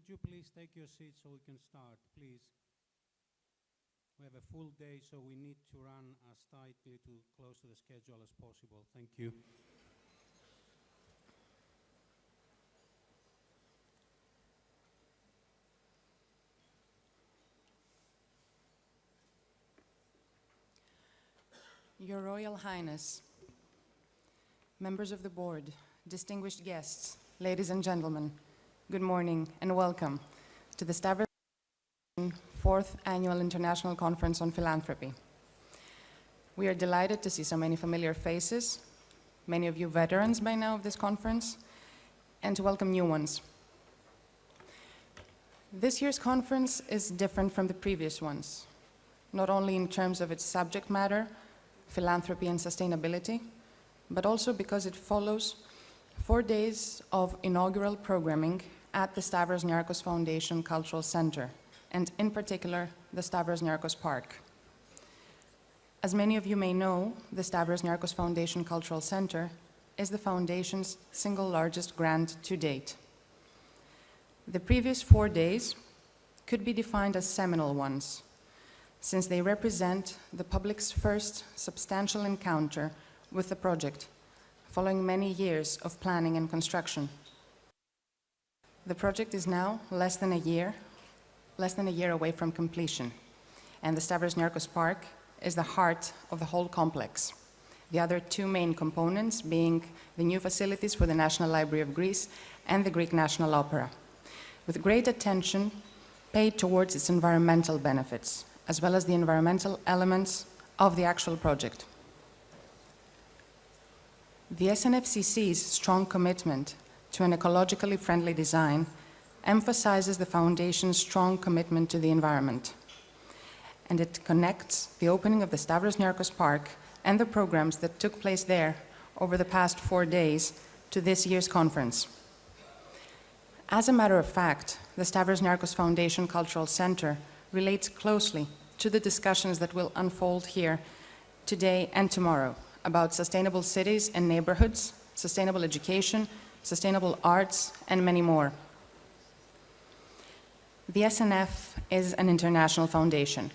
Could you please take your seat so we can start, please? We have a full day, so we need to run as tightly to close to the schedule as possible. Thank you. Your Royal Highness, members of the board, distinguished guests, ladies and gentlemen, good morning and welcome to the Stavros 4th Annual International Conference on Philanthropy. We are delighted to see so many familiar faces, many of you veterans by now of this conference, and to welcome new ones. This year's conference is different from the previous ones, not only in terms of its subject matter, philanthropy and sustainability, but also because it follows 4 days of inaugural programming at the Stavros Niarchos Foundation Cultural Center, and in particular, the Stavros Niarchos Park. As many of you may know, the Stavros Niarchos Foundation Cultural Center is the foundation's single largest grant to date. The previous 4 days could be defined as seminal ones, since they represent the public's first substantial encounter with the project, following many years of planning and construction. The project is now less than a year away from completion, and the Stavros Niarchos Park is the heart of the whole complex. The other two main components being the new facilities for the National Library of Greece and the Greek National Opera, with great attention paid towards its environmental benefits, as well as the environmental elements of the actual project. The SNFCC's strong commitment to an ecologically friendly design emphasizes the foundation's strong commitment to the environment, and it connects the opening of the Stavros Niarchos Park and the programs that took place there over the past 4 days to this year's conference. As a matter of fact, the Stavros Niarchos Foundation Cultural Center relates closely to the discussions that will unfold here today and tomorrow about sustainable cities and neighborhoods, sustainable education, sustainable arts, and many more. The SNF is an international foundation.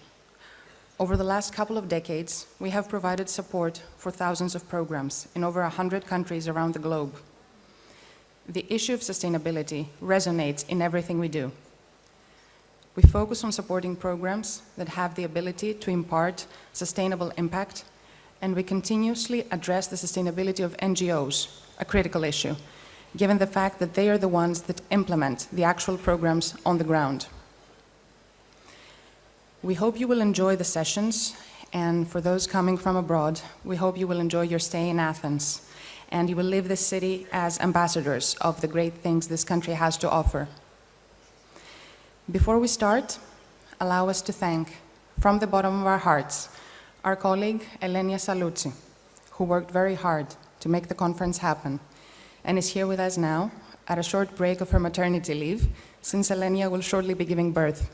Over the last couple of decades, we have provided support for thousands of programs in over 100 countries around the globe. The issue of sustainability resonates in everything we do. We focus on supporting programs that have the ability to impart sustainable impact, and we continuously address the sustainability of NGOs, a critical issue, given the fact that they are the ones that implement the actual programs on the ground. We hope you will enjoy the sessions, and for those coming from abroad, we hope you will enjoy your stay in Athens, and you will leave this city as ambassadors of the great things this country has to offer. Before we start, allow us to thank, from the bottom of our hearts, our colleague Elenia Salutsi, who worked very hard to make the conference happen, and is here with us now at a short break of her maternity leave, since Elenia will shortly be giving birth.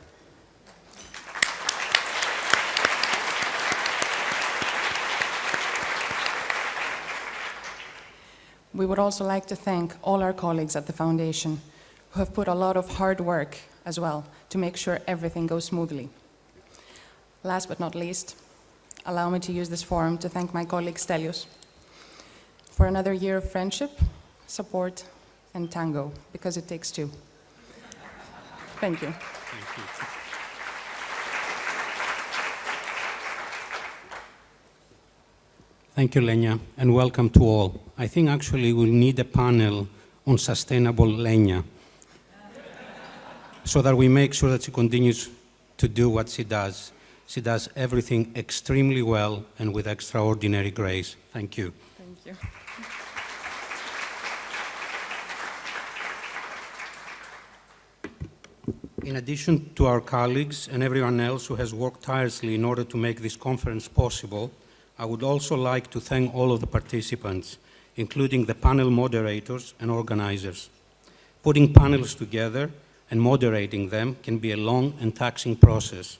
We would also like to thank all our colleagues at the Foundation, who have put a lot of hard work as well to make sure everything goes smoothly. Last but not least, allow me to use this forum to thank my colleague Stelios for another year of friendship, support, and tango, because it takes two. Thank you. Thank you. Thank you, Lenya, and welcome to all. I think actually we'll need a panel on sustainable Lenya, so that we make sure that she continues to do what she does. She does everything extremely well and with extraordinary grace. Thank you. Thank you. In addition to our colleagues and everyone else who has worked tirelessly in order to make this conference possible, I would also like to thank all of the participants, including the panel moderators and organizers. Putting panels together and moderating them can be a long and taxing process.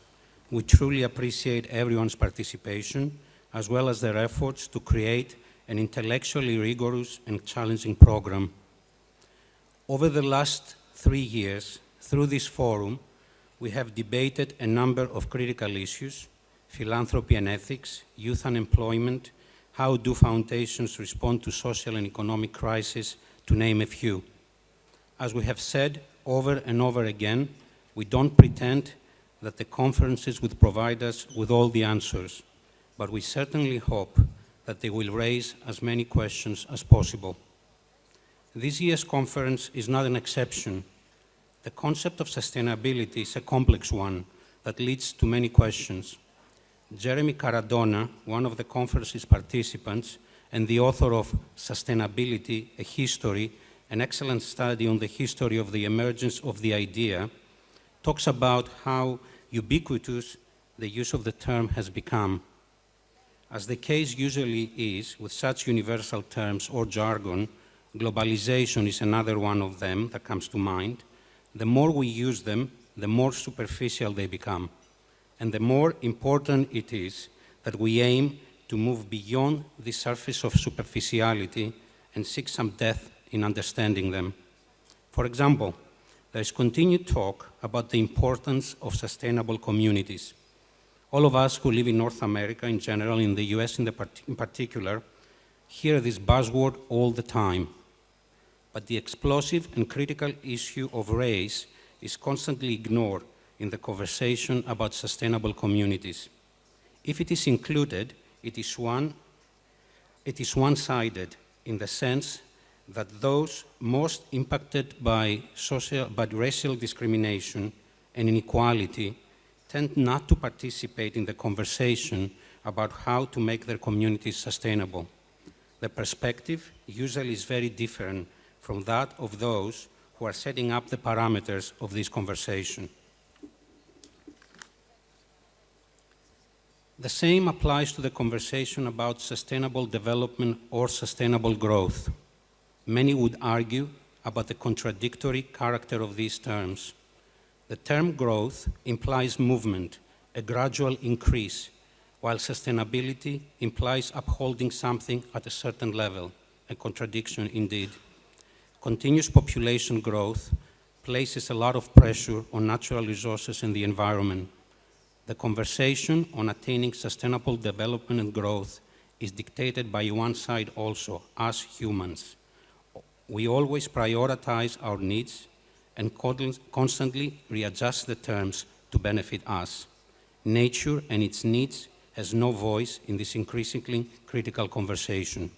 We truly appreciate everyone's participation, as well as their efforts to create an intellectually rigorous and challenging program. Over the last 3 years, Through this forum, we have debated a number of critical issues: philanthropy and ethics, youth unemployment, how do foundations respond to social and economic crises, to name a few. As we have said over and over again, we don't pretend that the conferences would provide us with all the answers, but we certainly hope that they will raise as many questions as possible. This year's conference is not an exception. The concept of sustainability is a complex one that leads to many questions. Jeremy Caradona, one of the conference's participants and the author of Sustainability, A History, an excellent study on the history of the emergence of the idea, talks about how ubiquitous the use of the term has become. As the case usually is with such universal terms or jargon, globalization is another one of them that comes to mind. The more we use them, the more superficial they become, and the more important it is that we aim to move beyond the surface of superficiality and seek some depth in understanding them. For example, there is continued talk about the importance of sustainable communities. All of us who live in North America in general, in the US in particular, hear this buzzword all the time. But the explosive and critical issue of race is constantly ignored in the conversation about sustainable communities. If it is included, it is one-sided in the sense that those most impacted by racial discrimination and inequality tend not to participate in the conversation about how to make their communities sustainable. The perspective usually is very different from that of those who are setting up the parameters of this conversation. The same applies to the conversation about sustainable development or sustainable growth. Many would argue about the contradictory character of these terms. The term growth implies movement, a gradual increase, while sustainability implies upholding something at a certain level, a contradiction indeed. Continuous population growth places a lot of pressure on natural resources and the environment. The conversation on attaining sustainable development and growth is dictated by one side also, us humans. We always prioritize our needs and constantly readjust the terms to benefit us. Nature and its needs has no voice in this increasingly critical conversation.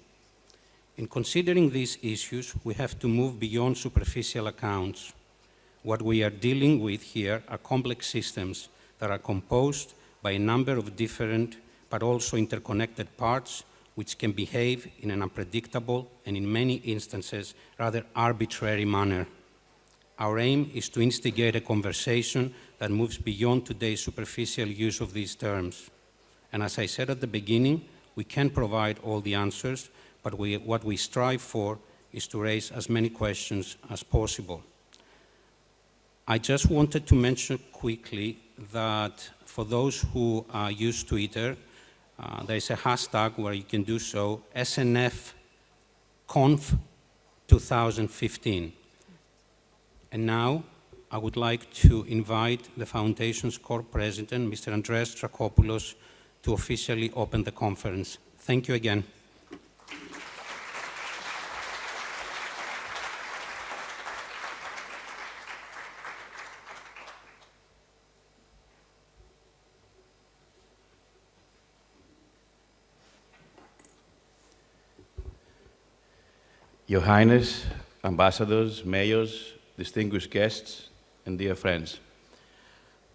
In considering these issues, we have to move beyond superficial accounts. What we are dealing with here are complex systems that are composed by a number of different but also interconnected parts which can behave in an unpredictable and in many instances rather arbitrary manner. Our aim is to instigate a conversation that moves beyond today's superficial use of these terms. And as I said at the beginning, we can provide all the answers, but what we strive for is to raise as many questions as possible. I just wanted to mention quickly that for those who use Twitter, there is a hashtag where you can do so, SNF Conf 2015. And now I would like to invite the Foundation's core president, Mr. Andreas Strakopoulos, to officially open the conference. Thank you again. Your Highness, ambassadors, mayors, distinguished guests, and dear friends,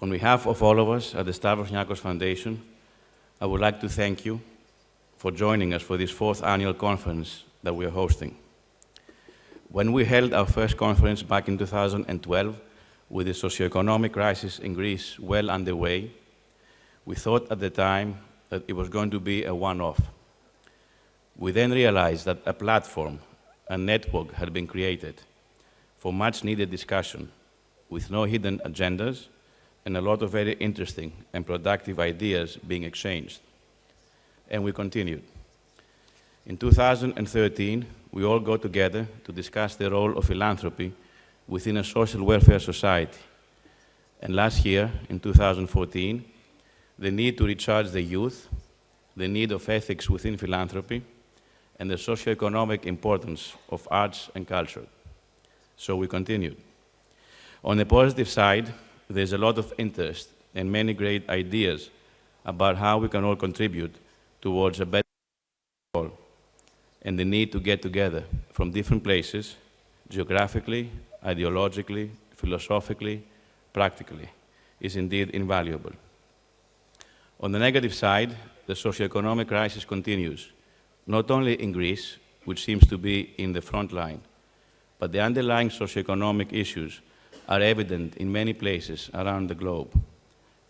on behalf of all of us at the Stavros Niarchos Foundation, I would like to thank you for joining us for this 4th annual conference that we are hosting. When we held our first conference back in 2012, with the socioeconomic crisis in Greece well underway, we thought at the time that it was going to be a one-off. We then realized that a platform, a network had been created for much-needed discussion with no hidden agendas and a lot of very interesting and productive ideas being exchanged. And we continued. In 2013, we all got together to discuss the role of philanthropy within a social welfare society. And last year, in 2014, the need to recharge the youth, the need of ethics within philanthropy, and the socio-economic importance of arts and culture. So we continued. On the positive side, there's a lot of interest and many great ideas about how we can all contribute towards a better world, and the need to get together from different places, geographically, ideologically, philosophically, practically, is indeed invaluable. On the negative side, the socioeconomic crisis continues, not only in Greece, which seems to be in the front line, but the underlying socioeconomic issues are evident in many places around the globe,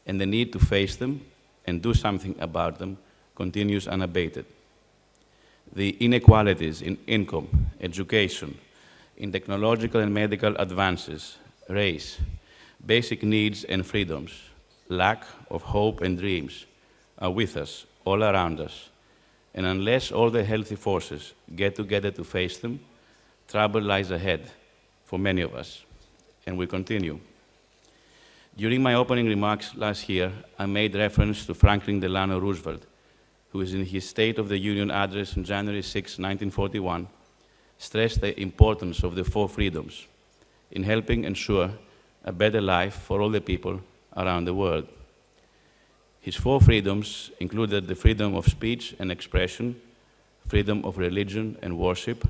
and the need to face them and do something about them continues unabated. The inequalities in income, education, in technological and medical advances, race, basic needs and freedoms, lack of hope and dreams are with us, all around us. And unless all the healthy forces get together to face them, trouble lies ahead for many of us. And we continue. During my opening remarks last year, I made reference to Franklin Delano Roosevelt, who is in his State of the Union address on January 6, 1941, stressed the importance of the four freedoms in helping ensure a better life for all the people around the world. His four freedoms included the freedom of speech and expression, freedom of religion and worship,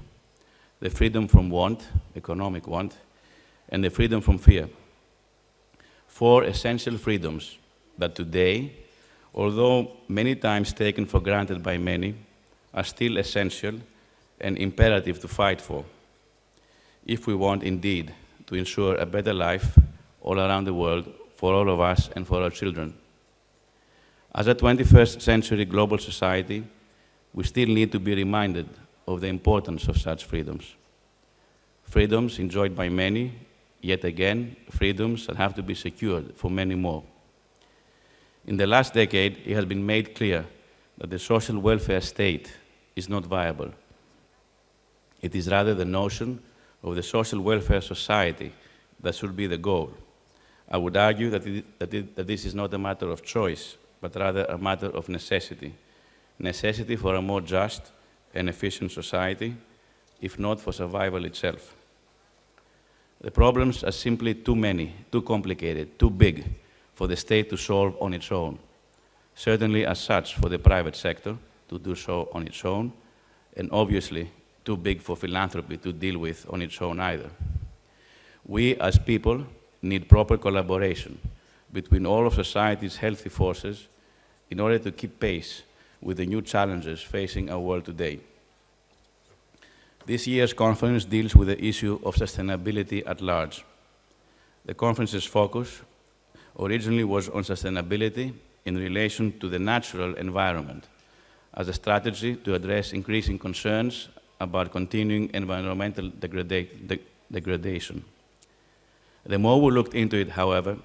the freedom from want, economic want, and the freedom from fear. Four essential freedoms that today, although many times taken for granted by many, are still essential and imperative to fight for, if we want indeed to ensure a better life all around the world for all of us and for our children. As a 21st century global society, we still need to be reminded of the importance of such freedoms. Freedoms enjoyed by many, yet again, freedoms that have to be secured for many more. In the last decade, it has been made clear that the social welfare state is not viable. It is rather the notion of the social welfare society that should be the goal. I would argue that this is not a matter of choice, but rather a matter of necessity. Necessity for a more just and efficient society, if not for survival itself. The problems are simply too many, too complicated, too big for the state to solve on its own. Certainly as such for the private sector to do so on its own, and obviously too big for philanthropy to deal with on its own either. We as people need proper collaboration between all of society's healthy forces in order to keep pace with the new challenges facing our world today. This year's conference deals with the issue of sustainability at large. The conference's focus originally was on sustainability in relation to the natural environment as a strategy to address increasing concerns about continuing environmental degradation. The more we looked into it, however,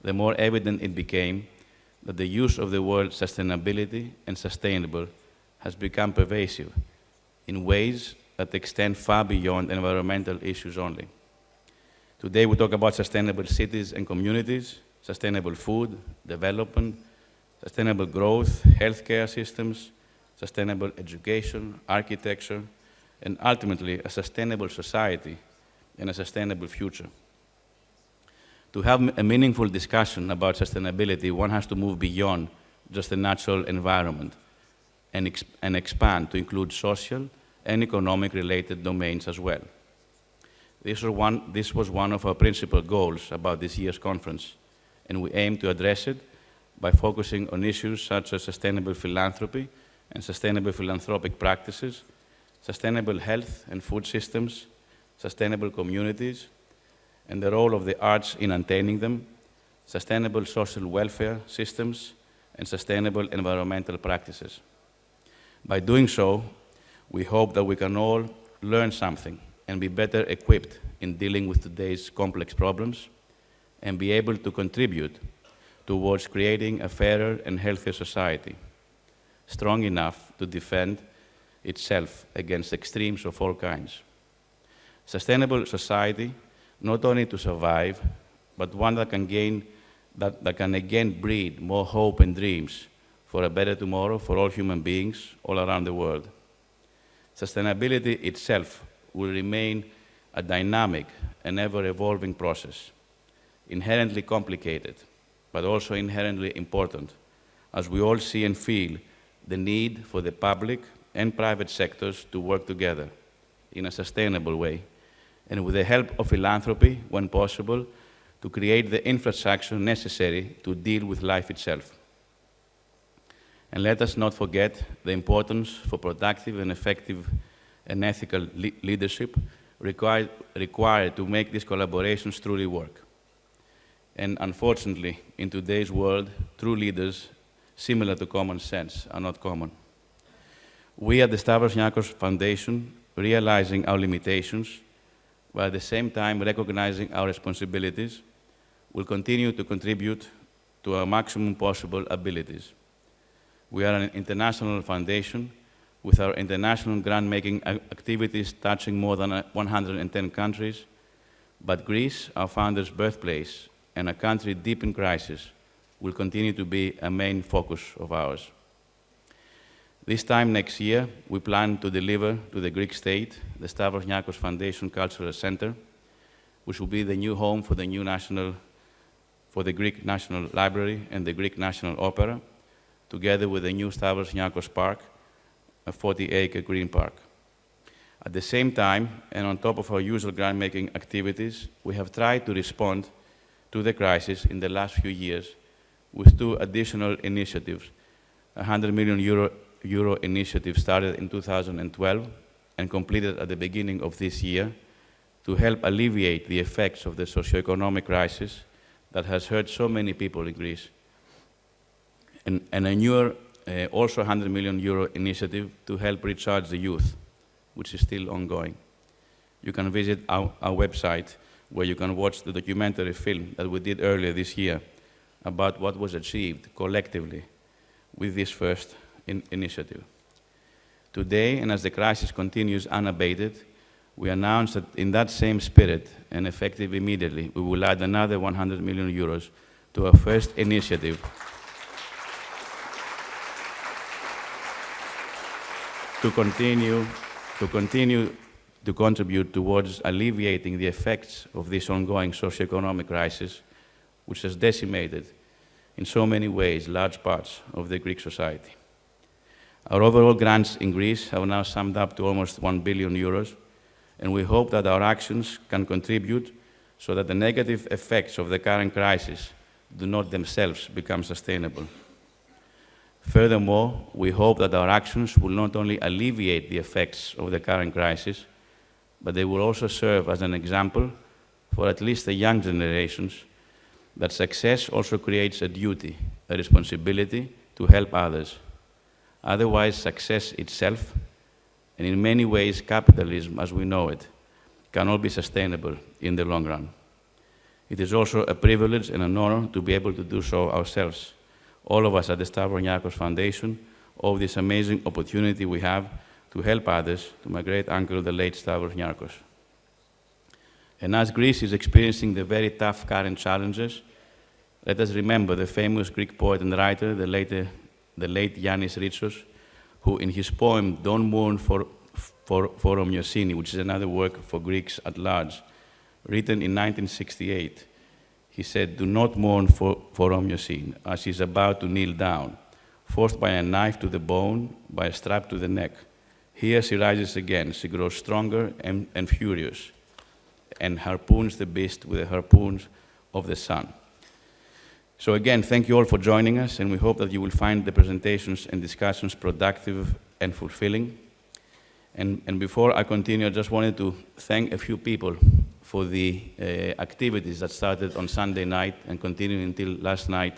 the more evident it became that the use of the word sustainability and sustainable has become pervasive in ways that extend far beyond environmental issues only. Today we talk about sustainable cities and communities, sustainable food, development, sustainable growth, healthcare systems, sustainable education, architecture, and ultimately a sustainable society and a sustainable future. To have a meaningful discussion about sustainability, one has to move beyond just the natural environment and expand to include social and economic-related domains as well. This was one of our principal goals about this year's conference, and we aim to address it by focusing on issues such as sustainable philanthropy and sustainable philanthropic practices, sustainable health and food systems, sustainable communities, and the role of the arts in attaining them, sustainable social welfare systems, and sustainable environmental practices. By doing so, we hope that we can all learn something and be better equipped in dealing with today's complex problems and be able to contribute towards creating a fairer and healthier society, strong enough to defend itself against extremes of all kinds. Sustainable society not only to survive, but one that can again breed more hope and dreams for a better tomorrow for all human beings all around the world. Sustainability itself will remain a dynamic and ever-evolving process, inherently complicated, but also inherently important, as we all see and feel the need for the public and private sectors to work together in a sustainable way, and with the help of philanthropy, when possible, to create the infrastructure necessary to deal with life itself. And let us not forget the importance for productive and effective and ethical leadership required to make these collaborations truly work. And unfortunately, in today's world, true leaders, similar to common sense, are not common. We at the Stavros Niarchos Foundation, realizing our limitations, while at the same time recognizing our responsibilities, will continue to contribute to our maximum possible abilities. We are an international foundation with our international grant-making activities touching more than 110 countries, but Greece, our founder's birthplace, and a country deep in crisis, will continue to be a main focus of ours. This time next year, we plan to deliver to the Greek state the Stavros Niarchos Foundation Cultural Center, which will be the new home for the Greek National Library and the Greek National Opera, together with the new Stavros Niarchos Park, a 40-acre green park. At the same time, and on top of our usual grant-making activities, we have tried to respond to the crisis in the last few years with two additional initiatives: a €100 million initiative started in 2012 and completed at the beginning of this year to help alleviate the effects of the socioeconomic crisis that has hurt so many people in Greece. And a newer, also €100 million initiative to help recharge the youth, which is still ongoing. You can visit our website, where you can watch the documentary film that we did earlier this year about what was achieved collectively with this first initiative. Today, and as the crisis continues unabated, we announce that in that same spirit, and effective immediately, we will add another €100 million to our first initiative to continue to contribute towards alleviating the effects of this ongoing socioeconomic crisis, which has decimated in so many ways large parts of the Greek society. Our overall grants in Greece have now summed up to almost €1 billion, and we hope that our actions can contribute so that the negative effects of the current crisis do not themselves become sustainable. Furthermore, we hope that our actions will not only alleviate the effects of the current crisis, but they will also serve as an example for at least the young generations that success also creates a duty, a responsibility to help others. Otherwise, success itself, and in many ways capitalism as we know it, cannot be sustainable in the long run. It is also a privilege and an honor to be able to do so ourselves. All of us at the Stavros Niarchos Foundation owe this amazing opportunity we have to help others, to my great uncle, the late Stavros Niarchos. And as Greece is experiencing the very tough current challenges, let us remember the famous Greek poet and writer, the late Yannis Ritsos, who in his poem, Don't Mourn for Homoiosini, which is another work for Greeks at large, written in 1968, he said, do not mourn for homoiosine, as he is about to kneel down, forced by a knife to the bone, by a strap to the neck. Here she rises again, she grows stronger and furious, and harpoons the beast with the harpoons of the sun. So again, thank you all for joining us, and we hope that you will find the presentations and discussions productive and fulfilling. And before I continue, I just wanted to thank a few people for the activities that started on Sunday night and continued until last night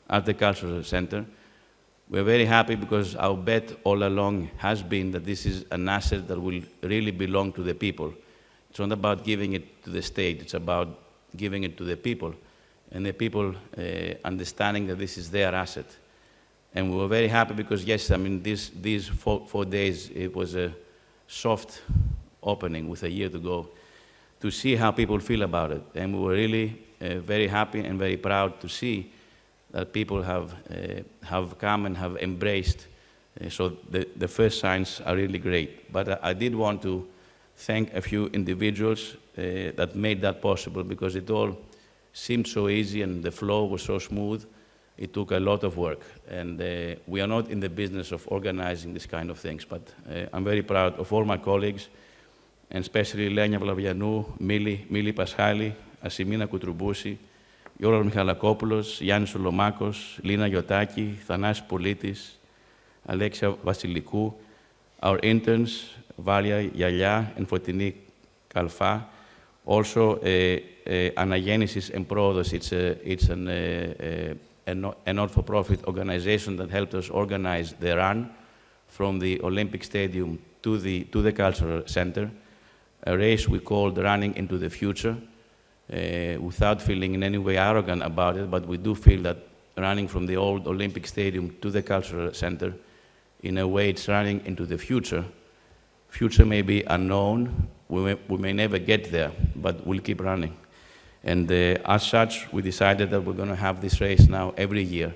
at the Cultural Center. We're very happy because our bet all along has been that this is an asset that will really belong to the people. It's not about giving it to the state, it's about giving it to the people, and the people understanding that this is their asset. And we were very happy because, yes, I mean, these 4 days, it was a soft opening with a year to go. to see how people feel about it. And we were really very happy and very proud to see that people have come and have embraced. So the first signs are really great. But I did want to thank a few individuals that made that possible, because it all seemed so easy and the flow was so smooth. It took a lot of work, and we are not in the business of organizing this kind of things, but I'm very proud of all my colleagues, and especially Lenia Vlavianou, Mili Paschali, Asimina Koutroubousi, Γιώργος Μιχαλακόπουλος, Γιάννης Σολομάκος, Λίνα Γιωτάκη, Θανάσης Πολίτης, Αλέξια Βασιλικού, our interns, Valia Yaya and Fotini Kalfa. Also, Anagenesis and Prodos, it's a not-for-profit organization that helped us organize the run from the Olympic Stadium to the Cultural Center, a race we called Running into the Future, without feeling in any way arrogant about it, but we do feel that running from the old Olympic Stadium to the Cultural Center, in a way it's running into the future. Future may be unknown, we may never get there, but we'll keep running. And as such, we decided that we're going to have this race now every year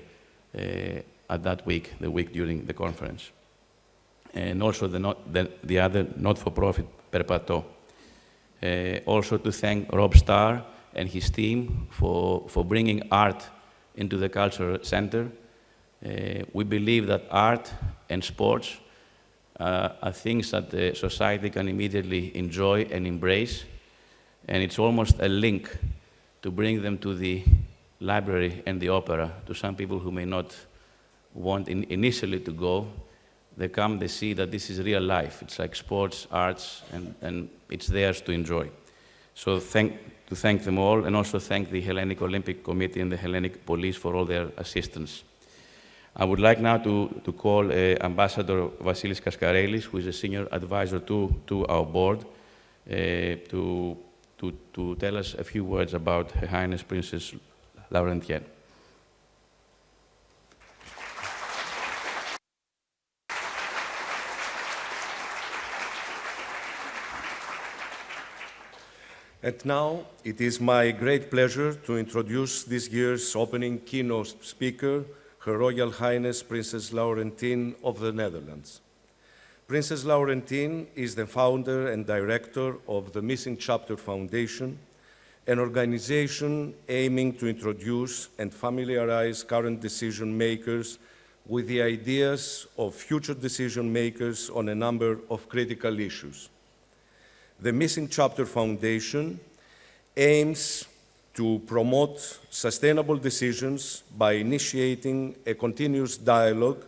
at that week, the week during the conference. And also the other not-for-profit, Perpato. Also to thank Rob Starr and his team for bringing art into the Cultural Center. We believe that art and sports are things that the society can immediately enjoy and embrace, and it's almost a link to bring them to the library and the opera. To some people who may not want initially to go, they come, they see that this is real life. It's like sports, arts, and it's theirs to enjoy. So to thank them all, and also thank the Hellenic Olympic Committee and the Hellenic Police for all their assistance. I would like now to call Ambassador Vasilis Kaskarelis, who is a senior advisor to our board, to tell us a few words about Her Highness Princess Laurentienne. And now, it is my great pleasure to introduce this year's opening keynote speaker, Her Royal Highness Princess Laurentienne of the Netherlands. Princess Laurentienne is the founder and director of the Missing Chapter Foundation, an organization aiming to introduce and familiarize current decision makers with the ideas of future decision makers on a number of critical issues. The Missing Chapter Foundation aims to promote sustainable decisions by initiating a continuous dialogue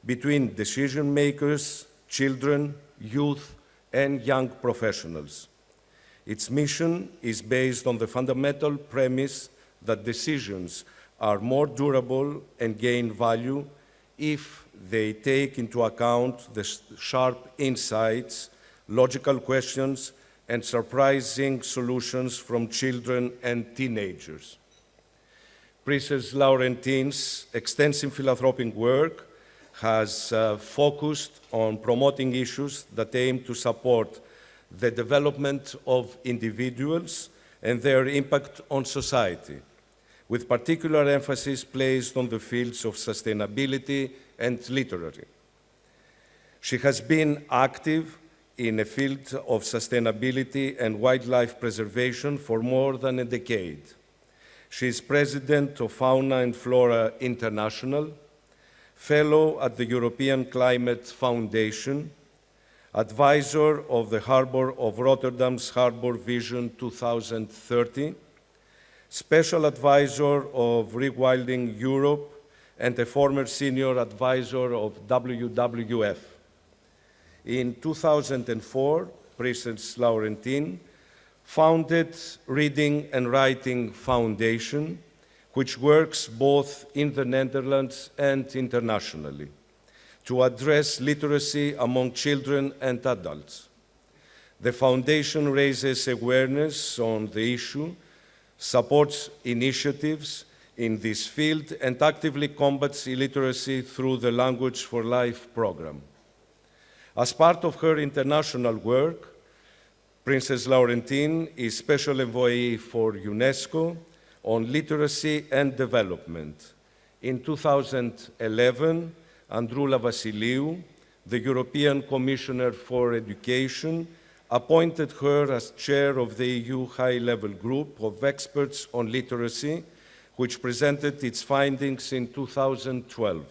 between decision makers, children, youth, and young professionals. Its mission is based on the fundamental premise that decisions are more durable and gain value if they take into account the sharp insights, logical questions, and surprising solutions from children and teenagers. Princess Laurentienne's extensive philanthropic work has focused on promoting issues that aim to support the development of individuals and their impact on society, with particular emphasis placed on the fields of sustainability and literacy. She has been active in a field of sustainability and wildlife preservation for more than a decade. She is president of Fauna and Flora International, fellow at the European Climate Foundation, advisor of the Harbour of Rotterdam's Harbour Vision 2030, special advisor of Rewilding Europe, and a former senior advisor of WWF. In 2004, Princess Laurentienne founded Reading and Writing Foundation, which works both in the Netherlands and internationally to address literacy among children and adults. The foundation raises awareness on the issue, supports initiatives in this field, and actively combats illiteracy through the Language for Life program. As part of her international work, Princess Laurentine is Special Envoy for UNESCO on Literacy and Development. In 2011, Androula Vassiliou, the European Commissioner for Education, appointed her as chair of the EU high-level group of experts on literacy, which presented its findings in 2012.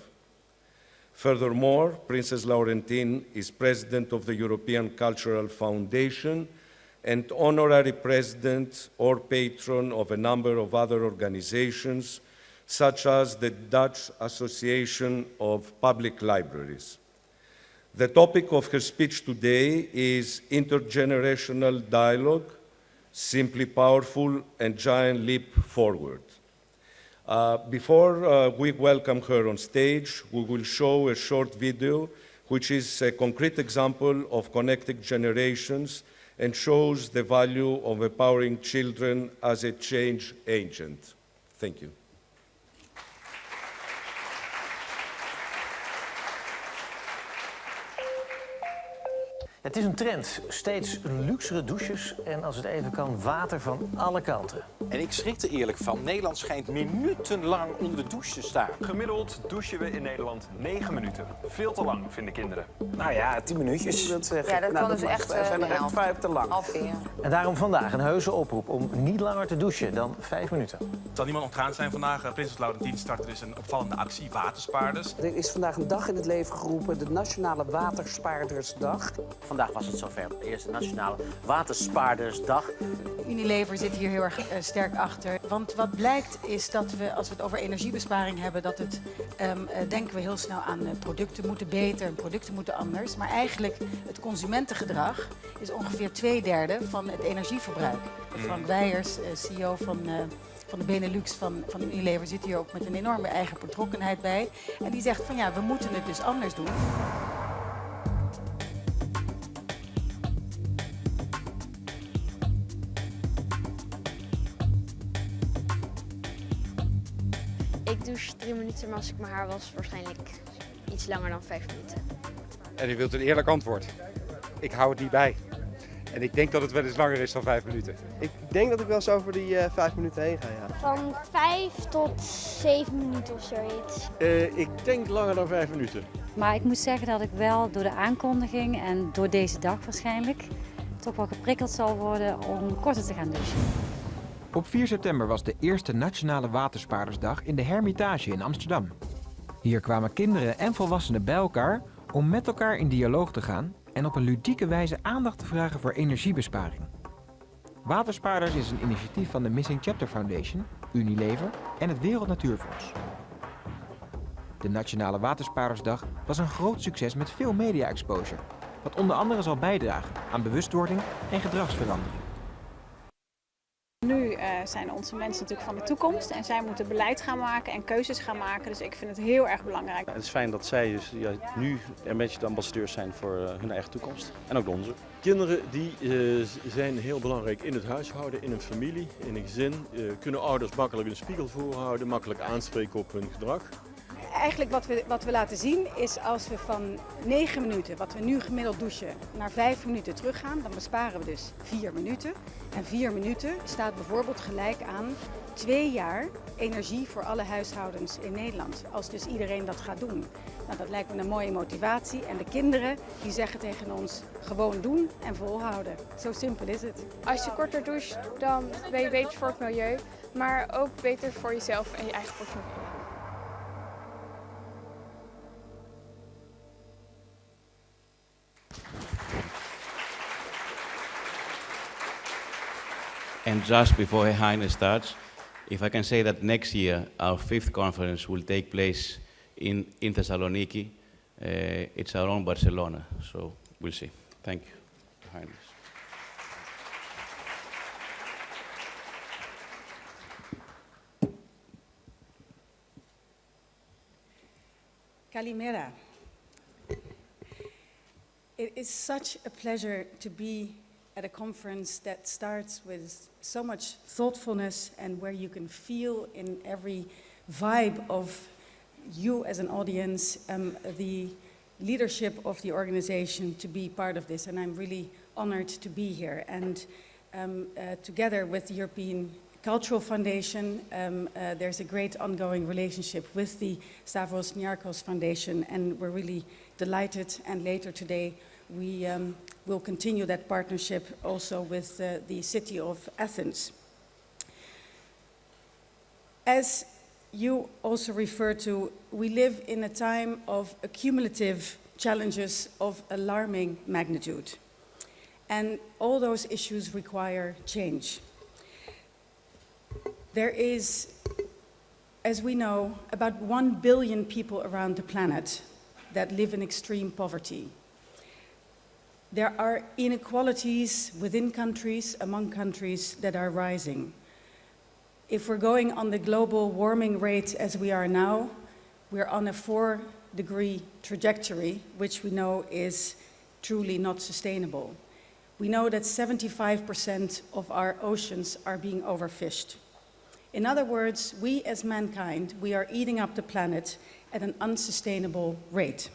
Furthermore, Princess Laurentine is president of the European Cultural Foundation and honorary president or patron of a number of other organizations, such as the Dutch Association of Public Libraries. The topic of her speech today is intergenerational dialogue, simply powerful and giant leap forward. Before we welcome her on stage, we will show a short video which is a concrete example of connecting generations and shows the value of empowering children as a change agent. Thank you. Het is een trend. Steeds luxere douches en als het even kan, water van alle kanten. En ik schrik er eerlijk van. Nederland schijnt minutenlang onder de douche te staan. Gemiddeld douchen we in Nederland 9 minuten. Veel te lang, vinden kinderen. Nou ja, 10 minuutjes. Ja, dat kan dus echt zijn er echt 5 te lang. En daarom vandaag een heuse oproep om niet langer te douchen dan 5 minuten. Het zal niemand ontgaan zijn vandaag. Prinses Laurentine start dus een opvallende actie, Waterspaarders. Er is vandaag een dag in het leven geroepen, de Nationale Waterspaardersdag. Vandaag was het zover, de eerste Nationale Waterspaardersdag. Unilever zit hier heel erg sterk achter. Want wat blijkt is dat we, als we het over energiebesparing hebben, dat het, denken we heel snel aan producten moeten beter en producten moeten anders. Maar eigenlijk het consumentengedrag is ongeveer 2/3 van het energieverbruik. Frank Weijers, CEO van de Benelux van Unilever, zit hier ook met een enorme eigen betrokkenheid bij. En die zegt van ja, we moeten het dus anders doen. Ik douche 3 minuten, maar als ik mijn haar was, waarschijnlijk iets langer dan 5 minuten. En u wilt een eerlijk antwoord. Ik hou het niet bij. En ik denk dat het wel eens langer is dan 5 minuten. Ik denk dat ik wel eens over die 5 minuten heen ga, ja. Van 5 tot 7 minuten of zoiets. Ik denk langer dan 5 minuten. Maar ik moet zeggen dat ik wel door de aankondiging en door deze dag waarschijnlijk toch wel geprikkeld zal worden om korter te gaan douchen. Op 4 september was de eerste Nationale Waterspaardersdag in de Hermitage in Amsterdam. Hier kwamen kinderen en volwassenen bij elkaar om met elkaar in dialoog te gaan en op een ludieke wijze aandacht te vragen voor energiebesparing. Waterspaarders is een initiatief van de Missing Chapter Foundation, Unilever en het Wereld Natuurfonds. De Nationale Waterspaardersdag was een groot succes met veel media-exposure, wat onder andere zal bijdragen aan bewustwording en gedragsverandering. Nu zijn onze mensen natuurlijk van de toekomst en zij moeten beleid gaan maken en keuzes gaan maken. Dus ik vind het heel erg belangrijk. Het is fijn dat zij dus, nu een beetje de ambassadeurs zijn voor hun eigen toekomst en ook de onze. Kinderen die zijn heel belangrijk in het huishouden, in een familie, in een gezin. Kunnen ouders makkelijk een spiegel voorhouden, makkelijk aanspreken op hun gedrag. Eigenlijk wat we laten zien is als we van 9 minuten, wat we nu gemiddeld douchen, naar 5 minuten teruggaan, dan besparen we dus 4 minuten. En 4 minuten staat bijvoorbeeld gelijk aan 2 jaar energie voor alle huishoudens in Nederland. Als dus iedereen dat gaat doen. Nou, dat lijkt me een mooie motivatie. En de kinderen die zeggen tegen ons gewoon doen en volhouden. Zo simpel is het. Als je korter doucht, dan ben je beter voor het milieu, maar ook beter voor jezelf en je eigen portemonnee. And just before Her Highness starts, if I can say that next year our 5th conference will take place in Thessaloniki. It's around Barcelona, so we'll see. Thank you, Her Highness. Kalimera. It is such a pleasure to be at a conference that starts with so much thoughtfulness and where you can feel in every vibe of you as an audience, the leadership of the organization to be part of this. And I'm really honored to be here. And together with the European Cultural Foundation, there's a great ongoing relationship with the Stavros Niarchos Foundation, and we're really delighted. And later today, we will continue that partnership also with the city of Athens. As you also refer to, we live in a time of accumulative challenges of alarming magnitude. And all those issues require change. There is, as we know, about 1 billion people around the planet that live in extreme poverty. There are inequalities within countries, among countries, that are rising. If we're going on the global warming rate as we are now, we're on a 4-degree trajectory, which we know is truly not sustainable. We know that 75% of our oceans are being overfished. In other words, we as mankind, we are eating up the planet at an unsustainable rate.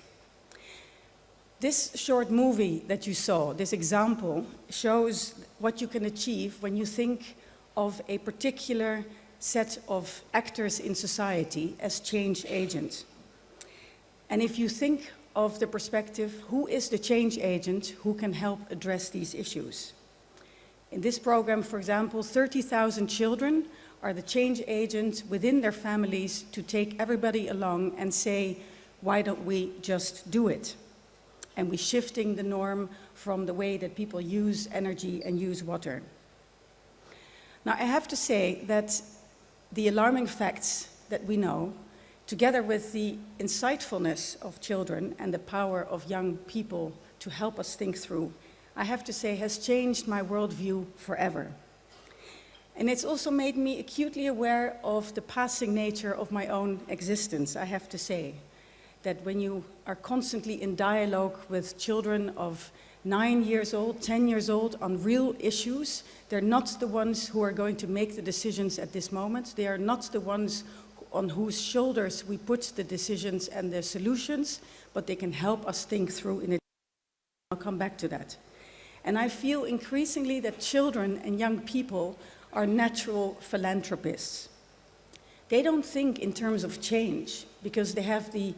This short movie that you saw, this example, shows what you can achieve when you think of a particular set of actors in society as change agents. And if you think of the perspective, who is the change agent who can help address these issues? In this program, for example, 30,000 children are the change agents within their families to take everybody along and say, why don't we just do it? And we're shifting the norm from the way that people use energy and use water. Now, I have to say that the alarming facts that we know, together with the insightfulness of children and the power of young people to help us think through, I have to say has changed my worldview forever. And it's also made me acutely aware of the passing nature of my own existence, I have to say. That when you are constantly in dialogue with children of 9 years old, 10 years old on real issues, they're not the ones who are going to make the decisions at this moment. They are not the ones on whose shoulders we put the decisions and the solutions, but they can help us think through in it. I'll come back to that. And I feel increasingly that children and young people are natural philanthropists. They don't think in terms of change because they have the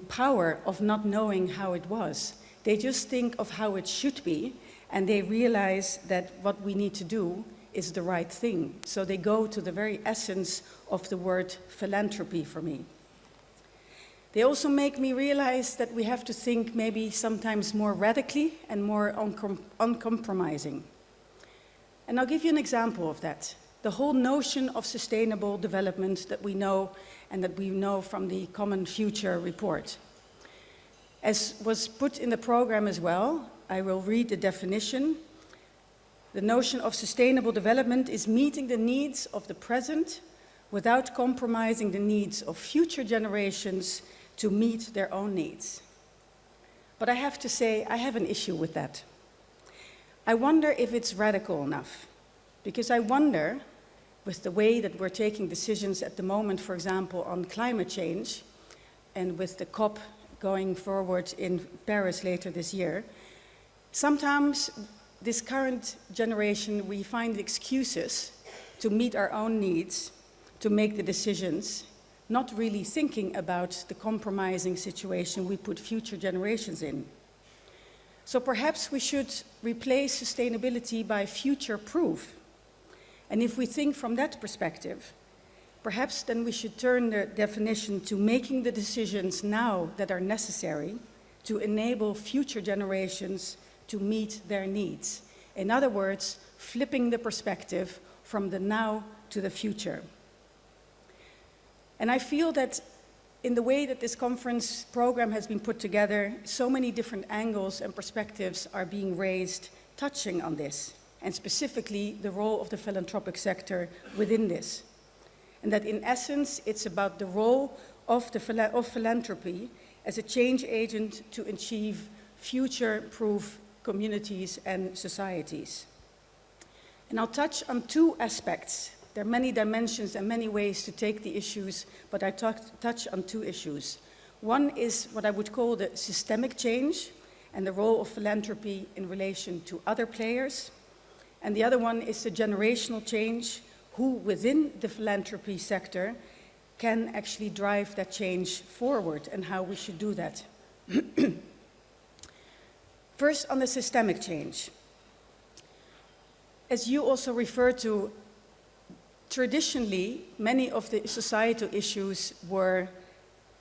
power of not knowing how it was. They just think of how it should be, and they realize that what we need to do is the right thing. So they go to the very essence of the word philanthropy for me. They also make me realize that we have to think maybe sometimes more radically and more uncompromising. And I'll give you an example of that. The whole notion of sustainable development that we know and that we know from the Common Future report. As was put in the program as well, I will read the definition. The notion of sustainable development is meeting the needs of the present without compromising the needs of future generations to meet their own needs. But I have to say, I have an issue with that. I wonder if it's radical enough, because I wonder, with the way that we're taking decisions at the moment, for example, on climate change, and with the COP going forward in Paris later this year, sometimes this current generation, we find excuses to meet our own needs, to make the decisions, not really thinking about the compromising situation we put future generations in. So perhaps we should replace sustainability by future-proof. And if we think from that perspective, perhaps then we should turn the definition to making the decisions now that are necessary to enable future generations to meet their needs. In other words, flipping the perspective from the now to the future. And I feel that in the way that this conference program has been put together, so many different angles and perspectives are being raised touching on this, and specifically the role of the philanthropic sector within this. And that in essence, it's about the role of philanthropy as a change agent to achieve future-proof communities and societies. And I'll touch on two aspects. There are many dimensions and many ways to take the issues, but I touch on two issues. One is what I would call the systemic change, and the role of philanthropy in relation to other players. And the other one is the generational change, who within the philanthropy sector can actually drive that change forward and how we should do that. First, on the systemic change. As you also referred to, traditionally, many of the societal issues were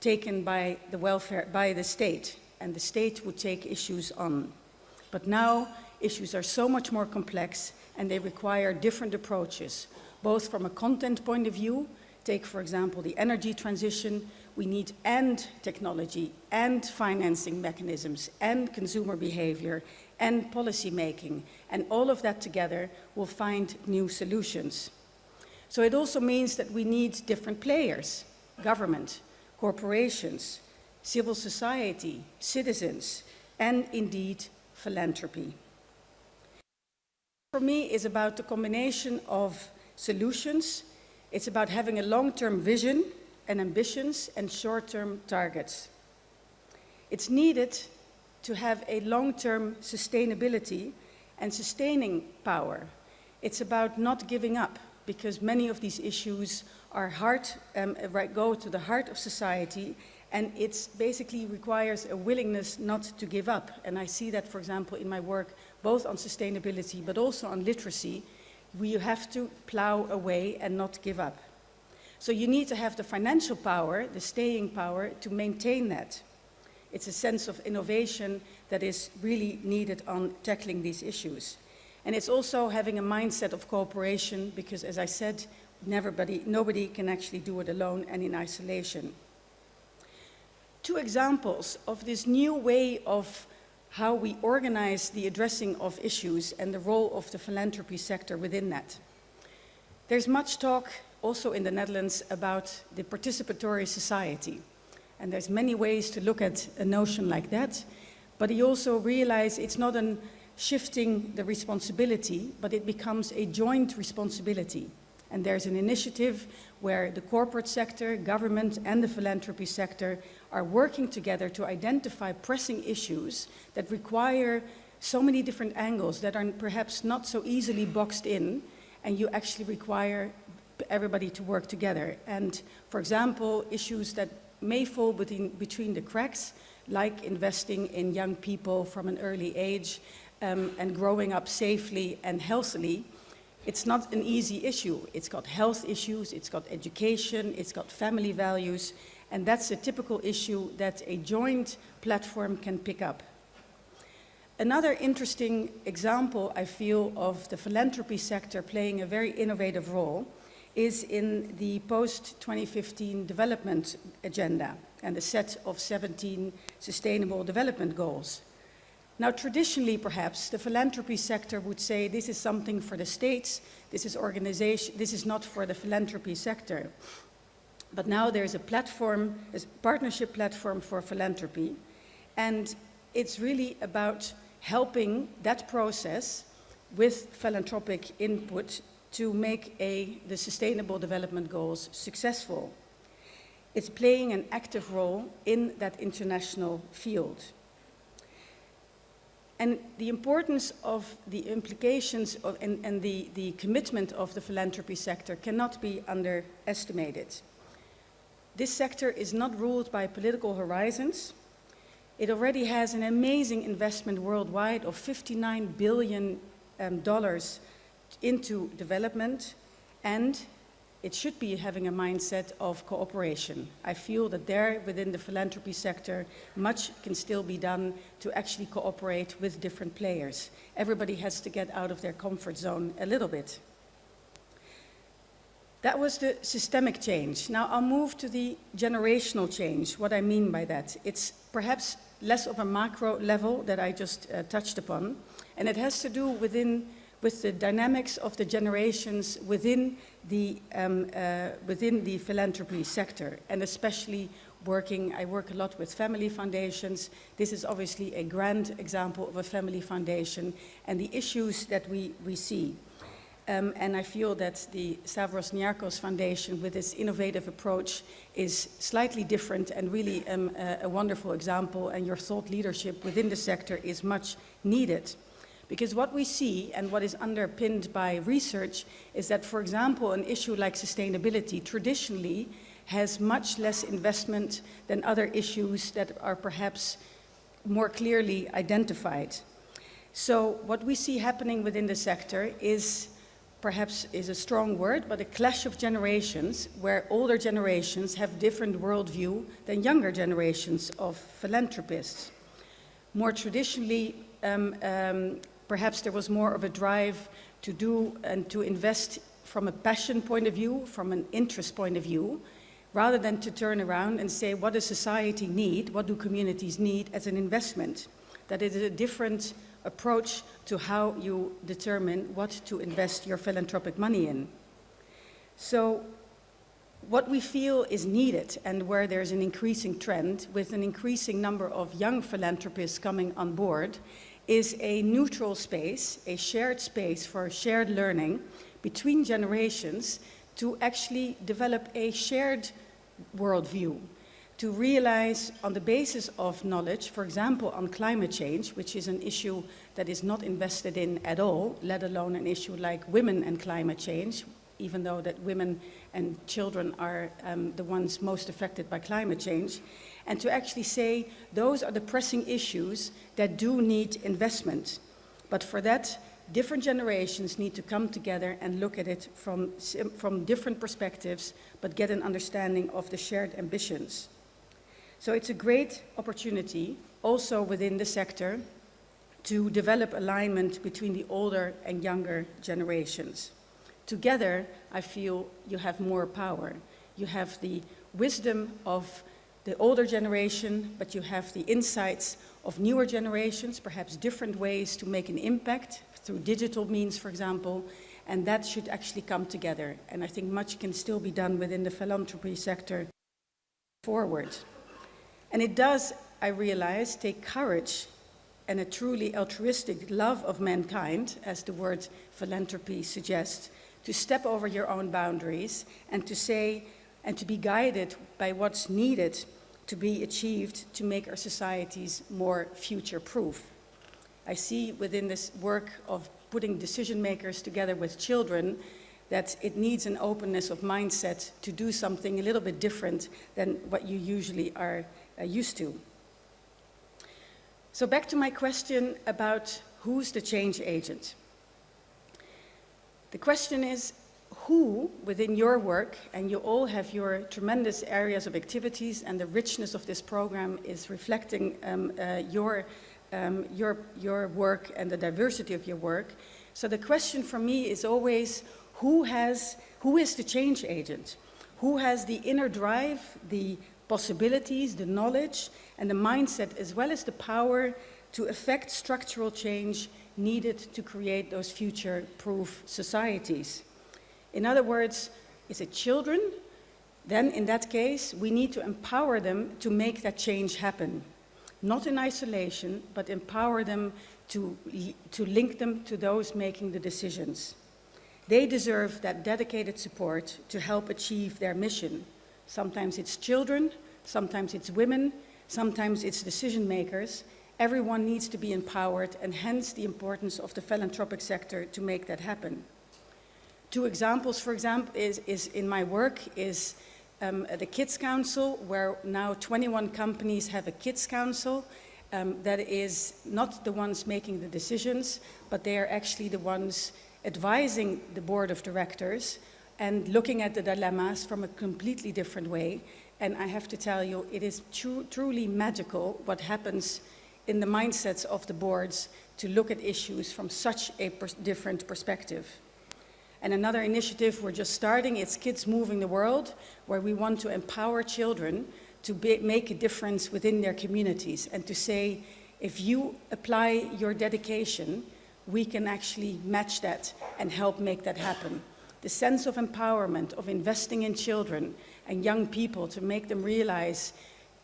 taken by the state, and the state would take issues on. But now, issues are so much more complex, and they require different approaches, both from a content point of view. Take, for example, the energy transition. We need and technology, and financing mechanisms, and consumer behavior, and policy making, and all of that together will find new solutions. So it also means that we need different players: government, corporations, civil society, citizens, and indeed philanthropy. For me, is about the combination of solutions. It's about having a long-term vision and ambitions and short-term targets. It's needed to have a long-term sustainability and sustaining power. It's about not giving up, because many of these issues are go to the heart of society, and it basically requires a willingness not to give up. And I see that, for example, in my work, both on sustainability, but also on literacy. We have to plow away and not give up. So you need to have the financial power, the staying power, to maintain that. It's a sense of innovation that is really needed on tackling these issues. And it's also having a mindset of cooperation, because, as I said, nobody can actually do it alone and in isolation. Two examples of this new way of how we organize the addressing of issues and the role of the philanthropy sector within that. There's much talk also in the Netherlands about the participatory society. And there's many ways to look at a notion like that, but you also realize it's not a shifting the responsibility, but it becomes a joint responsibility. And there's an initiative where the corporate sector, government, and the philanthropy sector are working together to identify pressing issues that require so many different angles that are perhaps not so easily boxed in, and you actually require everybody to work together. And, for example, issues that may fall between the cracks, like investing in young people from an early age and growing up safely and healthily. It's not an easy issue. It's got health issues, it's got education, it's got family values, and that's a typical issue that a joint platform can pick up. Another interesting example, I feel, of the philanthropy sector playing a very innovative role is in the post-2015 development agenda and the set of 17 sustainable development goals. Now, traditionally, perhaps, the philanthropy sector would say this is something for the states, this is not for the philanthropy sector. But now there's a platform, a partnership platform for philanthropy, and it's really about helping that process with philanthropic input to make the Sustainable Development Goals successful. It's playing an active role in that international field. And the importance of the implications of, and the commitment of the philanthropy sector cannot be underestimated. This sector is not ruled by political horizons. It already has an amazing investment worldwide of $59 billion into development, and it should be having a mindset of cooperation. I feel that there, within the philanthropy sector, much can still be done to actually cooperate with different players. Everybody has to get out of their comfort zone a little bit. That was the systemic change. Now I'll move to the generational change, what I mean by that. It's perhaps less of a macro level that I just touched upon, and it has to do with the dynamics of the generations within the philanthropy sector, and especially I work a lot with family foundations. This is obviously a grand example of a family foundation and the issues that we see. And I feel that the Stavros Niarchos Foundation, with its innovative approach, is slightly different and really a wonderful example, and your thought leadership within the sector is much needed. Because what we see and what is underpinned by research is that, for example, an issue like sustainability traditionally has much less investment than other issues that are perhaps more clearly identified. So what we see happening within the sector is, perhaps is a strong word, but a clash of generations, where older generations have different worldview than younger generations of philanthropists. More traditionally, perhaps there was more of a drive to do and to invest from a passion point of view, from an interest point of view, rather than to turn around and say, what does society need, what do communities need as an investment? That is a different approach to how you determine what to invest your philanthropic money in. So what we feel is needed, and where there's an increasing trend with an increasing number of young philanthropists coming on board, is a neutral space, a shared space for shared learning between generations to actually develop a shared worldview, to realize on the basis of knowledge, for example, on climate change, which is an issue that is not invested in at all, let alone an issue like women and climate change, even though that women and children are the ones most affected by climate change, and to actually say those are the pressing issues that do need investment. But for that, different generations need to come together and look at it from different perspectives, but get an understanding of the shared ambitions. So it's a great opportunity, also within the sector, to develop alignment between the older and younger generations. Together, I feel you have more power. You have the wisdom of the older generation, but you have the insights of newer generations, perhaps different ways to make an impact, through digital means, for example, and that should actually come together. And I think much can still be done within the philanthropy sector forward. And it does, I realize, take courage and a truly altruistic love of mankind, as the word philanthropy suggests, to step over your own boundaries and to say, and to be guided by what's needed to be achieved to make our societies more future-proof. I see within this work of putting decision makers together with children that it needs an openness of mindset to do something a little bit different than what you usually are used to. So back to my question about who's the change agent. The question is, who within your work, and you all have your tremendous areas of activities, and the richness of this program is reflecting your work and the diversity of your work. So the question for me is always, who is the change agent? Who has the inner drive, the possibilities, the knowledge, and the mindset, as well as the power to effect structural change needed to create those future-proof societies? In other words, is it children? Then in that case, we need to empower them to make that change happen. Not in isolation, but empower them to link them to those making the decisions. They deserve that dedicated support to help achieve their mission. Sometimes it's children, sometimes it's women, sometimes it's decision makers. Everyone needs to be empowered, and hence the importance of the philanthropic sector to make that happen. Two examples, for example, is in my work is the Kids Council, where now 21 companies have a Kids Council that is not the ones making the decisions, but they are actually the ones advising the board of directors and looking at the dilemmas from a completely different way. And I have to tell you, it is truly magical what happens in the mindsets of the boards to look at issues from such a different perspective. And another initiative we're just starting, it's Kids Moving the World, where we want to empower children to make a difference within their communities and to say, if you apply your dedication, we can actually match that and help make that happen. The sense of empowerment, of investing in children and young people to make them realize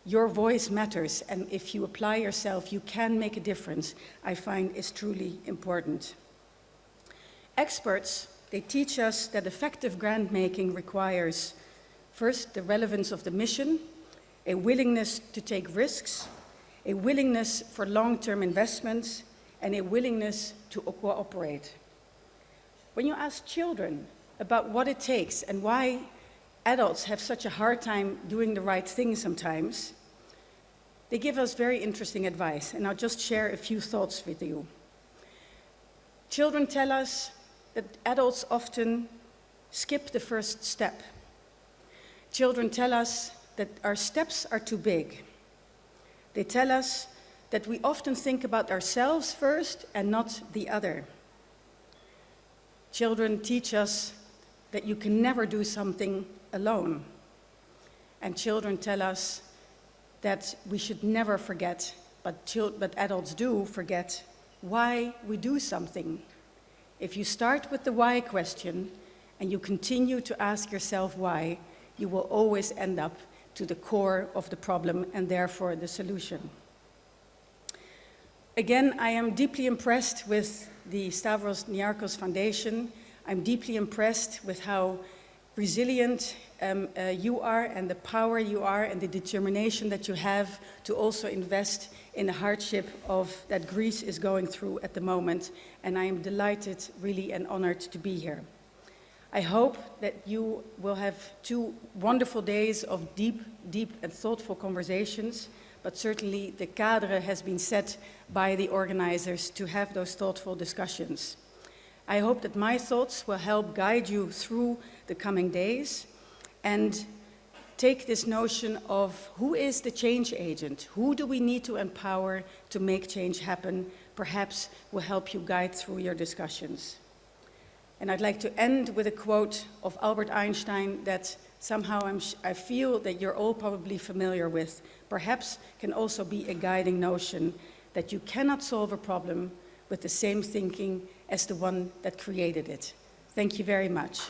your voice matters, and if you apply yourself, you can make a difference, I find is truly important. Experts They teach us that effective grant making requires, first, the relevance of the mission, a willingness to take risks, a willingness for long-term investments, and a willingness to cooperate. When you ask children about what it takes and why adults have such a hard time doing the right thing sometimes, they give us very interesting advice, and I'll just share a few thoughts with you. Children tell us that adults often skip the first step. Children tell us that our steps are too big. They tell us that we often think about ourselves first and not the other. Children teach us that you can never do something alone. And children tell us that we should never forget, but adults do forget, why we do something. If you start with the why question and you continue to ask yourself why, you will always end up to the core of the problem and therefore the solution. Again, I am deeply impressed with the Stavros Niarchos Foundation. I'm deeply impressed with how resilient you are and the power you are and the determination that you have to also invest in the hardship that Greece is going through at the moment. And I am delighted, really, and honored to be here. I hope that you will have 2 wonderful days of deep, deep and thoughtful conversations, but certainly the cadre has been set by the organizers to have those thoughtful discussions. I hope that my thoughts will help guide you through the coming days and take this notion of who is the change agent, who do we need to empower to make change happen, perhaps will help you guide through your discussions. And I'd like to end with a quote of Albert Einstein that somehow I feel that you're all probably familiar with, perhaps can also be a guiding notion that you cannot solve a problem with the same thinking as the one that created it. Thank you very much.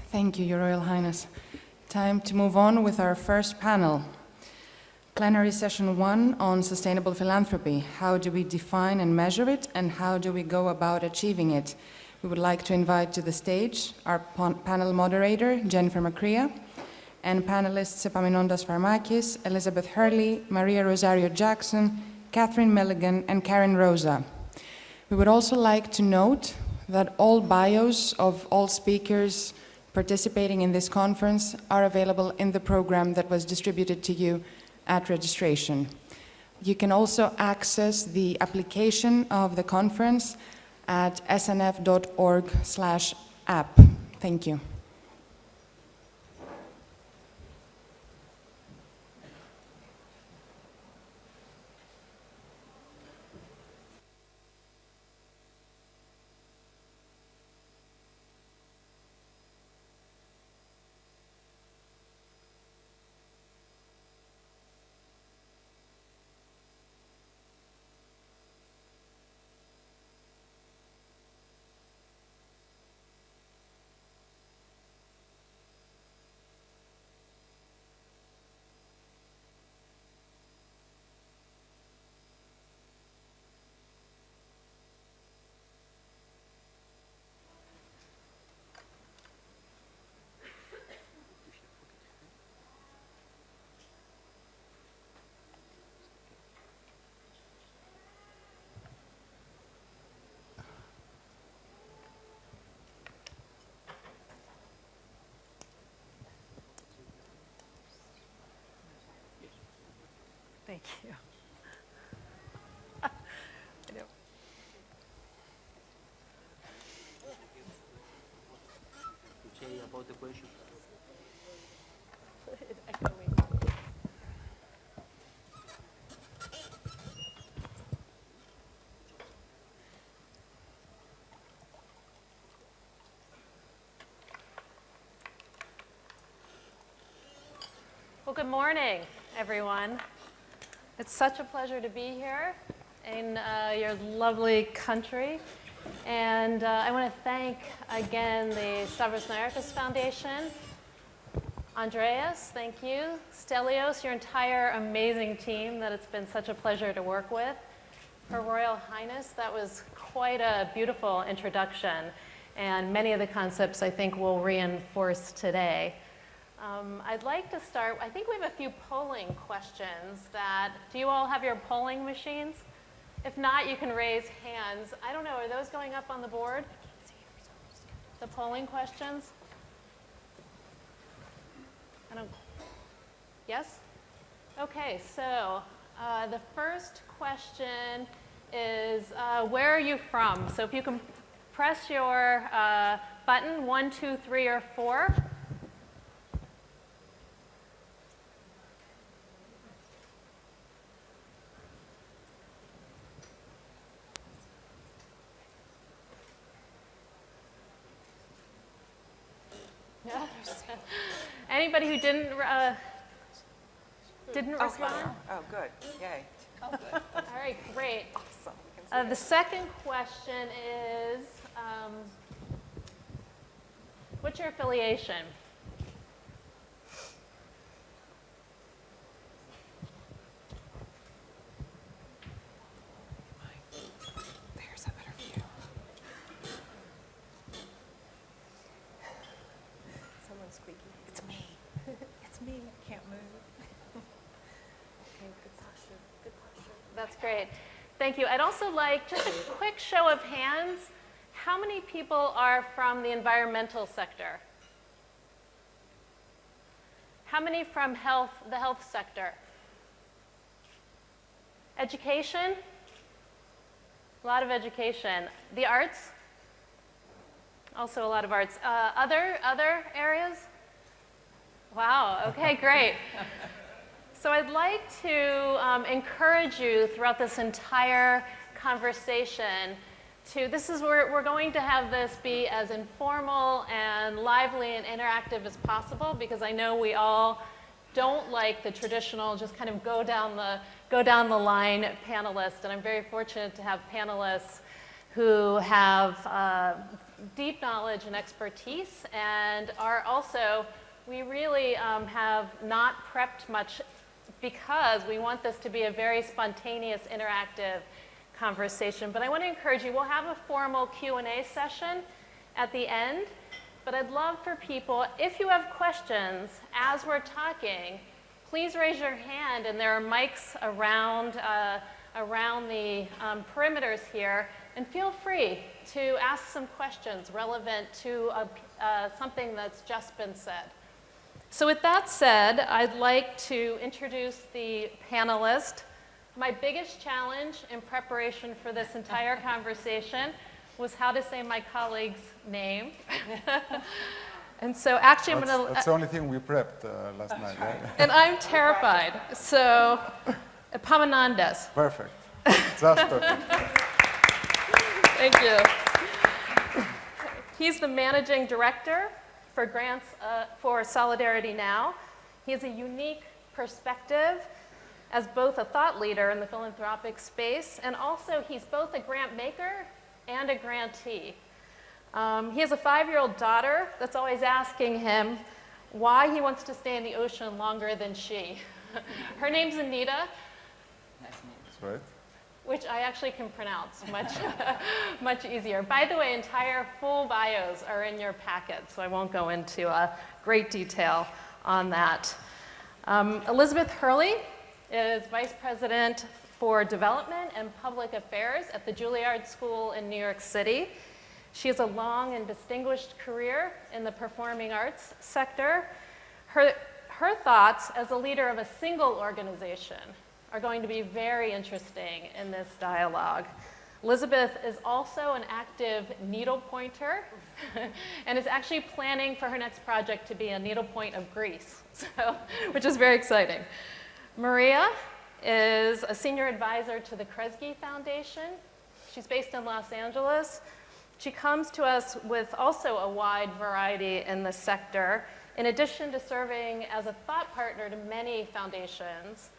Thank you, Your Royal Highness. Time to move on with our first panel. Plenary Session 1 on Sustainable Philanthropy. How do we define and measure it, and how do we go about achieving it? We would like to invite to the stage our panel moderator, Jennifer Macria, and panelists Epaminondas Farmakis, Elizabeth Hurley, Maria Rosario Jackson, Catherine Milligan, and Karen Rosa. We would also like to note that all bios of all speakers participating in this conference are available in the program that was distributed to you at registration. You can also access the application of the conference at snf.org/app. Thank you. Thank you. About the question. Well, good morning, everyone. It's such a pleasure to be here in your lovely country. And I want to thank again the Stavros Niarchos Foundation. Andreas, thank you. Stelios, your entire amazing team that it's been such a pleasure to work with. Her Royal Highness, that was quite a beautiful introduction. And many of the concepts I think we'll reinforce today. I'd like to start, I think we have a few polling questions that, do you all have your polling machines? If not, you can raise hands. I don't know, are those going up on the board? The polling questions? I don't, yes? Okay, so the first question is, where are you from? So if you can press your button, 1, 2, 3, or 4. Anybody who didn't respond? Oh, good. Yay. Oh, good. All right, great. Awesome. The second question is, what's your affiliation? There's a better view. Someone's squeaky. It's me. It's me. I can't move. Okay, good posture. Good posture. That's great. Thank you. I'd also like just a quick show of hands. How many people are from the environmental sector? How many from the health sector? Education? A lot of education. The arts? Also a lot of arts. Other areas? Wow, okay, great. So I'd like to encourage you throughout this entire conversation to, this is where we're going to have this be as informal and lively and interactive as possible, because I know we all don't like the traditional just kind of go down the line panelists, and I'm very fortunate to have panelists who have deep knowledge and expertise, and are also, we really have not prepped much, because we want this to be a very spontaneous, interactive conversation. But I want to encourage you, we'll have a formal Q&A session at the end, but I'd love for people, if you have questions as we're talking, please raise your hand, and there are mics around the perimeters here, and feel free to ask some questions relevant to something that's just been said. So with that said, I'd like to introduce the panelists. My biggest challenge in preparation for this entire conversation was how to say my colleague's name. And so actually I'm going to... That's the only thing we prepped last night, right? And I'm terrified. So, Epaminondas. Perfect. That's perfect. Thank you. He's the managing director for grants for Solidarity Now. He has a unique perspective as both a thought leader in the philanthropic space, and also he's both a grant maker and a grantee. He has a 5-year-old daughter that's always asking him why he wants to stay in the ocean longer than she. Her name's Anita. That's right. Which I actually can pronounce much easier. By the way, entire full bios are in your packet, so I won't go into great detail on that. Elizabeth Hurley is Vice President for Development and Public Affairs at the Juilliard School in New York City. She has a long and distinguished career in the performing arts sector. Her thoughts as a leader of a single organization are going to be very interesting in this dialogue. Elizabeth is also an active needle pointer and is actually planning for her next project to be a needlepoint of Greece, which is very exciting. Maria is a senior advisor to the Kresge Foundation. She's based in Los Angeles. She comes to us with also a wide variety in the sector, in addition to serving as a thought partner to many foundations.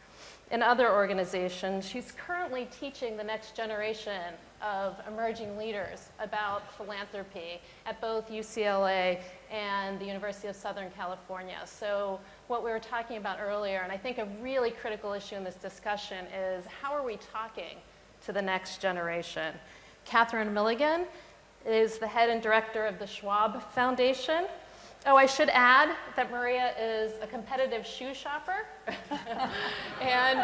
in other organizations. She's currently teaching the next generation of emerging leaders about philanthropy at both UCLA and the University of Southern California. So what we were talking about earlier, and I think a really critical issue in this discussion, is how are we talking to the next generation? Catherine Milligan is the head and director of the Schwab Foundation. Oh, I should add that Maria is a competitive shoe shopper and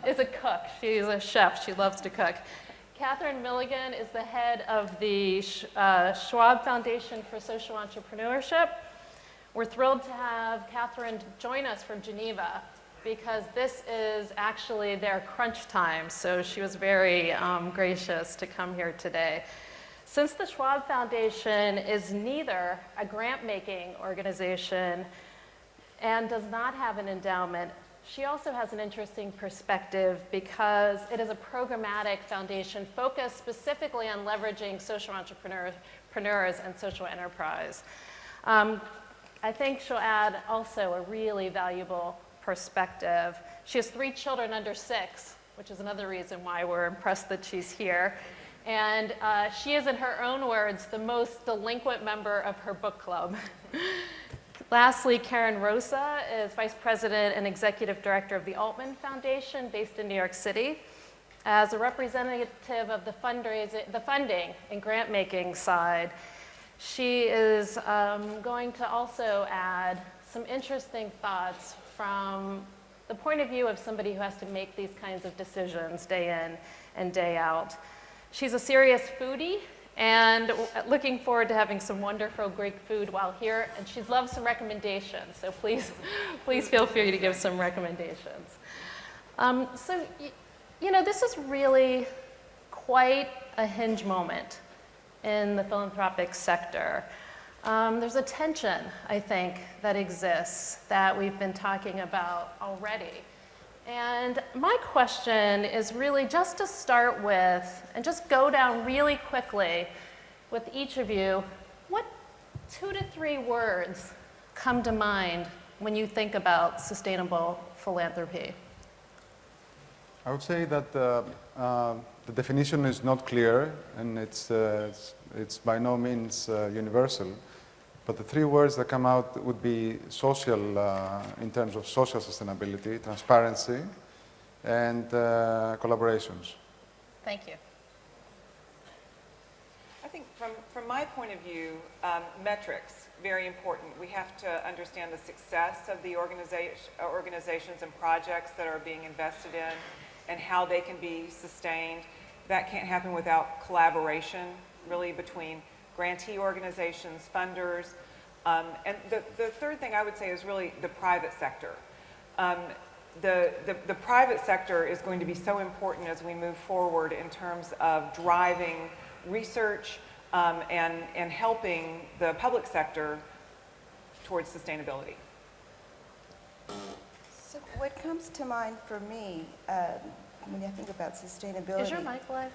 is a cook. She's a chef. She loves to cook. Catherine Milligan is the head of the Schwab Foundation for Social Entrepreneurship. We're thrilled to have Catherine join us from Geneva because this is actually their crunch time, so she was very gracious to come here today. Since the Schwab Foundation is neither a grant-making organization and does not have an endowment, she also has an interesting perspective because it is a programmatic foundation focused specifically on leveraging social entrepreneurs and social enterprise. I think she'll add also a really valuable perspective. She has 3 children under 6, which is another reason why we're impressed that she's here. And she is, in her own words, the most delinquent member of her book club. Lastly, Karen Rosa is Vice President and Executive Director of the Altman Foundation, based in New York City. As a representative of the funding and grant-making side, she is going to also add some interesting thoughts from the point of view of somebody who has to make these kinds of decisions day in and day out. She's a serious foodie and looking forward to having some wonderful Greek food while here, and she'd love some recommendations, so please feel free to give some recommendations. So, you know, this is really quite a hinge moment in the philanthropic sector. There's a tension, I think, that exists that we've been talking about already. And my question is really just to start with, and just go down really quickly with each of you, what 2 to 3 words come to mind when you think about sustainable philanthropy? I would say that the definition is not clear, and it's by no means universal. But the 3 words that come out would be social, in terms of social sustainability, transparency, and collaborations. Thank you. I think from my point of view, metrics, very important. We have to understand the success of the organizations and projects that are being invested in and how they can be sustained. That can't happen without collaboration, really, between grantee organizations, funders, and the third thing I would say is really the private sector. The private sector is going to be so important as we move forward in terms of driving research and helping the public sector towards sustainability. So what comes to mind for me when I think about sustainability... Is your mic live?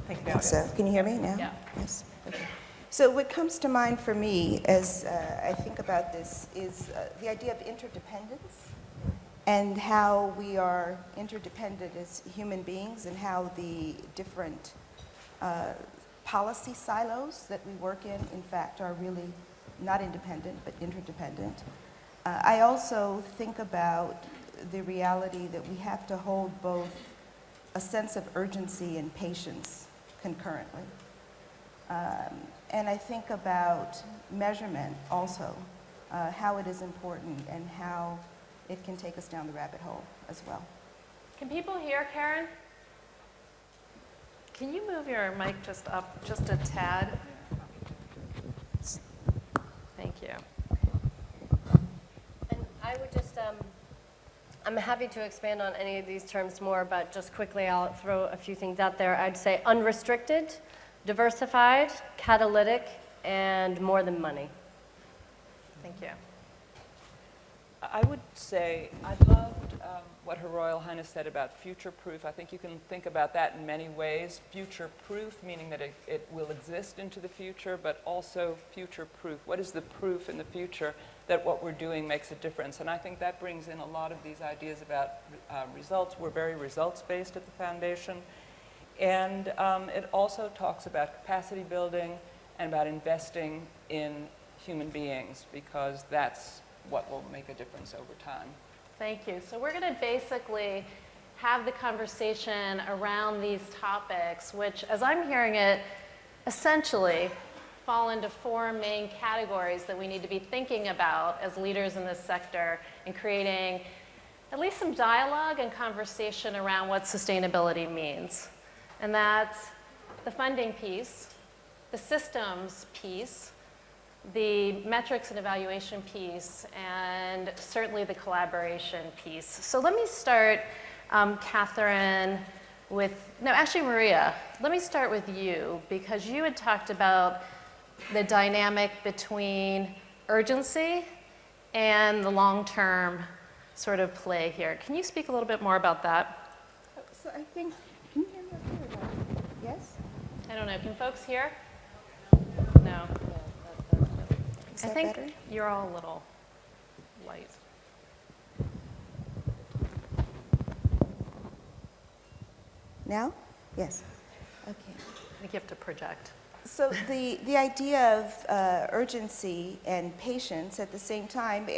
I think so. Can you hear me now? Yeah. Yes. Okay. So what comes to mind for me as I think about this is the idea of interdependence and how we are interdependent as human beings and how the different policy silos that we work in fact, are really not independent but interdependent. I also think about the reality that we have to hold both a sense of urgency and patience concurrently. And I think about measurement also, how it is important and how it can take us down the rabbit hole as well. Can people hear Karen? Can you move your mic just up just a tad? Thank you. And I would just, I'm happy to expand on any of these terms more, but just quickly I'll throw a few things out there. I'd say unrestricted, diversified, catalytic, and more than money. Thank you. I would say I loved what Her Royal Highness said about future-proof. I think you can think about that in many ways. Future-proof, meaning that it will exist into the future, but also future-proof. What is the proof in the future that what we're doing makes a difference? And I think that brings in a lot of these ideas about results. We're very results-based at the foundation. And it also talks about capacity building and about investing in human beings, because that's what will make a difference over time. Thank you. So we're going to basically have the conversation around these topics, which, as I'm hearing it, essentially fall into 4 main categories that we need to be thinking about as leaders in this sector in creating at least some dialogue and conversation around what sustainability means. And that's the funding piece, the systems piece, the metrics and evaluation piece, and certainly the collaboration piece. So let me start, Catherine, Maria, let me start with you, because you had talked about the dynamic between urgency and the long-term sort of play here. Can you speak a little bit more about that? So I think, can you hear me up here? Yes? I don't know, can folks hear? No. I think better? you're all a little light. Now? Yes. Okay. I think you have to project. So the idea of urgency and patience at the same time,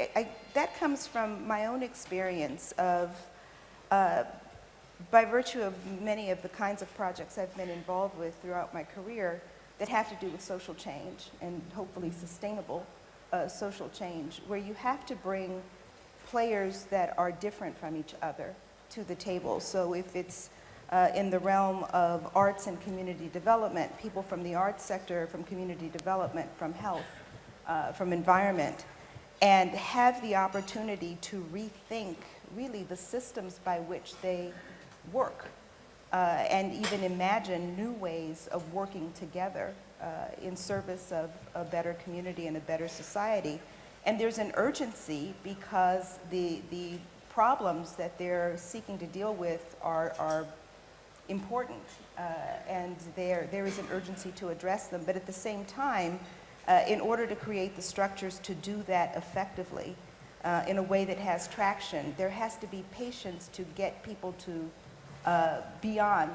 that comes from my own experience of, by virtue of many of the kinds of projects I've been involved with throughout my career that have to do with social change and hopefully sustainable social change, where you have to bring players that are different from each other to the table. So if it's in the realm of arts and community development, people from the arts sector, from community development, from health, from environment, and have the opportunity to rethink really the systems by which they work, and even imagine new ways of working together in service of a better community and a better society. And there's an urgency because the problems that they're seeking to deal with are important, and there is an urgency to address them. But at the same time, in order to create the structures to do that effectively in a way that has traction, there has to be patience to get people to beyond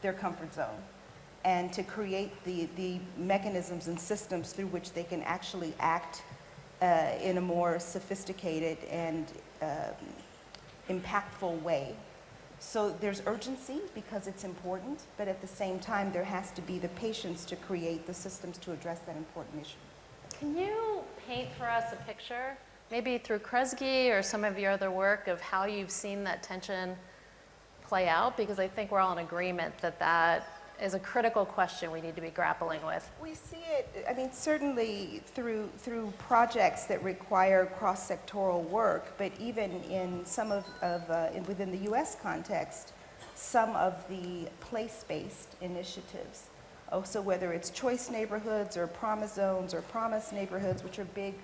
their comfort zone and to create the mechanisms and systems through which they can actually act in a more sophisticated and impactful way. So there's urgency because it's important, but at the same time there has to be the patience to create the systems to address that important issue. Can you paint for us a picture, maybe through Kresge or some of your other work, of how you've seen that tension play out? Because I think we're all in agreement that that is a critical question we need to be grappling with. We see it, I mean, certainly through projects that require cross-sectoral work, but even in some within the US context, some of the place-based initiatives. So whether it's choice neighborhoods or promise zones or promise neighborhoods, which are big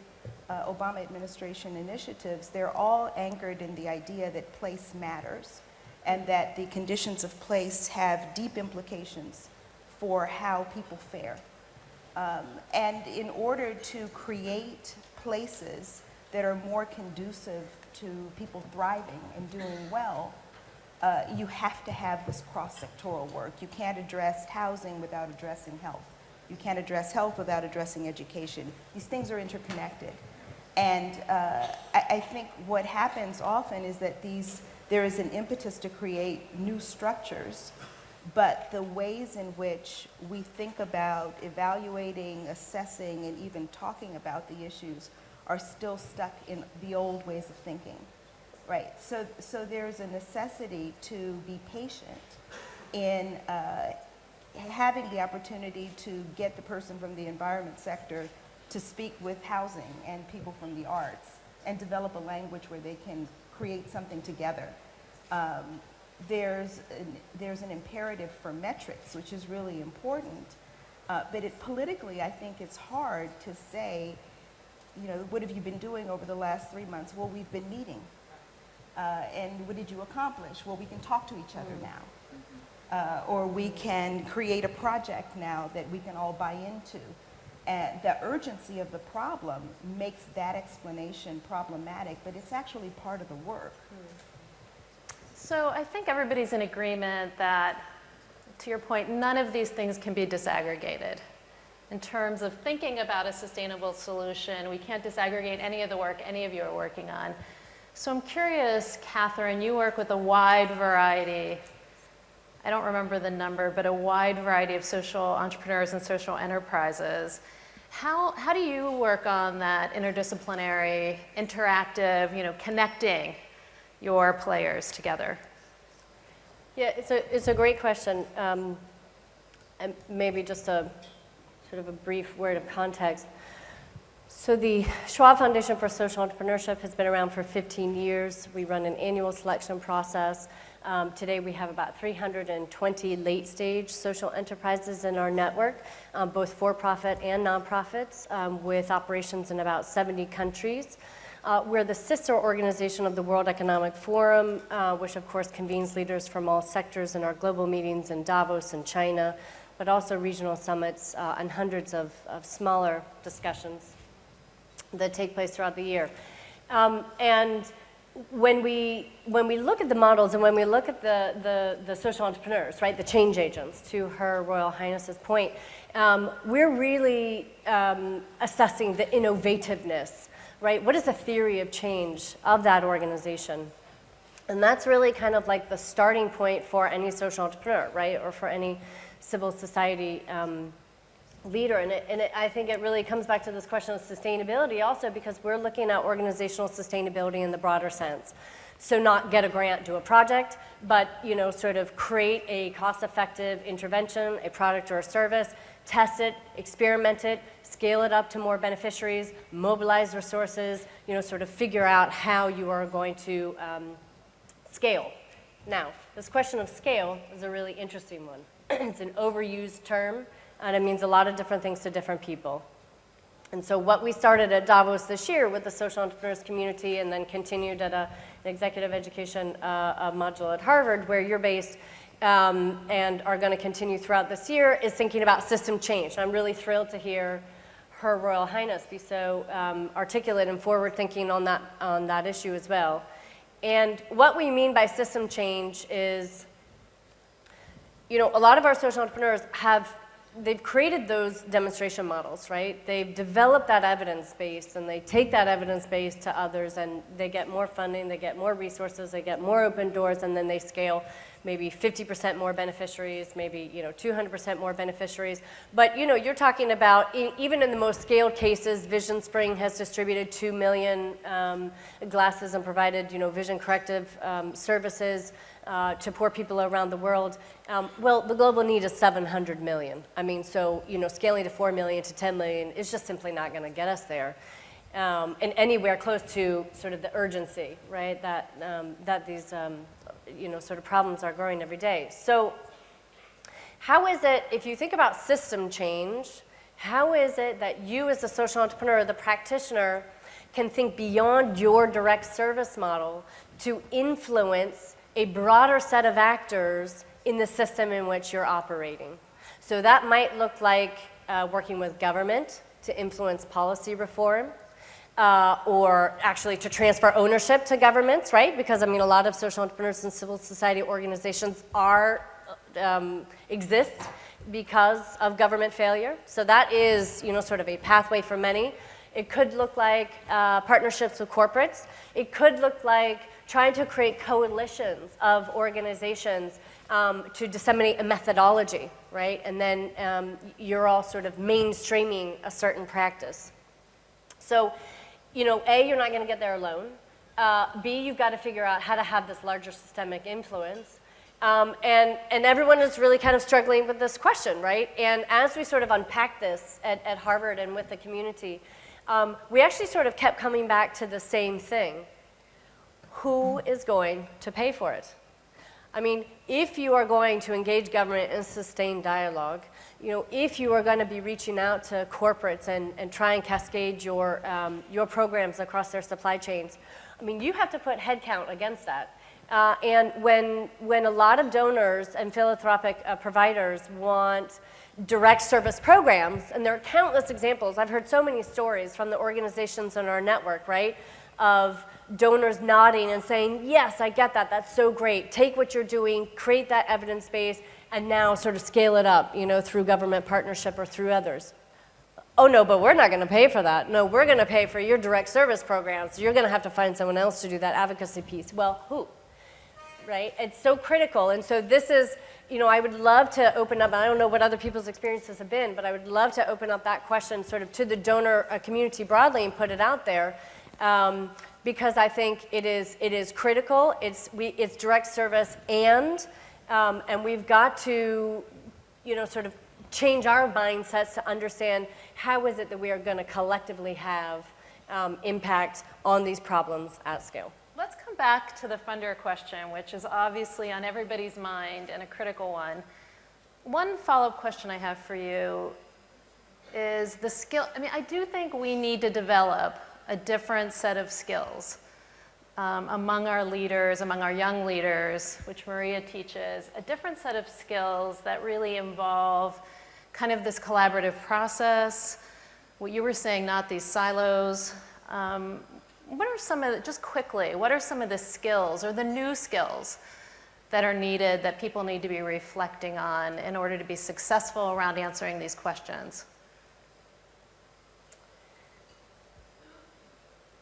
Obama administration initiatives, they're all anchored in the idea that place matters, and that the conditions of place have deep implications for how people fare. And in order to create places that are more conducive to people thriving and doing well, you have to have this cross-sectoral work. You can't address housing without addressing health. You can't address health without addressing education. These things are interconnected. And I think what happens often is that there is an impetus to create new structures, but the ways in which we think about evaluating, assessing, and even talking about the issues are still stuck in the old ways of thinking, right? So there's a necessity to be patient in having the opportunity to get the person from the environment sector to speak with housing and people from the arts and develop a language where they can create something together. There's an imperative for metrics, which is really important, but politically, I think it's hard to say, you know, what have you been doing over the last 3 months? Well, we've been meeting. And what did you accomplish? Well, we can talk to each other now. Or we can create a project now that we can all buy into. And the urgency of the problem makes that explanation problematic, but it's actually part of the work. So I think everybody's in agreement that, to your point, none of these things can be disaggregated. In terms of thinking about a sustainable solution, we can't disaggregate any of the work any of you are working on. So I'm curious, Catherine, you work with a wide variety, I don't remember the number, but a wide variety of social entrepreneurs and social enterprises. How do you work on that interdisciplinary, interactive, connecting your players together? Yeah, it's a great question. And maybe just a sort of a brief word of context. So the Schwab Foundation for Social Entrepreneurship has been around for 15 years. We run an annual selection process. Today we have about 320 late-stage social enterprises in our network, both for-profit and nonprofits, with operations in about 70 countries. We're the sister organization of the World Economic Forum, which of course convenes leaders from all sectors in our global meetings in Davos and China, but also regional summits and hundreds of smaller discussions that take place throughout the year. And when we look at the models and when we look at the social entrepreneurs, right, the change agents, to Her Royal Highness's point, we're really assessing the innovativeness, right? What is the theory of change of that organization? And that's really kind of like the starting point for any social entrepreneur, right, or for any civil society leader. And I think it really comes back to this question of sustainability also, because we're looking at organizational sustainability in the broader sense. So not get a grant, do a project, but sort of create a cost-effective intervention, a product or a service, test it, experiment it, scale it up to more beneficiaries, mobilize resources, sort of figure out how you are going to scale. Now, this question of scale is a really interesting one. It's an overused term, and it means a lot of different things to different people. And so what we started at Davos this year with the social entrepreneurs community and then continued at an executive education module at Harvard, where you're based, and are going to continue throughout this year, is thinking about system change. I'm really thrilled to hear Her Royal Highness be so articulate and forward-thinking on that issue as well. And what we mean by system change is, a lot of our social entrepreneurs they've created those demonstration models, right? They've developed that evidence base, and they take that evidence base to others, and they get more funding, they get more resources, they get more open doors, and then they scale maybe 50% more beneficiaries, maybe 200% more beneficiaries. But you're talking about, even in the most scaled cases, Vision Spring has distributed 2 million glasses and provided vision corrective services to poor people around the world. Well, the global need is 700 million. I mean, so scaling to 4 million to 10 million is just simply not going to get us there, and anywhere close to sort of the urgency, right? That these sort of problems are growing every day. So, how is it, if you think about system change, how is it that you as a social entrepreneur, the practitioner, can think beyond your direct service model to influence a broader set of actors in the system in which you're operating? So that might look like working with government to influence policy reform, or actually to transfer ownership to governments, right? Because a lot of social entrepreneurs and civil society organizations exist because of government failure. So that is, sort of a pathway for many. It could look like partnerships with corporates. It could look like trying to create coalitions of organizations to disseminate a methodology, right? And then you're all sort of mainstreaming a certain practice. So, A, you're not going to get there alone. B, you've got to figure out how to have this larger systemic influence. And everyone is really kind of struggling with this question, right? And as we sort of unpack this at Harvard and with the community, we actually sort of kept coming back to the same thing. Who is going to pay for it? I mean, if you are going to engage government in sustained dialogue, if you are going to be reaching out to corporates and try and cascade your programs across their supply chains, I mean, you have to put head count against that. And when a lot of donors and philanthropic providers want direct service programs, and there are countless examples, I've heard so many stories from the organizations in our network, right, of donors nodding and saying, yes, I get that, that's so great, take what you're doing, create that evidence base, and now sort of scale it up, you know, through government partnership or through others. Oh no, but we're not going to pay for that. No, we're going to pay for your direct service programs. You're going to have to find someone else to do that advocacy piece. Well, who? Right? It's so critical. And so this is, you know, I would love to open up, I don't know what other people's experiences have been, but I would love to open up that question sort of to the donor community broadly and put it out there, because I think it is critical. It's direct service and we've got to, you know, sort of change our mindsets to understand how is it that we are going to collectively have impact on these problems at scale. Let's come back to the funder question, which is obviously on everybody's mind and a critical one. One follow-up question I have for you is the skill. I mean, I do think we need to develop a different set of skills among our leaders, among our young leaders, which Maria teaches, a different set of skills that really involve kind of this collaborative process, what you were saying, not these silos. What are some of the, just quickly, what are some of the skills or the new skills that are needed that people need to be reflecting on in order to be successful around answering these questions?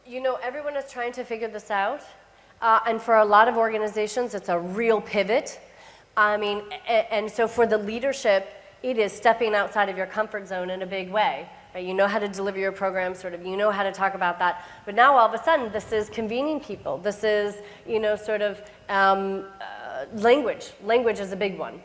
You know, everyone is trying to figure this out. And for a lot of organizations, it's a real pivot. I mean, and so for the leadership, it is stepping outside of your comfort zone in a big way. Right? You know how to deliver your program, sort of, you know how to talk about that. But now all of a sudden, this is convening people. This is, you know, sort of language. Language is a big one.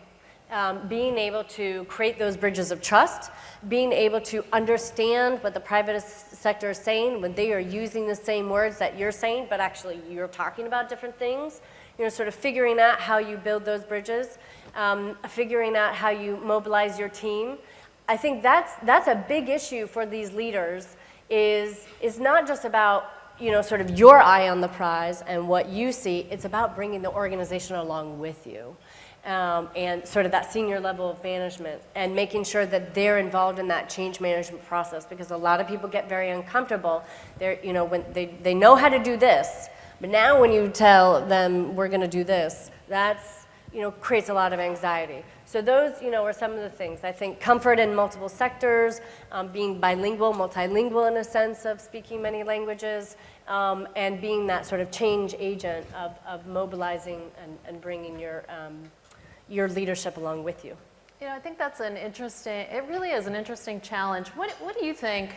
Being able to create those bridges of trust, being able to understand what the private sector is saying when they are using the same words that you're saying, but actually you're talking about different things. You know, sort of figuring out how you build those bridges, figuring out how you mobilize your team. I think that's a big issue for these leaders, is not just about, you know, sort of your eye on the prize and what you see. It's about bringing the organization along with you. And sort of that senior level of management and making sure that they're involved in that change management process, because a lot of people get very uncomfortable. They're, you know, when they know how to do this, but now when you tell them we're going to do this, that's, you know, creates a lot of anxiety. So those, you know, are some of the things. I think comfort in multiple sectors, being bilingual, multilingual in a sense of speaking many languages, and being that sort of change agent of mobilizing and bringing your leadership along with you. You know, I think that's an interesting, it really is an interesting challenge. What do you think,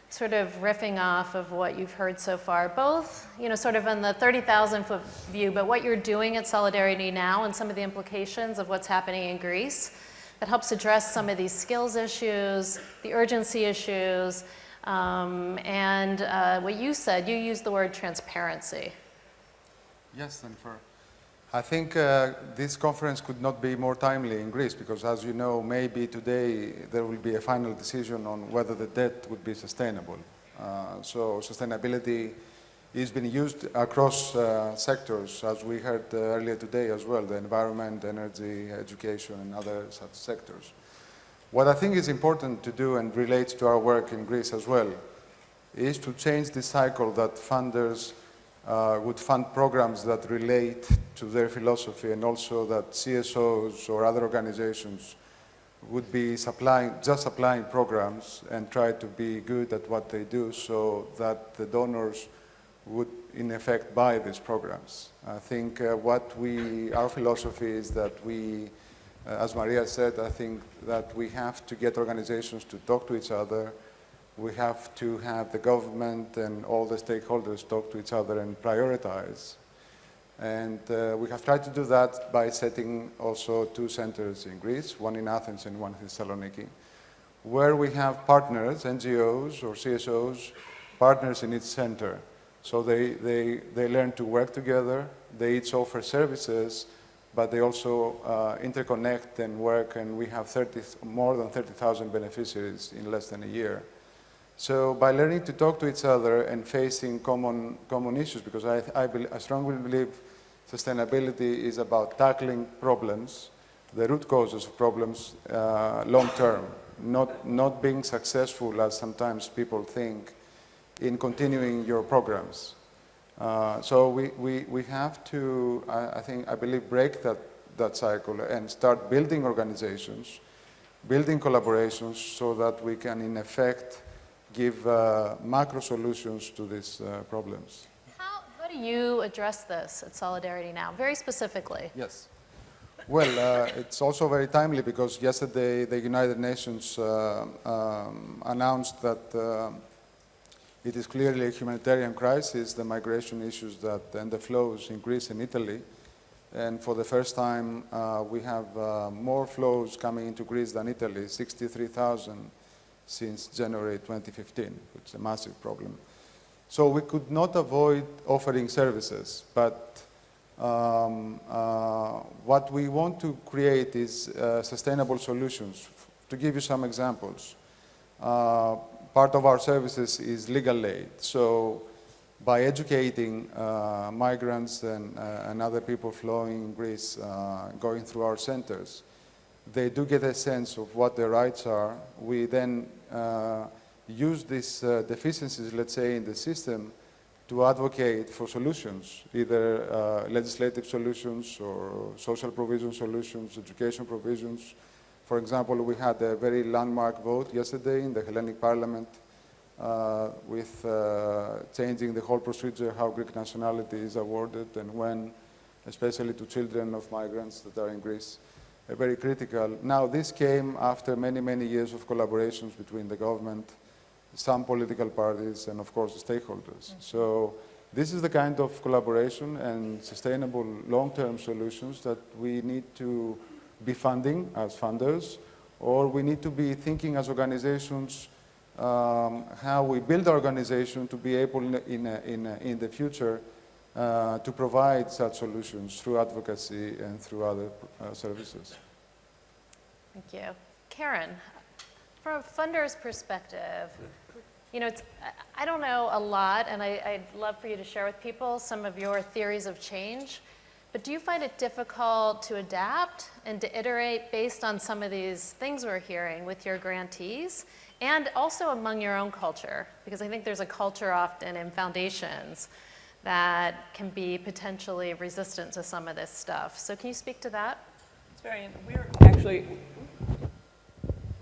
sort of riffing off of what you've heard so far, both, you know, sort of in the 30,000-foot view, but what you're doing at Solidarity Now and some of the implications of what's happening in Greece that helps address some of these skills issues, the urgency issues, and what you said, you used the word transparency. Yes, and I think this conference could not be more timely in Greece, because as you know, maybe today there will be a final decision on whether the debt would be sustainable. So sustainability is being used across sectors, as we heard earlier today as well, the environment, energy, education, and other such sectors. What I think is important to do, and relates to our work in Greece as well, is to change the cycle that funders would fund programs that relate to their philosophy, and also that CSOs or other organizations would be just supplying programs and try to be good at what they do, so that the donors would in effect buy these programs. I think our philosophy is that we, as Maria said, I think that we have to get organizations to talk to each other. We have to have the government and all the stakeholders talk to each other and prioritize. And we have tried to do that by setting also 2 centers in Greece, one in Athens and one in Thessaloniki, where we have partners, NGOs or CSOs, partners in each center. So they learn to work together, they each offer services, but they also interconnect and work, and we have more than 30,000 beneficiaries in less than a year. So by learning to talk to each other and facing common issues, because I strongly believe sustainability is about tackling problems, the root causes of problems long term, not being successful, as sometimes people think, in continuing your programs. So we have to, I believe, break that cycle and start building organizations, building collaborations so that we can, in effect, give macro solutions to these problems. How do you address this at Solidarity Now, very specifically? Yes. Well, it's also very timely because yesterday the United Nations announced that it is clearly a humanitarian crisis, the migration issues and the flows in Greece and Italy. And for the first time, we have more flows coming into Greece than Italy, 63,000 since January 2015, which is a massive problem. So we could not avoid offering services, but what we want to create is sustainable solutions. To give you some examples, part of our services is legal aid. So by educating migrants and other people flowing in Greece, going through our centers, they do get a sense of what their rights are. We then use these deficiencies, let's say, in the system to advocate for solutions, either legislative solutions or social provision solutions, education provisions. For example, we had a very landmark vote yesterday in the Hellenic Parliament with changing the whole procedure, how Greek nationality is awarded and when, especially to children of migrants that are in Greece. Very critical. Now, this came after many, many years of collaborations between the government, some political parties, and of course, the stakeholders. So this is the kind of collaboration and sustainable long-term solutions that we need to be funding as funders, or we need to be thinking as organizations how we build our organization to be able in the future to provide such solutions through advocacy and through other services. Thank you. Karen, from a funder's perspective, you know, I don't know a lot, and I'd love for you to share with people some of your theories of change, but do you find it difficult to adapt and to iterate based on some of these things we're hearing with your grantees, and also among your own culture? Because I think there's a culture often in foundations that can be potentially resistant to some of this stuff. So can you speak to that? It's very,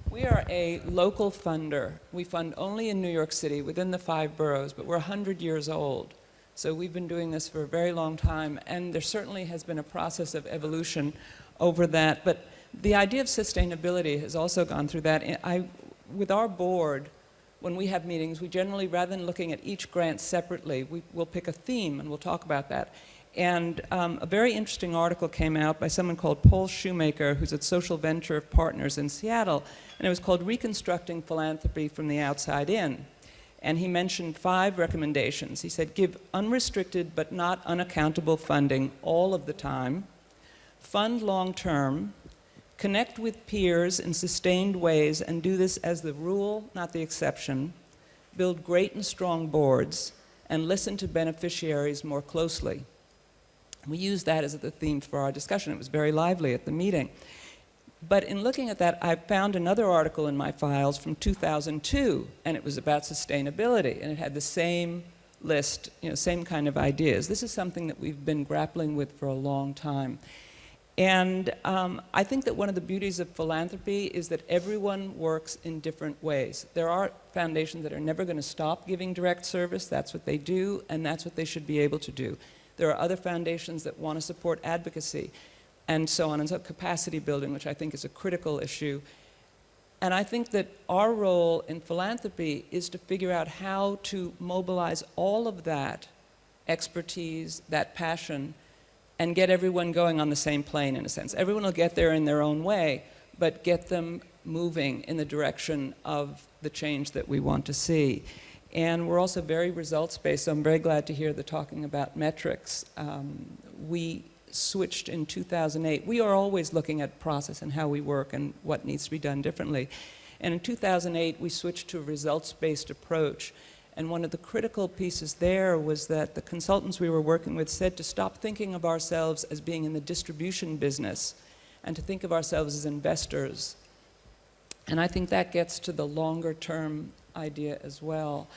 we are a local funder. We fund only in New York City within the 5 boroughs, but we're 100 years old. So we've been doing this for a very long time, and there certainly has been a process of evolution over that. But the idea of sustainability has also gone through that. With our board, when we have meetings, we generally, rather than looking at each grant separately, we'll pick a theme and we'll talk about that. And a very interesting article came out by someone called Paul Shoemaker, who's at Social Venture Partners in Seattle, and it was called Reconstructing Philanthropy from the Outside In. And he mentioned 5 recommendations. He said, give unrestricted but not unaccountable funding all of the time, fund long-term, connect with peers in sustained ways and do this as the rule, not the exception, build great and strong boards, and listen to beneficiaries more closely. We used that as the theme for our discussion. It was very lively at the meeting. But in looking at that, I found another article in my files from 2002, and it was about sustainability, and it had the same list, you know, same kind of ideas. This is something that we've been grappling with for a long time. And I think that one of the beauties of philanthropy is that everyone works in different ways. There are foundations that are never going to stop giving direct service. That's what they do, and that's what they should be able to do. There are other foundations that want to support advocacy, and so on, and so capacity building, which I think is a critical issue. And I think that our role in philanthropy is to figure out how to mobilize all of that expertise, that passion, and get everyone going on the same plane, in a sense. Everyone will get there in their own way, but get them moving in the direction of the change that we want to see. And we're also very results-based, so I'm very glad to hear the talking about metrics. We switched in 2008. We are always looking at process and how we work and what needs to be done differently. And in 2008, we switched to a results-based approach. And one of the critical pieces there was that the consultants we were working with said to stop thinking of ourselves as being in the distribution business and to think of ourselves as investors. And I think that gets to the longer-term idea as well.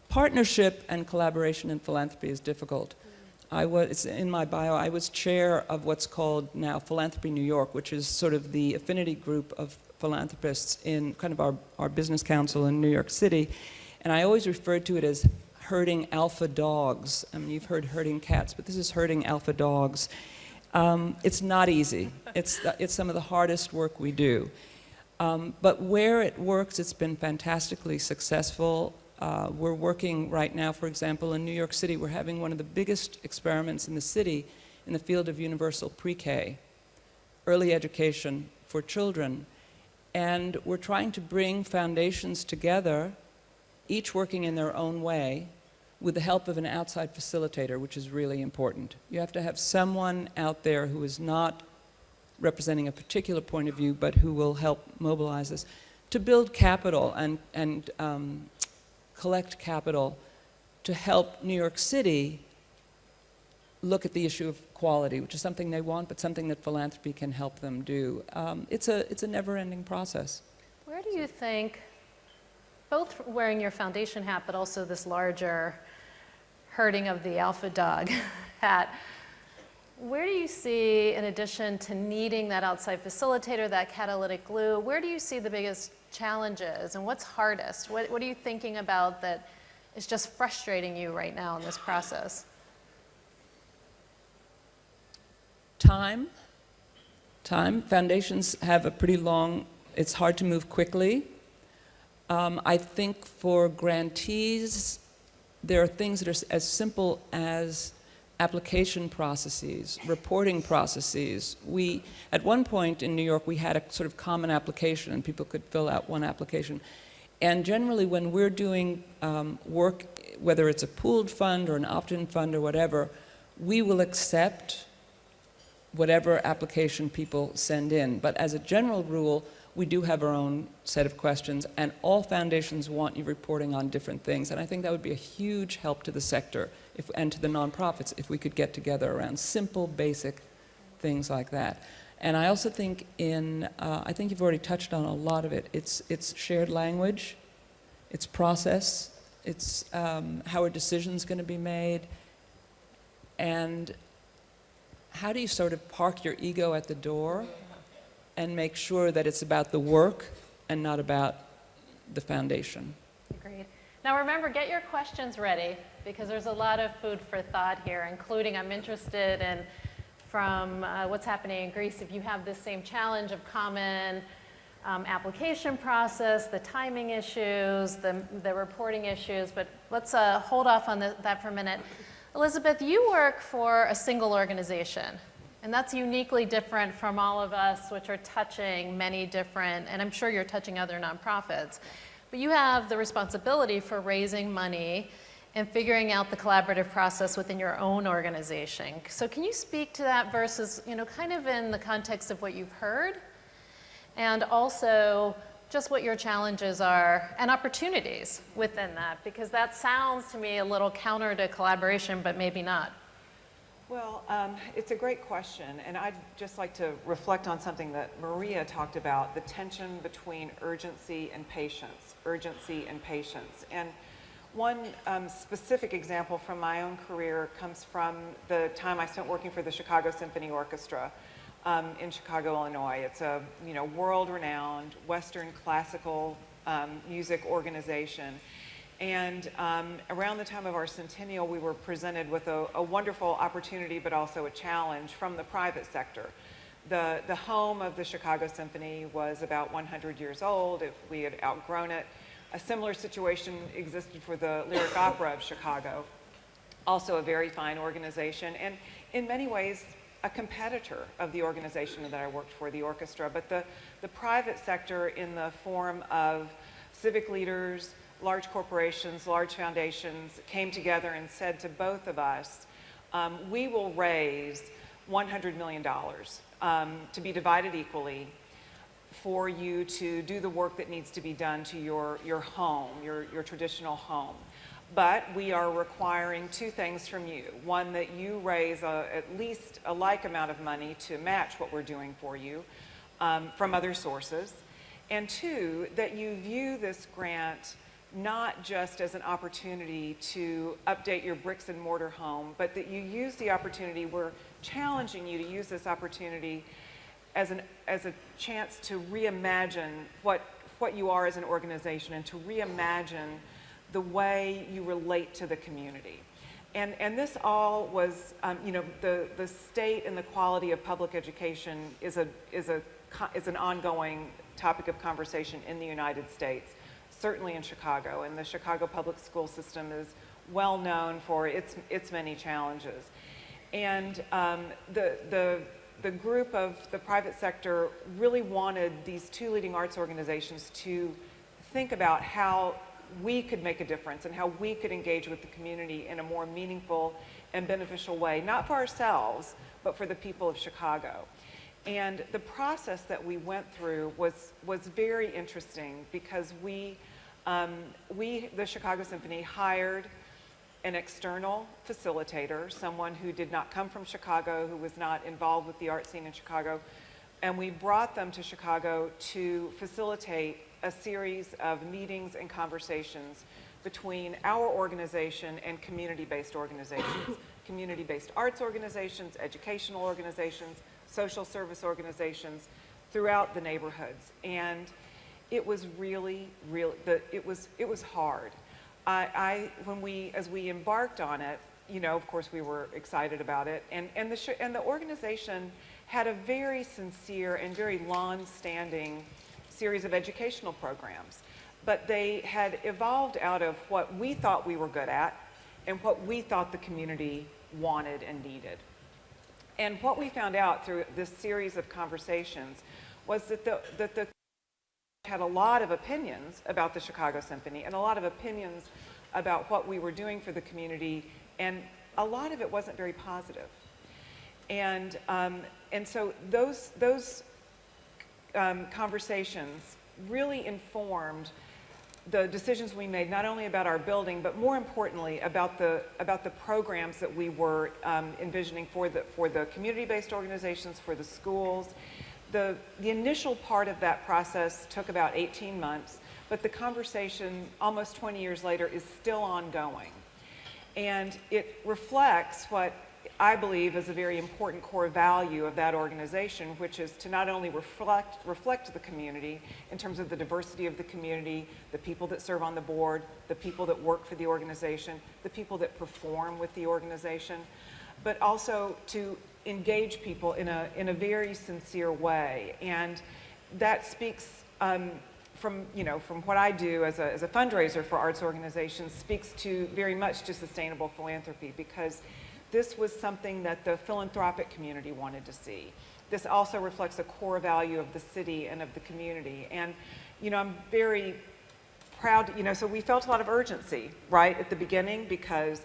Partnership and collaboration in philanthropy is difficult. It's in my bio, I was chair of what's called now Philanthropy New York, which is sort of the affinity group of philanthropists in kind of our business council in New York City. And I always referred to it as herding alpha dogs. I mean, you've heard herding cats, but this is herding alpha dogs. It's not easy. It's some of the hardest work we do. But where it works, it's been fantastically successful. We're working right now, for example, in New York City, we're having one of the biggest experiments in the city in the field of universal pre-K, early education for children. And we're trying to bring foundations together, each working in their own way, with the help of an outside facilitator, which is really important. You have to have someone out there who is not representing a particular point of view, but who will help mobilize us to build capital and collect capital to help New York City look at the issue of quality, which is something they want, but something that philanthropy can help them do. It's a never-ending process. Where do you think, both wearing your foundation hat, but also this larger herding of the alpha dog hat, where do you see, in addition to needing that outside facilitator, that catalytic glue, where do you see the biggest challenges and what's hardest? What are you thinking about that is just frustrating you right now in this process? Time. Foundations have a pretty long, it's hard to move quickly. I think for grantees, there are things that are as simple as application processes, reporting processes. At one point in New York, we had a sort of common application and people could fill out one application. And generally when we're doing work, whether it's a pooled fund or an opt-in fund or whatever, we will accept whatever application people send in. But as a general rule, we do have our own set of questions, and all foundations want you reporting on different things. And I think that would be a huge help to the sector and to the nonprofits if we could get together around simple, basic things like that. And I also think I think you've already touched on a lot of it. It's shared language, it's process, it's how are decisions going to be made, and how do you sort of park your ego at the door and make sure that it's about the work and not about the foundation. Agreed. Now remember, get your questions ready because there's a lot of food for thought here, including I'm interested in from what's happening in Greece, if you have this same challenge of common application process, the timing issues, the reporting issues, but let's hold off on that for a minute. Elizabeth, you work for a single organization. And that's uniquely different from all of us, which are touching many different, and I'm sure you're touching other nonprofits. But you have the responsibility for raising money and figuring out the collaborative process within your own organization. So can you speak to that versus, kind of in the context of what you've heard, and also just what your challenges are and opportunities within that? Because that sounds to me a little counter to collaboration, but maybe not. Well, it's a great question, and I'd just like to reflect on something that Maria talked about, the tension between urgency and patience, And one specific example from my own career comes from the time I spent working for the Chicago Symphony Orchestra in Chicago, Illinois. It's a world-renowned Western classical music organization. And around the time of our centennial, we were presented with a wonderful opportunity, but also a challenge from the private sector. The home of the Chicago Symphony was about 100 years old. We had outgrown it. A similar situation existed for the Lyric Opera of Chicago, also a very fine organization, and in many ways, a competitor of the organization that I worked for, the orchestra. But the private sector, in the form of civic leaders, large corporations, large foundations, came together and said to both of us, we will raise $100 million to be divided equally for you to do the work that needs to be done to your home, your traditional home. But we are requiring two things from you. One, that you raise at least a like amount of money to match what we're doing for you from other sources. And two, that you view this grant not just as an opportunity to update your bricks and mortar home, but that you use the opportunity, we're challenging you to use this opportunity as a chance to reimagine what you are as an organization and to reimagine the way you relate to the community. And this all was, you know, the state and the quality of public education is an ongoing topic of conversation in the United States, certainly in Chicago. And the Chicago public school system is well known for its many challenges. And the group of the private sector really wanted these two leading arts organizations to think about how we could make a difference and how we could engage with the community in a more meaningful and beneficial way, not for ourselves, but for the people of Chicago. And the process that we went through was very interesting because we, the Chicago Symphony, hired an external facilitator, someone who did not come from Chicago, who was not involved with the art scene in Chicago, and we brought them to Chicago to facilitate a series of meetings and conversations between our organization and community-based organizations, community-based arts organizations, educational organizations, social service organizations throughout the neighborhoods. And it was really, it was hard. As we embarked on it, you know, of course we were excited about it, and the organization had a very sincere and very long-standing series of educational programs, but they had evolved out of what we thought we were good at and what we thought the community wanted and needed. And what we found out through this series of conversations was that the had a lot of opinions about the Chicago Symphony and a lot of opinions about what we were doing for the community, and a lot of it wasn't very positive. And so those conversations really informed the decisions we made, not only about our building, but more importantly about the programs that we were envisioning for the community-based organizations, for the schools. The initial part of that process took about 18 months, but the conversation almost 20 years later is still ongoing. And it reflects what I believe is a very important core value of that organization, which is to not only reflect the community in terms of the diversity of the community, the people that serve on the board, the people that work for the organization, the people that perform with the organization, but also to engage people in a very sincere way. And that speaks from what I do as a fundraiser for arts organizations, speaks to very much to sustainable philanthropy, because this was something that the philanthropic community wanted to see. This also reflects a core value of the city and of the community. And, you know, I'm very proud, you know, so we felt a lot of urgency, right, at the beginning, because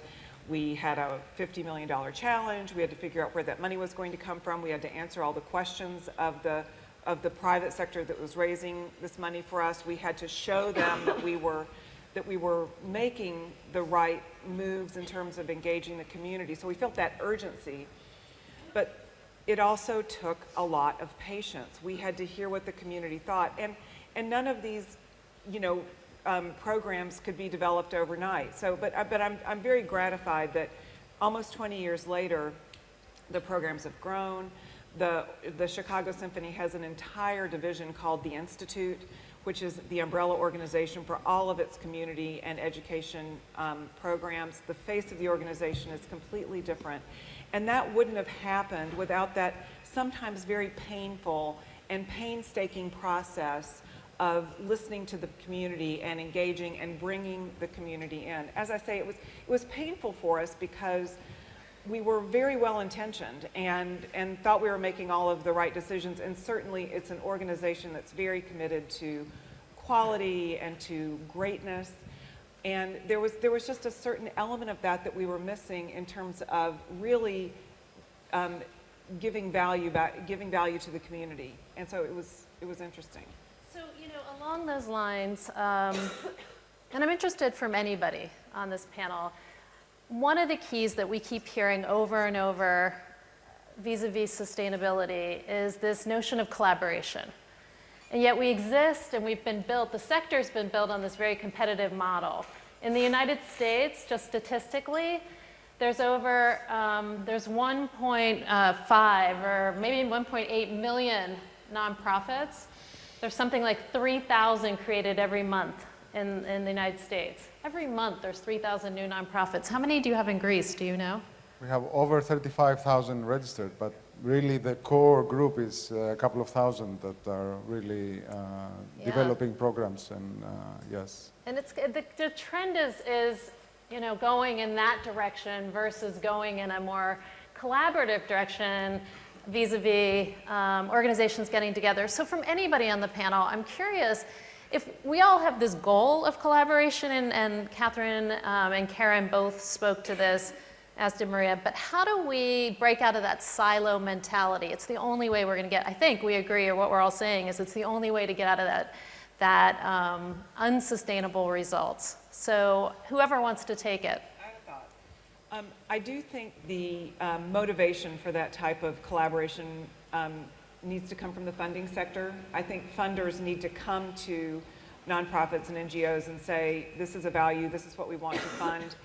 we had a $50 million challenge. We had to figure out where that money was going to come from. We had to answer all the questions of the private sector that was raising this money for us. We had to show them that we were making the right moves in terms of engaging the community. So we felt that urgency, but it also took a lot of patience. We had to hear what the community thought, and none of these, you know, programs could be developed overnight. So, but I'm very gratified that almost 20 years later, the programs have grown. The Chicago Symphony has an entire division called the Institute, which is the umbrella organization for all of its community and education programs. The face of the organization is completely different. And that wouldn't have happened without that sometimes very painful and painstaking process of listening to the community and engaging and bringing the community in. As I say, it was painful for us because we were very well intentioned and thought we were making all of the right decisions, and certainly it's an organization that's very committed to quality and to greatness, and there was just a certain element of that we were missing in terms of really giving value to the community. And so it was interesting. So, along those lines, and I'm interested from anybody on this panel, one of the keys that we keep hearing over and over vis-a-vis sustainability is this notion of collaboration. And yet we exist and we've been built, the sector's been built on this very competitive model. In the United States, just statistically, there's over, there's 1.5 or maybe 1.8 million nonprofits. There's something like 3,000 created every month in the United States. Every month there's 3,000 new nonprofits. How many do you have in Greece, do you know? We have over 35,000 registered, but really the core group is a couple of thousand that are really developing programs, and yes. And it's, the trend is going in that direction versus going in a more collaborative direction vis-a-vis organizations getting together. So from anybody on the panel, I'm curious, if we all have this goal of collaboration, and Catherine and Karen both spoke to this, as did Maria, but how do we break out of that silo mentality? It's the only way we're going to get, I think we agree, or what we're all saying is it's the only way to get out of that unsustainable results. So whoever wants to take it. I have a thought. I do think the motivation for that type of collaboration needs to come from the funding sector. I think funders need to come to nonprofits and NGOs and say, this is a value, this is what we want to fund.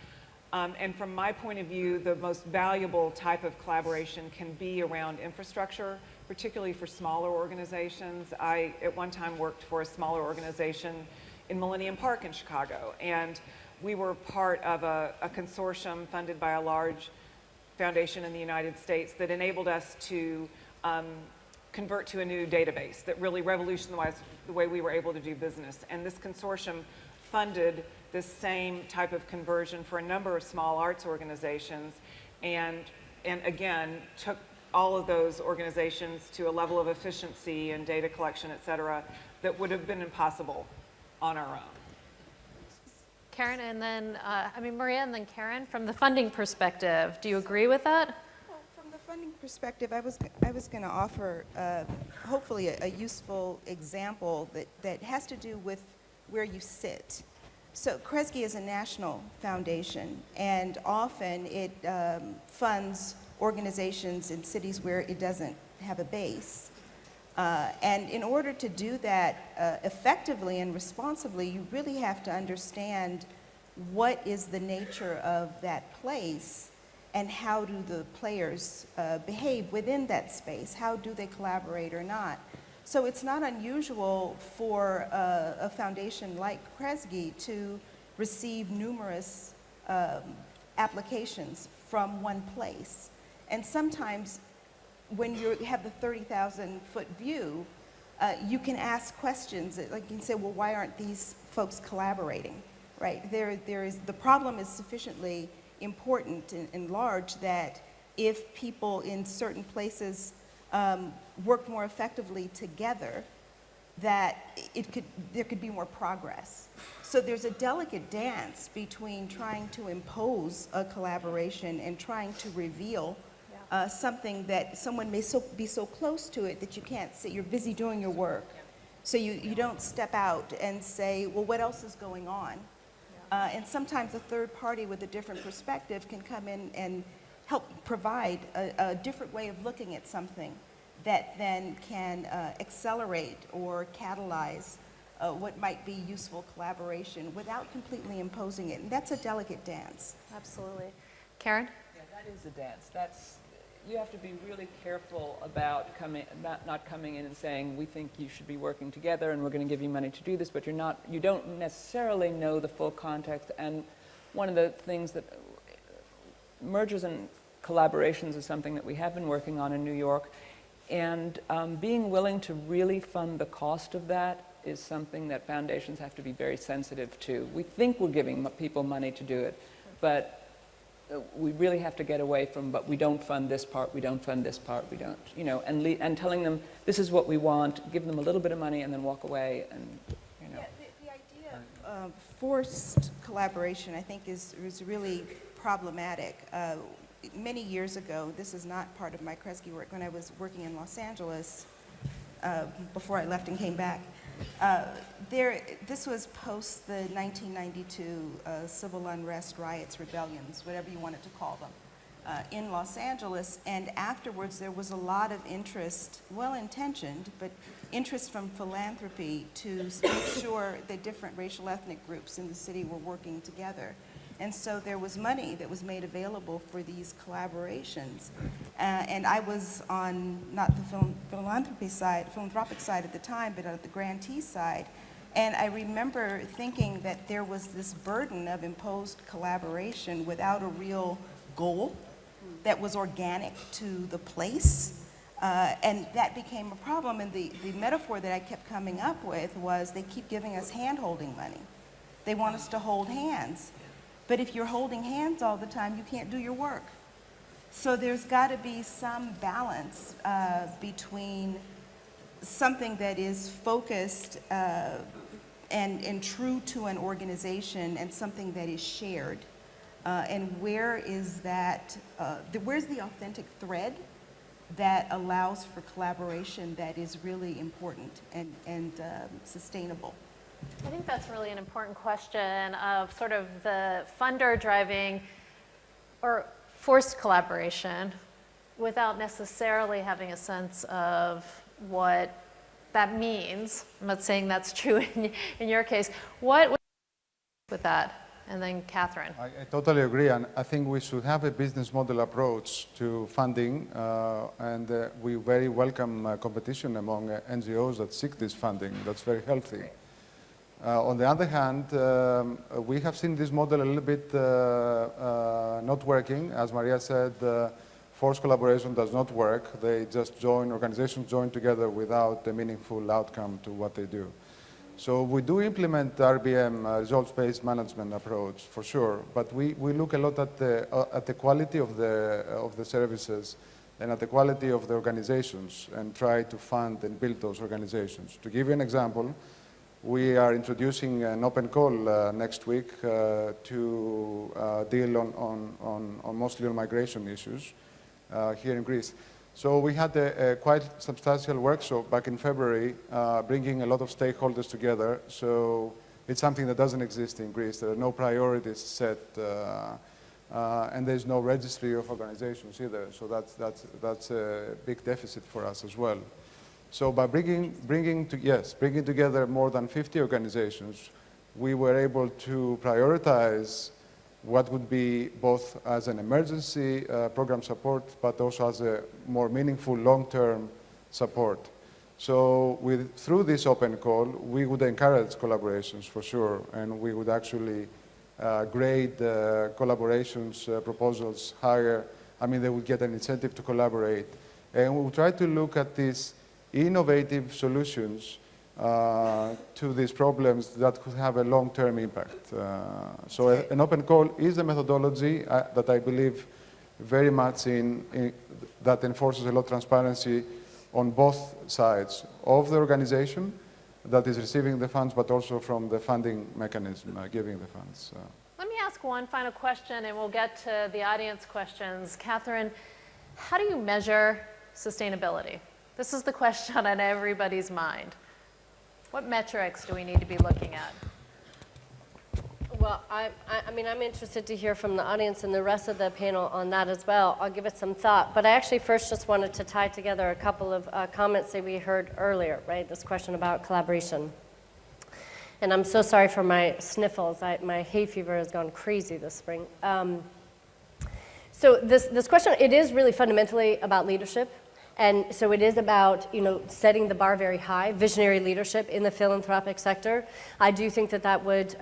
And from my point of view, the most valuable type of collaboration can be around infrastructure, particularly for smaller organizations. I, at one time, worked for a smaller organization in Millennium Park in Chicago, and we were part of a consortium funded by a large foundation in the United States that enabled us to convert to a new database that really revolutionized the way we were able to do business. And this consortium funded this same type of conversion for a number of small arts organizations, and again, took all of those organizations to a level of efficiency and data collection, et cetera, that would have been impossible on our own. Karen, and then, Maria, and then Karen, from the funding perspective, do you agree with that? Well, from the funding perspective, I was going to offer, hopefully, a useful example that has to do with where you sit. So Kresge is a national foundation, and often it funds organizations in cities where it doesn't have a base. And in order to do that effectively and responsibly, you really have to understand what is the nature of that place and how do the players behave within that space. How do they collaborate or not? So it's not unusual for a foundation like Kresge to receive numerous applications from one place. And sometimes when you have the 30,000-foot view, you can ask questions, like you can say, well, why aren't these folks collaborating, right? The problem is sufficiently important and large that if people in certain places work more effectively together, that there could be more progress. So there's a delicate dance between trying to impose a collaboration and trying to reveal something that someone may be so close to it that you can't see. You're busy doing your work. So you don't step out and say, well, what else is going on? And sometimes a third party with a different perspective can come in and help provide a different way of looking at something that then can accelerate or catalyze what might be useful collaboration without completely imposing it. And that's a delicate dance. Absolutely. Karen? Yeah, that is a dance. You have to be really careful about not coming in and saying, we think you should be working together and we're going to give you money to do this, but you don't necessarily know the full context. And one of the things that mergers and collaborations is something that we have been working on in New York. And being willing to really fund the cost of that is something that foundations have to be very sensitive to. We think we're giving people money to do it, but we really have to get away from, but we don't fund this part, we don't fund this part, we don't, and telling them, this is what we want, give them a little bit of money and then walk away, and, Yeah, the idea of forced collaboration, I think, is really problematic. many years ago, this is not part of my Kresge work, when I was working in Los Angeles, before I left and came back, this was post the 1992 civil unrest, riots, rebellions, whatever you wanted to call them, in Los Angeles. And afterwards, there was a lot of interest, well-intentioned, but interest from philanthropy to make sure that different racial ethnic groups in the city were working together. And so there was money that was made available for these collaborations. And I was on, not the philanthropic side at the time, but at the grantee side. And I remember thinking that there was this burden of imposed collaboration without a real goal that was organic to the place. And that became a problem. And the metaphor that I kept coming up with was they keep giving us hand-holding money. They want us to hold hands. But if you're holding hands all the time, you can't do your work. So there's got to be some balance between something that is focused and true to an organization and something that is shared. And where is that, where's the authentic thread that allows for collaboration that is really important and sustainable? I think that's really an important question of sort of the funder driving or forced collaboration without necessarily having a sense of what that means. I'm not saying that's true in your case. What with that? And then Catherine. I totally agree, and I think we should have a business model approach to funding, and we very welcome competition among NGOs that seek this funding. That's very healthy. On the other hand, we have seen this model a little bit not working. As Maria said, forced collaboration does not work. They just join, organizations join together without a meaningful outcome to what they do. So we do implement RBM, results-based management approach, for sure, but we look a lot at the quality of the services and at the quality of the organizations and try to fund and build those organizations. To give you an example, we are introducing an open call next week to deal on mostly on migration issues here in Greece. So we had a quite substantial workshop back in February, bringing a lot of stakeholders together. So it's something that doesn't exist in Greece. There are no priorities set, and there's no registry of organizations either. So that's a big deficit for us as well. So by bringing together more than 50 organizations, we were able to prioritize what would be both as an emergency program support, but also as a more meaningful long-term support. So through this open call, we would encourage collaborations for sure, and we would actually grade collaborations proposals higher. I mean, they would get an incentive to collaborate. And we would try to look at these innovative solutions to these problems that could have a long-term impact. So an open call is a methodology that I believe very much that enforces a lot of transparency on both sides of the organization that is receiving the funds, but also from the funding mechanism giving the funds. Let me ask one final question, and we'll get to the audience questions. Catherine, how do you measure sustainability? This is the question on everybody's mind. What metrics do we need to be looking at? Well, I mean, I'm interested to hear from the audience and the rest of the panel on that as well. I'll give it some thought. But I actually first just wanted to tie together a couple of comments that we heard earlier, right? This question about collaboration. And I'm so sorry for my sniffles. My hay fever has gone crazy this spring. So this question, it is really fundamentally about leadership. And so it is about, setting the bar very high, visionary leadership in the philanthropic sector. I do think that would,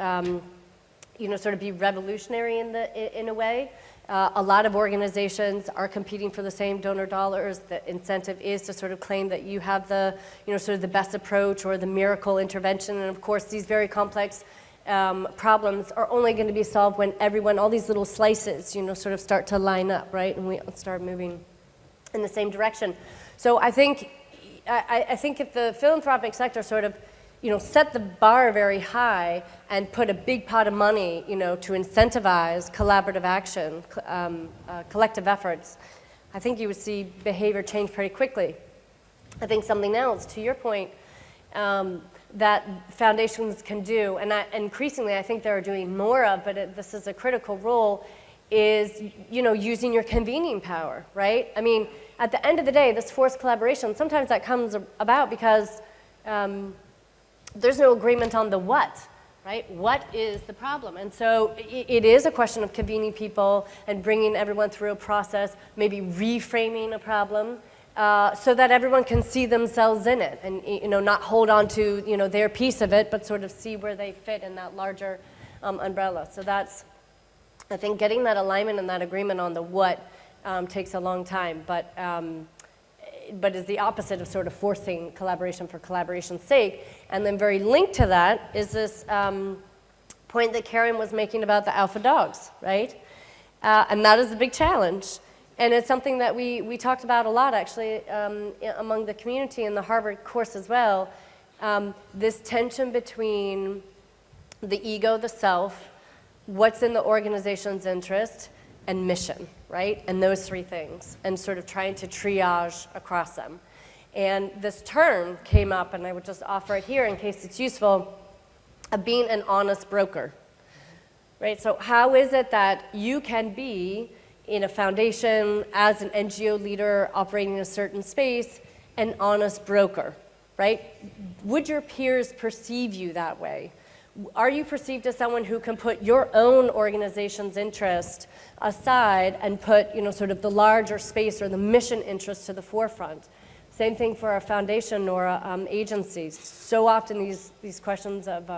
sort of be revolutionary in a way. A lot of organizations are competing for the same donor dollars. The incentive is to sort of claim that you have the, sort of the best approach or the miracle intervention. And of course, these very complex problems are only going to be solved when everyone, all these little slices, sort of start to line up, right? And we start moving in the same direction. So I think if the philanthropic sector sort of set the bar very high and put a big pot of money, to incentivize collaborative action, collective efforts, I think you would see behavior change pretty quickly. I think something else, to your point, that foundations can do, and increasingly I think they're doing more of, but this is a critical role, is using your convening power, right? I mean, at the end of the day, this forced collaboration, sometimes that comes about because there's no agreement on the what, right? What is the problem? And so it is a question of convening people and bringing everyone through a process, maybe reframing a problem, so that everyone can see themselves in it and not hold on to their piece of it, but sort of see where they fit in that larger umbrella. So that's, I think, getting that alignment and that agreement on the what takes a long time, but is the opposite of sort of forcing collaboration for collaboration's sake. And then very linked to that is this point that Karen was making about the alpha dogs, right? And that is a big challenge. And it's something that we talked about a lot, actually, among the community in the Harvard course as well. This tension between the ego, the self, what's in the organization's interest, and mission, right? And those three things, and sort of trying to triage across them. And this term came up, and I would just offer it here in case it's useful, of being an honest broker, right? So how is it that you can be in a foundation, as an NGO leader operating in a certain space, an honest broker, right? Would your peers perceive you that way? Are you perceived as someone who can put your own organization's interest aside and put, sort of the larger space or the mission interest to the forefront? Same thing for a foundation or agencies. So often these questions of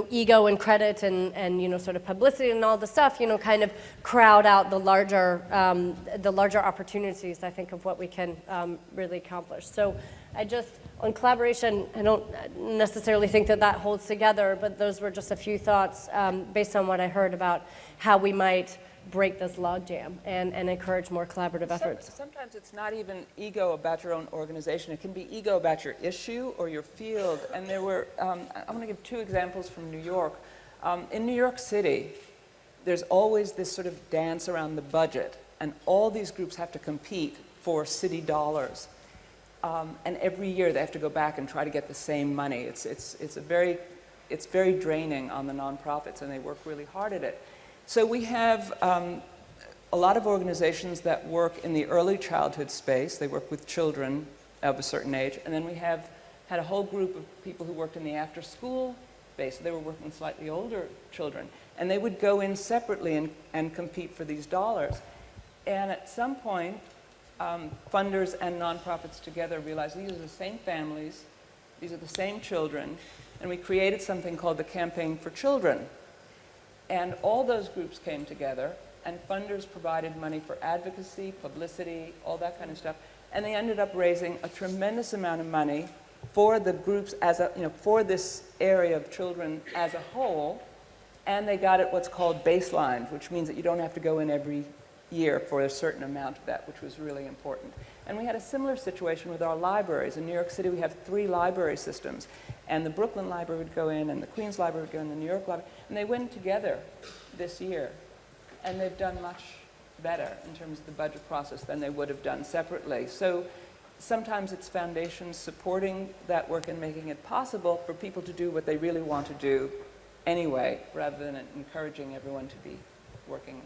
ego and credit and sort of publicity and all the stuff, kind of crowd out the larger opportunities, I think, of what we can really accomplish. So on collaboration, I don't necessarily think that holds together, but those were just a few thoughts based on what I heard about how we might break this logjam and encourage more collaborative efforts. Sometimes it's not even ego about your own organization. It can be ego about your issue or your field. And there were, I want to give two examples from New York. In New York City, there's always this sort of dance around the budget, and all these groups have to compete for city dollars. And every year they have to go back and try to get the same money. It's very draining on the nonprofits, and they work really hard at it. So we have a lot of organizations that work in the early childhood space. They work with children of a certain age. And then we have had a whole group of people who worked in the after-school space. They were working with slightly older children. And they would go in separately and compete for these dollars. And at some point, funders and nonprofits together realized these are the same families, these are the same children, and we created something called the Campaign for Children. And all those groups came together, and funders provided money for advocacy, publicity, all that kind of stuff. And they ended up raising a tremendous amount of money for the groups for this area of children as a whole. And they got it what's called baseline, which means that you don't have to go in every year for a certain amount of that, which was really important. And we had a similar situation with our libraries. In New York City, we have 3 library systems. And the Brooklyn Library would go in, and the Queens Library would go in, the New York Library. And they went together this year. And they've done much better in terms of the budget process than they would have done separately. So sometimes it's foundations supporting that work and making it possible for people to do what they really want to do anyway, rather than encouraging everyone to be working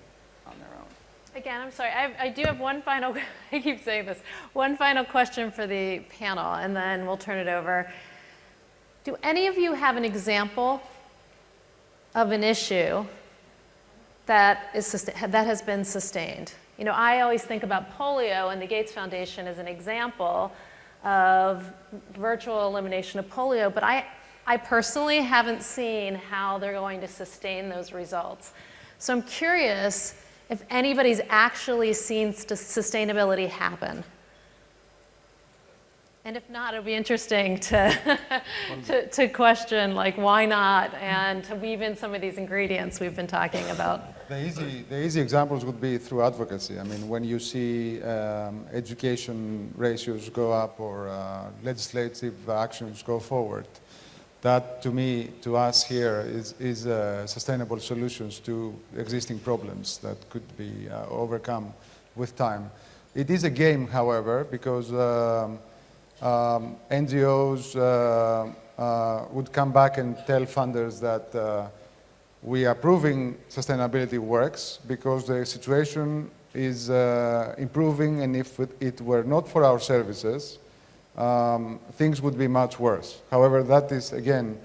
on their own. Again, I'm sorry, I do have one final, I keep saying this, one final question for the panel, and then we'll turn it over. Do any of you have an example of an issue that has been sustained? I always think about polio and the Gates Foundation as an example of virtual elimination of polio, but I personally haven't seen how they're going to sustain those results. So I'm curious if anybody's actually seen sustainability happen. And if not, it'll be interesting to, to question, like, why not? And to weave in some of these ingredients we've been talking about. The easy examples would be through advocacy. I mean, when you see education ratios go up or legislative actions go forward, that to me, to us here, is sustainable solutions to existing problems that could be overcome with time. It is a game, however, because NGOs would come back and tell funders that we are proving sustainability works because the situation is improving, and if it were not for our services, things would be much worse. However, that is, again,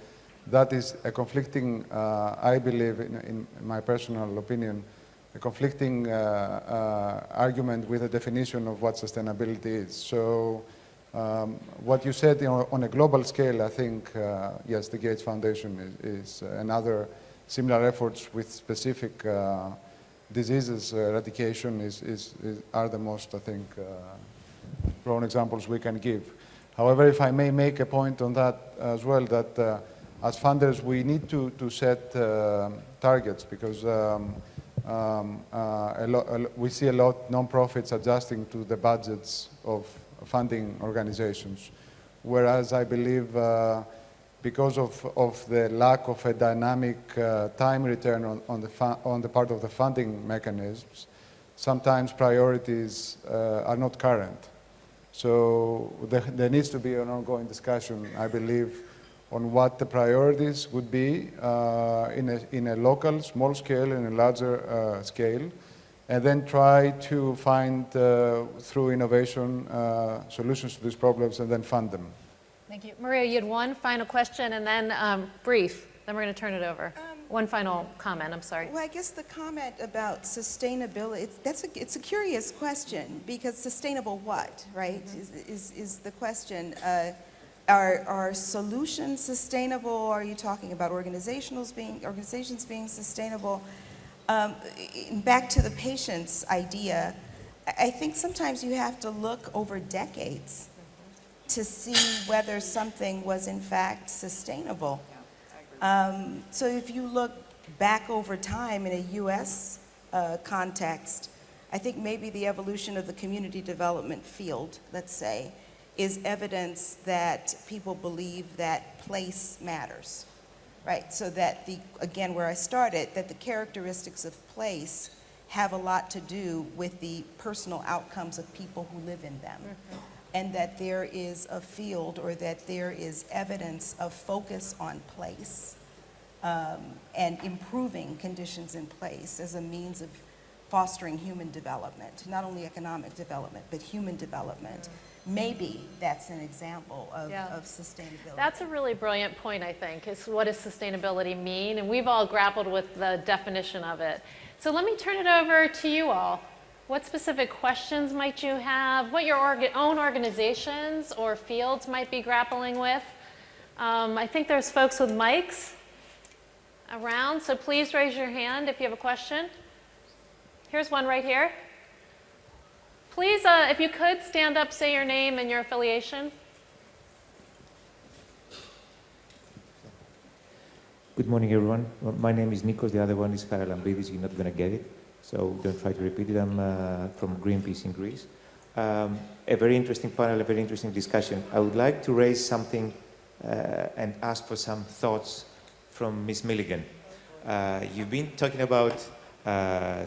that is a conflicting, I believe, in my personal opinion, a conflicting argument with a definition of what sustainability is. So what you said on a global scale, I think, yes, the Gates Foundation is another similar efforts with specific diseases eradication are the most, I think, prone examples we can give. However, if I may make a point on that as well, that as funders, we need to set targets because we see a lot non-profits adjusting to the budgets of funding organizations, whereas I believe because of the lack of a dynamic time return on the part of the funding mechanisms, sometimes priorities are not current. So there needs to be an ongoing discussion, I believe, on what the priorities would be in a local, small scale, and a larger scale, and then try to find, through innovation, solutions to these problems and then fund them. Thank you. Maria, you had one final question and then brief, then we're going to turn it over. One final comment, I'm sorry. Well, I guess the comment about sustainability, it's a curious question because sustainable what, right, is the question. Are solutions sustainable? Are you talking about organizations being sustainable? Back to the patient's idea, I think sometimes you have to look over decades to see whether something was in fact sustainable. So if you look back over time in a US context, I think maybe the evolution of the community development field, let's say, is evidence that people believe that place matters, right? So that again, where I started, that the characteristics of place have a lot to do with the personal outcomes of people who live in them. And that there is a field, or that there is evidence of focus on place and improving conditions in place as a means of fostering human development, not only economic development, but human development. Maybe that's an example of sustainability. That's a really brilliant point, I think, is what does sustainability mean? And we've all grappled with the definition of it. So let me turn it over to you all. What specific questions might you have? What your own organizations or fields might be grappling with? I think there's folks with mics around, so please raise your hand if you have a question. Here's one right here. Please, if you could, stand up, say your name and your affiliation. Good morning, everyone. My name is Nikos. The other one is Karalambridis. You're not going to get it, so don't try to repeat it. I'm from Greenpeace in Greece. A very interesting panel, a very interesting discussion. I would like to raise something and ask for some thoughts from Ms. Milligan. You've been talking about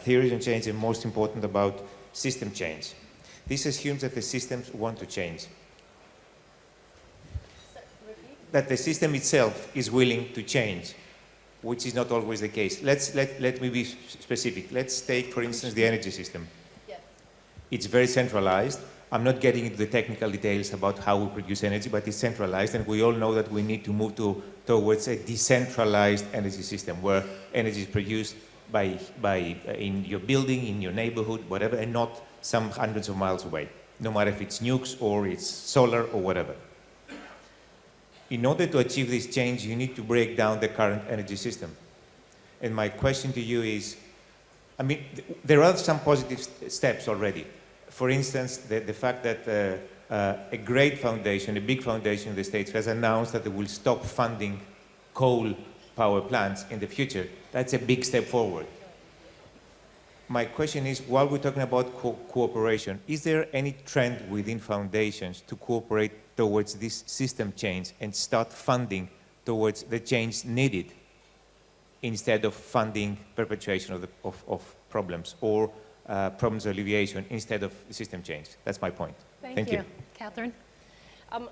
theories on change, and most important about system change. This assumes that the systems want to change. That the system itself is willing to change, which is not always the case. Let me be specific. Let's take, for instance, the energy system. Yes. It's very centralized. I'm not getting into the technical details about how we produce energy, but it's centralized, and we all know that we need to move towards a decentralized energy system where energy is produced in your building, in your neighborhood, whatever, and not some hundreds of miles away, no matter if it's nukes or it's solar or whatever. In order to achieve this change, you need to break down the current energy system. And my question to you is, I mean, there are some positive steps already. For instance, the fact that a great foundation, a big foundation in the States, has announced that they will stop funding coal power plants in the future. That's a big step forward. My question is, while we're talking about cooperation, is there any trend within foundations to cooperate towards this system change and start funding towards the change needed instead of funding perpetuation of problems or problems alleviation instead of system change? That's my point. Thank you. Catherine?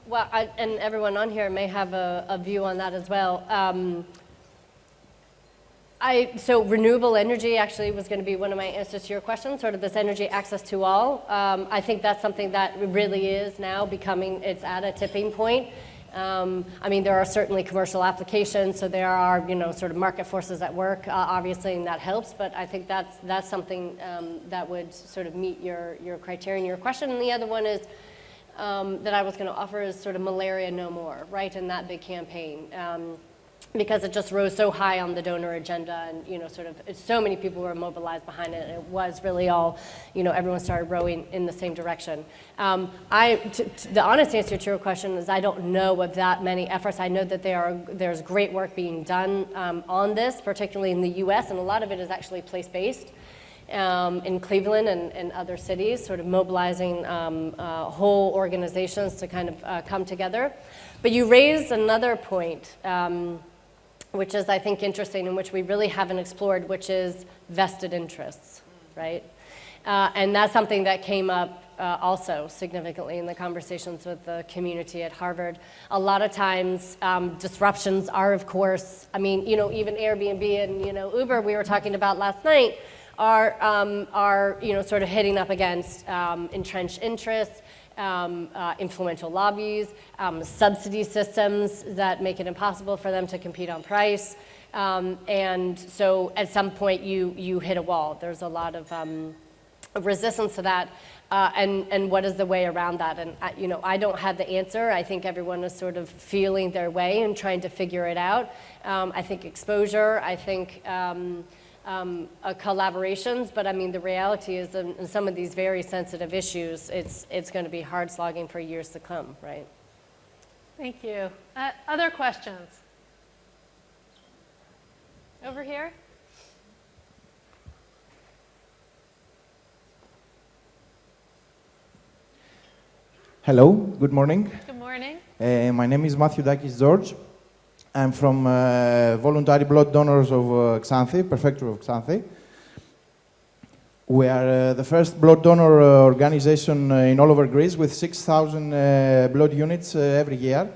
Well, and everyone on here may have a view on that as well. So renewable energy actually was going to be one of my answers to your question, sort of this energy access to all. I think that's something that really is now becoming, it's at a tipping point. I mean, there are certainly commercial applications, so there are, you know, sort of market forces at work, obviously, and that helps, but I think that's something that would sort of meet your criteria and your question. And the other one is, that I was going to offer is sort of malaria no more, right, in that big campaign. Because it just rose so high on the donor agenda, and, you know, sort of so many people were mobilized behind it, and it was really all, you know, everyone started rowing in the same direction. The honest answer to your question is I don't know of that many efforts. I know that there's great work being done on this, particularly in the US, and a lot of it is actually place-based. In Cleveland and other cities, sort of mobilizing whole organizations to kind of come together. But you raised another point, which is, I think, interesting, and which we really haven't explored, which is vested interests, right? And that's something that came up also significantly in the conversations with the community at Harvard. A lot of times, disruptions are, of course, I mean, you know, even Airbnb and, you know, Uber we were talking about last night are you know, sort of hitting up against entrenched interests, influential lobbies, subsidy systems that make it impossible for them to compete on price. And so at some point you hit a wall. There's a lot of resistance to that. And what is the way around that? And you know, I don't have the answer. I think everyone is sort of feeling their way and trying to figure it out. I think exposure, I think collaborations, but I mean, the reality is in some of these very sensitive issues, it's going to be hard slogging for years to come, right? Thank you. Other questions? Over here? Hello, good morning. Good morning. My name is Matthew Dakis George. I'm from Voluntary Blood Donors of Xanthi, Prefecture of Xanthi. We are the first blood donor organization in all over Greece with 6,000 blood units every year.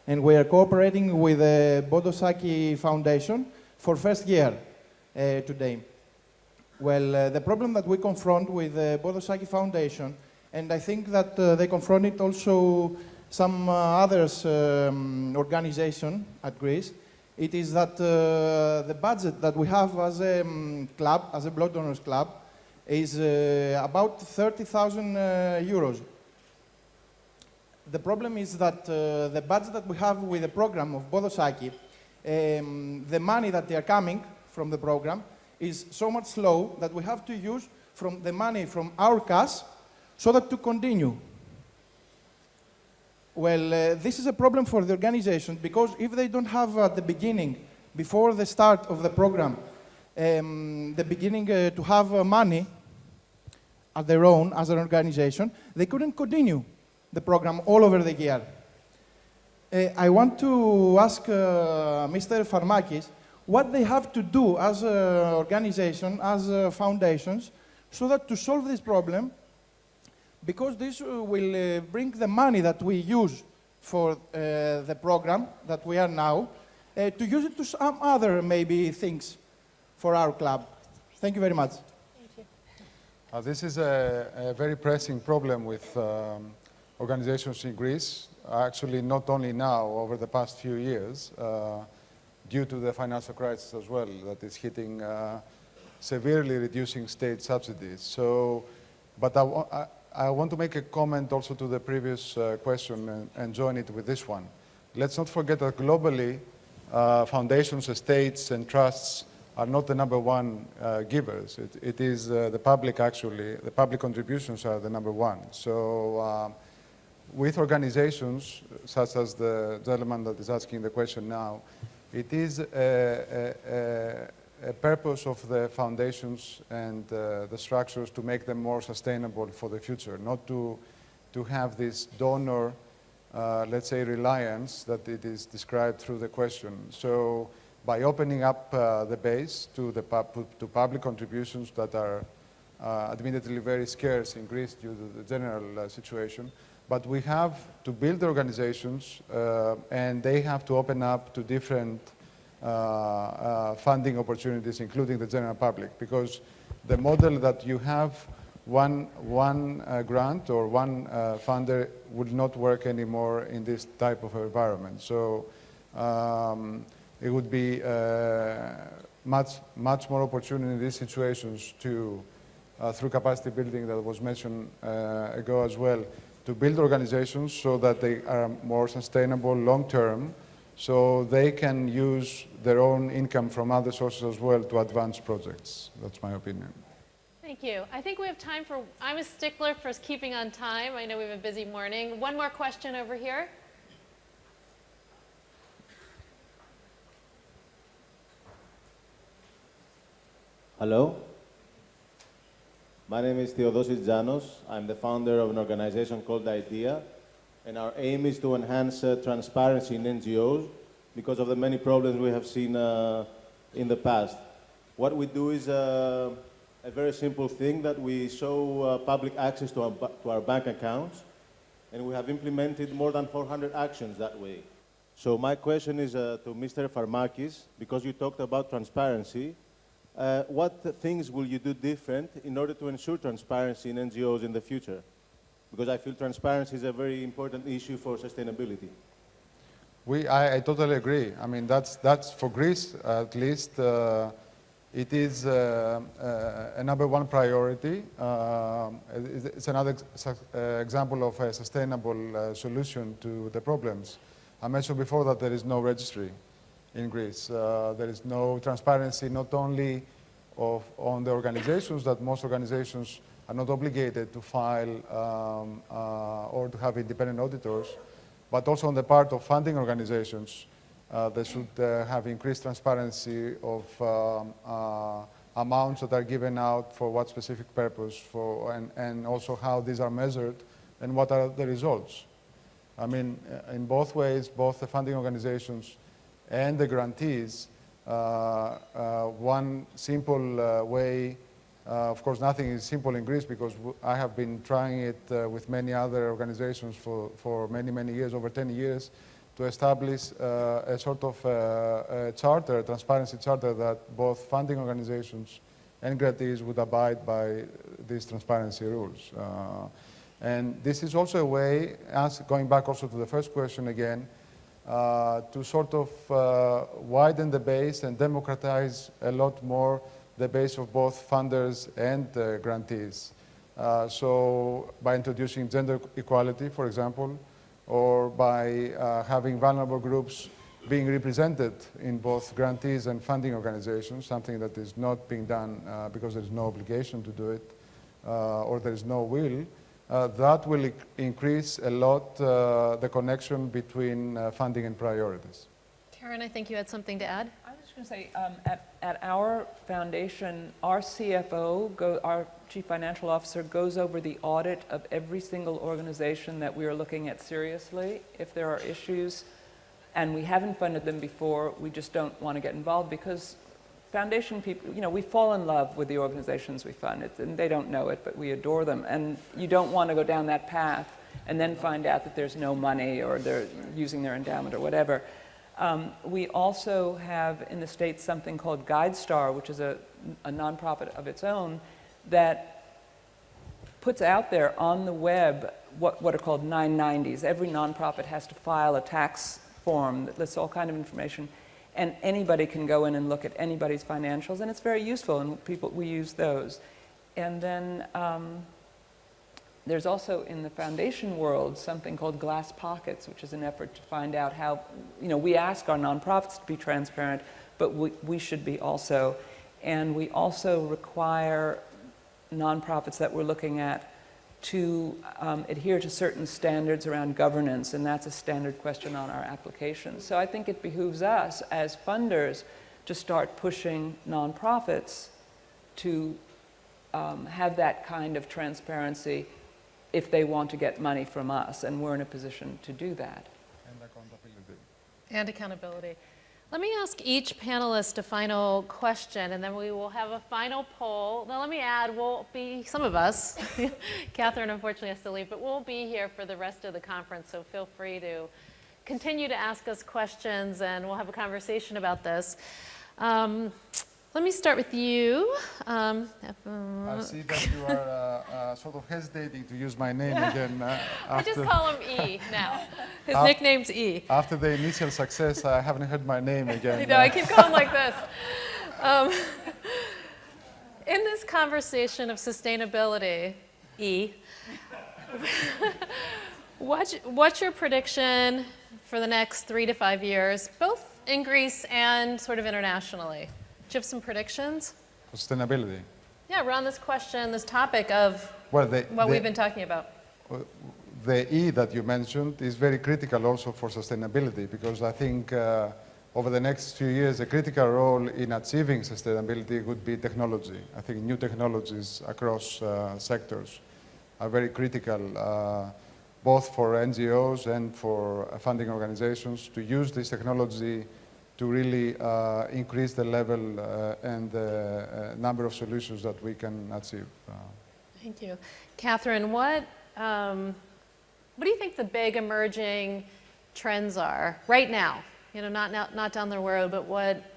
And we are cooperating with the Bodosaki Foundation for first year today. Well, the problem that we confront with the Bodosaki Foundation, and I think that they confront it also some others organization at Greece, it is that the budget that we have as a club, as a blood donors club, is about 30,000 euros. The problem is that the budget that we have with the program of Bodosaki, the money that they are coming from the program is so much low that we have to use from the money from our cash so that to continue. Well, this is a problem for the organization because if they don't have at the beginning, before the start of the program, the beginning to have money at their own as an organization, they couldn't continue the program all over the year. I want to ask Mr. Farmakis what they have to do as an organization, as foundations, so that to solve this problem, because this will bring the money that we use for the program that we are now, to use it to some other maybe things for our club. Thank you very much. Thank you. This is a very pressing problem with organizations in Greece, actually not only now, over the past few years, due to the financial crisis as well, that is hitting severely reducing state subsidies. So, but I want to make a comment also to the previous question and join it with this one. Let's not forget that globally, foundations, estates, and trusts are not the #1 givers. It is the public, actually. The public contributions are the #1. So with organizations, such as the gentleman that is asking the question now, it is a purpose of the foundations and the structures to make them more sustainable for the future, not to have this donor, let's say, reliance that it is described through the question. So by opening up the base to public contributions that are admittedly very scarce in Greece due to the general situation, but we have to build the organizations and they have to open up to different funding opportunities, including the general public, because the model that you have one grant or one funder would not work anymore in this type of environment. So it would be much more opportunity in these situations to, through capacity building that was mentioned ago as well, to build organizations so that they are more sustainable long-term, so they can use their own income from other sources as well to advance projects. That's my opinion. Thank you. I think we have time for, I'm a stickler for keeping on time. I know we have a busy morning. One more question over here. Hello. My name is Theodosis Janos. I'm the founder of an organization called IDEA, and our aim is to enhance transparency in NGOs because of the many problems we have seen in the past. What we do is a very simple thing, that we show public access to our bank accounts, and we have implemented more than 400 actions that way. So my question is to Mr. Farmakis, because you talked about transparency, what things will you do different in order to ensure transparency in NGOs in the future? Because I feel transparency is a very important issue for sustainability. I totally agree. I mean, that's for Greece, at least, it is a #1 priority. It's another example of a sustainable solution to the problems. I mentioned before that there is no registry in Greece. There is no transparency, not only on the organizations, that most organizations are not obligated to file or to have independent auditors, but also on the part of funding organizations. They should have increased transparency of amounts that are given out for what specific purpose, and also how these are measured and what are the results. I mean, in both ways, both the funding organizations and the grantees, one simple way, of course nothing is simple in Greece because I have been trying it with many other organizations for many years, over 10 years, to establish a sort of a charter, a transparency charter, that both funding organizations and grantees would abide by these transparency rules. And this is also a way, going back also to the first question again, to sort of widen the base and democratize a lot more the base of both funders and grantees. So by introducing gender equality, for example, or by having vulnerable groups being represented in both grantees and funding organizations, something that is not being done because there is no obligation to do it or there is no will, that will increase a lot the connection between funding and priorities. Karen, I think you had something to add. I was just going to say, at our foundation, our CFO, our Chief Financial Officer, goes over the audit of every single organization that we are looking at seriously. If there are issues, and we haven't funded them before, we just don't want to get involved because foundation people, we fall in love with the organizations we fund, and they don't know it, but we adore them. And you don't want to go down that path and then find out that there's no money or they're using their endowment or whatever. We also have in the States something called GuideStar, which is a nonprofit of its own that puts out there on the web what are called 990s. Every nonprofit has to file a tax form that lists all kinds of information, and anybody can go in and look at anybody's financials, and it's very useful, and we use those. And then there's also in the foundation world something called Glass Pockets, which is an effort to find out how, we ask our nonprofits to be transparent, but we should be also. And we also require nonprofits that we're looking at to adhere to certain standards around governance, and that's a standard question on our application. So I think it behooves us as funders to start pushing nonprofits to have that kind of transparency if they want to get money from us, and we're in a position to do that. And accountability. Let me ask each panelist a final question, and then we will have a final poll. Now let me add, we'll be, some of us, Catherine unfortunately has to leave, but we'll be here for the rest of the conference, so feel free to continue to ask us questions, and we'll have a conversation about this. Let me start with you. I see that you are sort of hesitating to use my name again. I just call him E now. His nickname's E. After the initial success, I haven't heard my name again. No, I keep calling like this. In this conversation of sustainability, E, what's your prediction for the next 3 to 5 years, both in Greece and sort of internationally? Do you have some predictions? Sustainability. Yeah, around this question, this topic of what we've been talking about. The E that you mentioned is very critical also for sustainability, because I think over the next few years, a critical role in achieving sustainability would be technology. I think new technologies across sectors are very critical, both for NGOs and for funding organizations to use this technology to really increase the level and the number of solutions that we can achieve. Thank you. Catherine, what do you think the big emerging trends are right now? You know, not down the road, but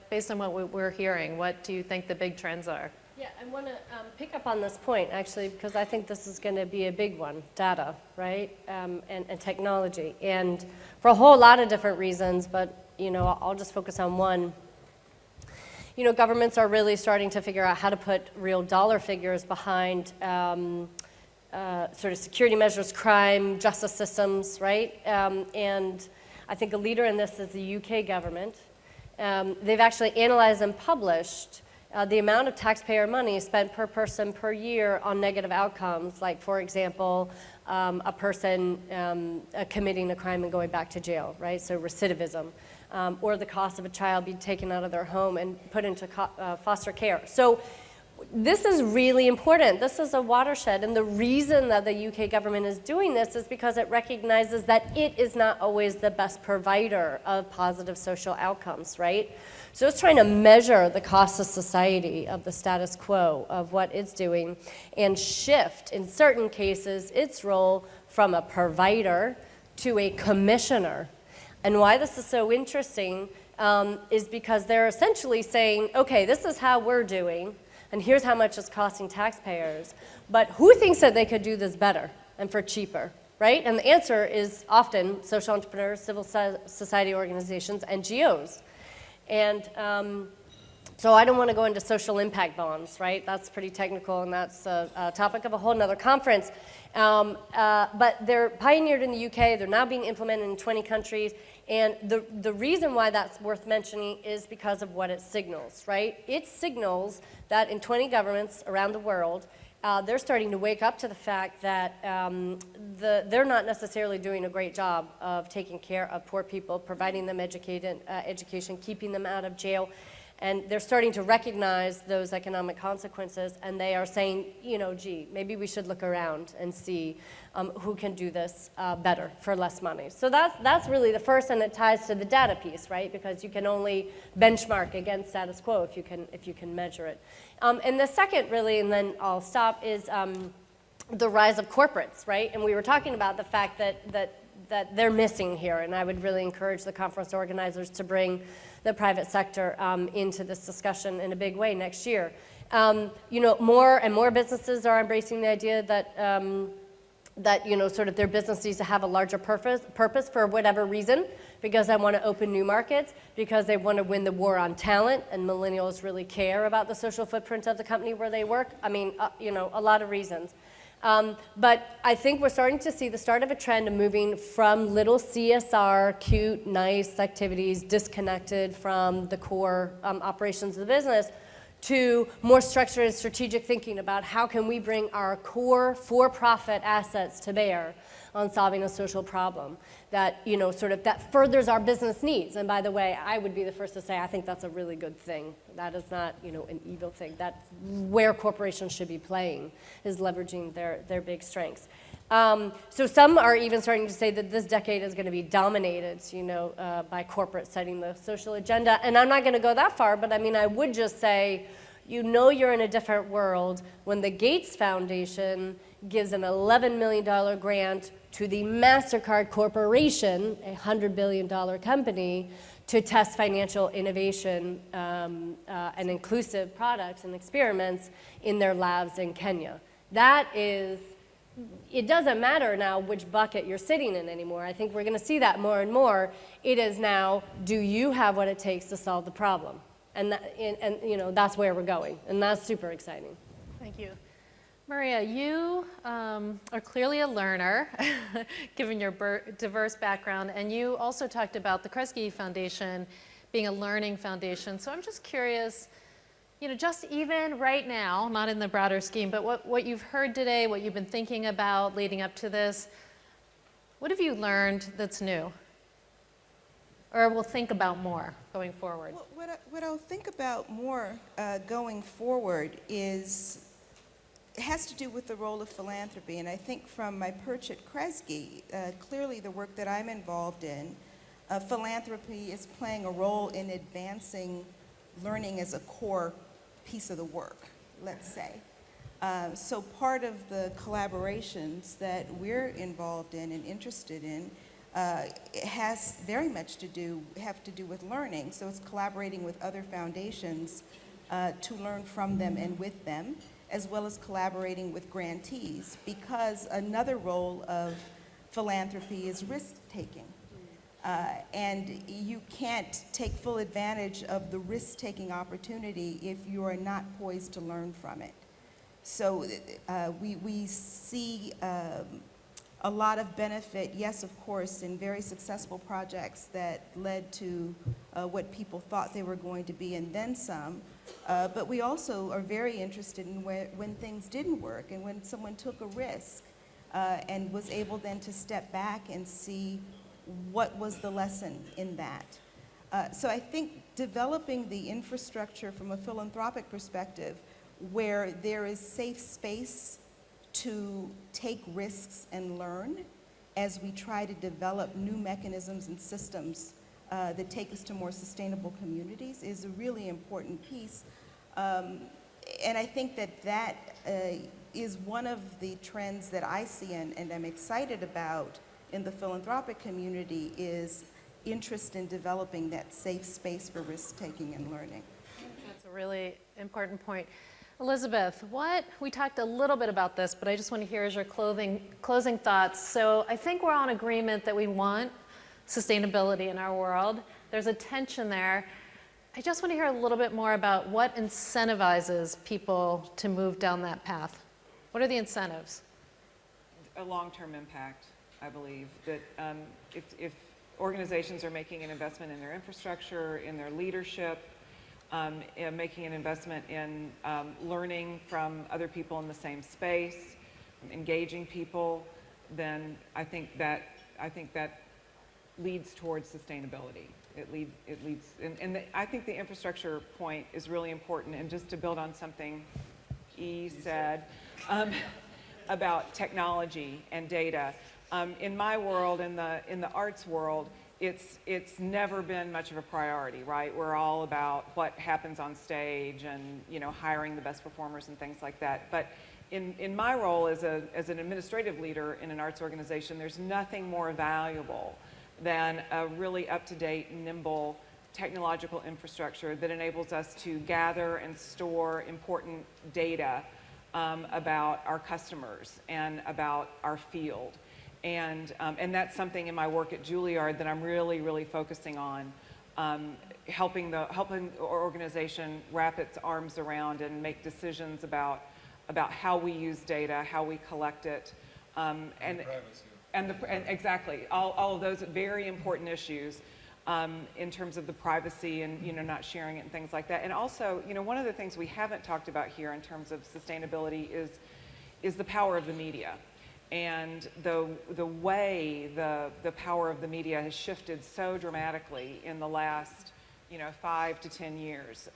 based on what we're hearing, what do you think the big trends are? Yeah, I want to pick up on this point, actually, because I think this is going to be a big one, data, right, and technology. And for a whole lot of different reasons, but you know, I'll just focus on one. You know, governments are really starting to figure out how to put real dollar figures behind sort of security measures, crime, justice systems, right? And I think a leader in this is the UK government. They've actually analyzed and published the amount of taxpayer money spent per person per year on negative outcomes, like, for example, a person committing a crime and going back to jail, right? So recidivism. Or the cost of a child being taken out of their home and put into foster care. So this is really important. This is a watershed, and the reason that the UK government is doing this is because it recognizes that it is not always the best provider of positive social outcomes, right? So it's trying to measure the cost of society of the status quo of what it's doing and shift, in certain cases, its role from a provider to a commissioner. And why this is so interesting is because they're essentially saying, okay, this is how we're doing, and here's how much it's costing taxpayers. But who thinks that they could do this better and for cheaper, right? And the answer is often social entrepreneurs, civil society organizations, NGOs. And so I don't want to go into social impact bonds, right? That's pretty technical, and that's a topic of a whole nother conference. But they're pioneered in the UK. They're now being implemented in 20 countries. And the reason why that's worth mentioning is because of what it signals, right? It signals that in 20 governments around the world, they're starting to wake up to the fact that they're not necessarily doing a great job of taking care of poor people, providing them education, keeping them out of jail. And they're starting to recognize those economic consequences, and they are saying, you know, gee, maybe we should look around and see who can do this better for less money. So that's really the first, and it ties to the data piece, right? Because you can only benchmark against status quo if you can measure it. And the second, really, and then I'll stop, is the rise of corporates, right? And we were talking about the fact that they're missing here, and I would really encourage the conference organizers to bring the private sector into this discussion in a big way next year. You know, more and more businesses are embracing the idea that you know, sort of their business needs to have a larger purpose for whatever reason, because they want to open new markets, because they want to win the war on talent, and millennials really care about the social footprint of the company where they work. I mean, you know, a lot of reasons. But I think we're starting to see the start of a trend of moving from little CSR, cute, nice activities disconnected from the core operations of the business to more structured and strategic thinking about how can we bring our core for-profit assets to bear on solving a social problem that, you know, sort of that furthers our business needs. And by the way, I would be the first to say I think that's a really good thing. That is not, you know, an evil thing. That's where corporations should be playing, is leveraging their big strengths. So some are even starting to say that this decade is going to be dominated, you know, by corporate setting the social agenda. And I'm not going to go that far, but I mean, I would just say, you know, you're in a different world when the Gates Foundation gives an $11 million grant to the MasterCard Corporation, a $100 billion company, to test financial innovation and inclusive products and experiments in their labs in Kenya. That is, it doesn't matter now which bucket you're sitting in anymore. I think we're going to see that more and more. It is now, do you have what it takes to solve the problem? And you know, that's where we're going, and that's super exciting. Thank you. Maria, you are clearly a learner, given your diverse background, and you also talked about the Kresge Foundation being a learning foundation. So I'm just curious, you know, just even right now, not in the broader scheme, but what you've heard today, what you've been thinking about leading up to this, what have you learned that's new? Or will think about more going forward? What I'll think about more going forward has to do with the role of philanthropy. And I think from my perch at Kresge, clearly the work that I'm involved in, philanthropy is playing a role in advancing learning as a core piece of the work, let's say. So part of the collaborations that we're involved in and interested in has very much have to do with learning. So it's collaborating with other foundations to learn from them and with them, as well as collaborating with grantees, because another role of philanthropy is risk-taking. And you can't take full advantage of the risk-taking opportunity if you are not poised to learn from it. So we see a lot of benefit, yes, of course, in very successful projects that led to what people thought they were going to be and then some. But we also are very interested in when things didn't work and when someone took a risk and was able then to step back and see what was the lesson in that. So I think developing the infrastructure from a philanthropic perspective where there is safe space to take risks and learn as we try to develop new mechanisms and systems that take us to more sustainable communities is a really important piece. And I think that is one of the trends that I see and I'm excited about in the philanthropic community is interest in developing that safe space for risk-taking and learning. That's a really important point. Elizabeth, we talked a little bit about this, but I just want to hear as your closing thoughts. So I think we're all in agreement that we want sustainability in our world. There's a tension there. I just want to hear a little bit more about what incentivizes people to move down that path. What are the incentives? A long-term impact, I believe, that if organizations are making an investment in their infrastructure, in their leadership, making an investment in learning from other people in the same space, engaging people, then I think that leads towards sustainability. It leads, and I think the infrastructure point is really important. And just to build on something E said about technology and data, in my world, in the arts world, it's never been much of a priority, right? We're all about what happens on stage and, you know, hiring the best performers and things like that. But in my role as an administrative leader in an arts organization, there's nothing more valuable than a really up-to-date, nimble technological infrastructure that enables us to gather and store important data about our customers and about our field. And that's something in my work at Juilliard that I'm really, really focusing on, helping our organization wrap its arms around and make decisions about how we use data, how we collect it, and exactly all of those very important issues. in terms of the privacy and, you know, not sharing it and things like that. And also, you know, one of the things we haven't talked about here in terms of sustainability is the power of the media. And the way the power of the media has shifted so dramatically in the last, you know, 5 to 10 years.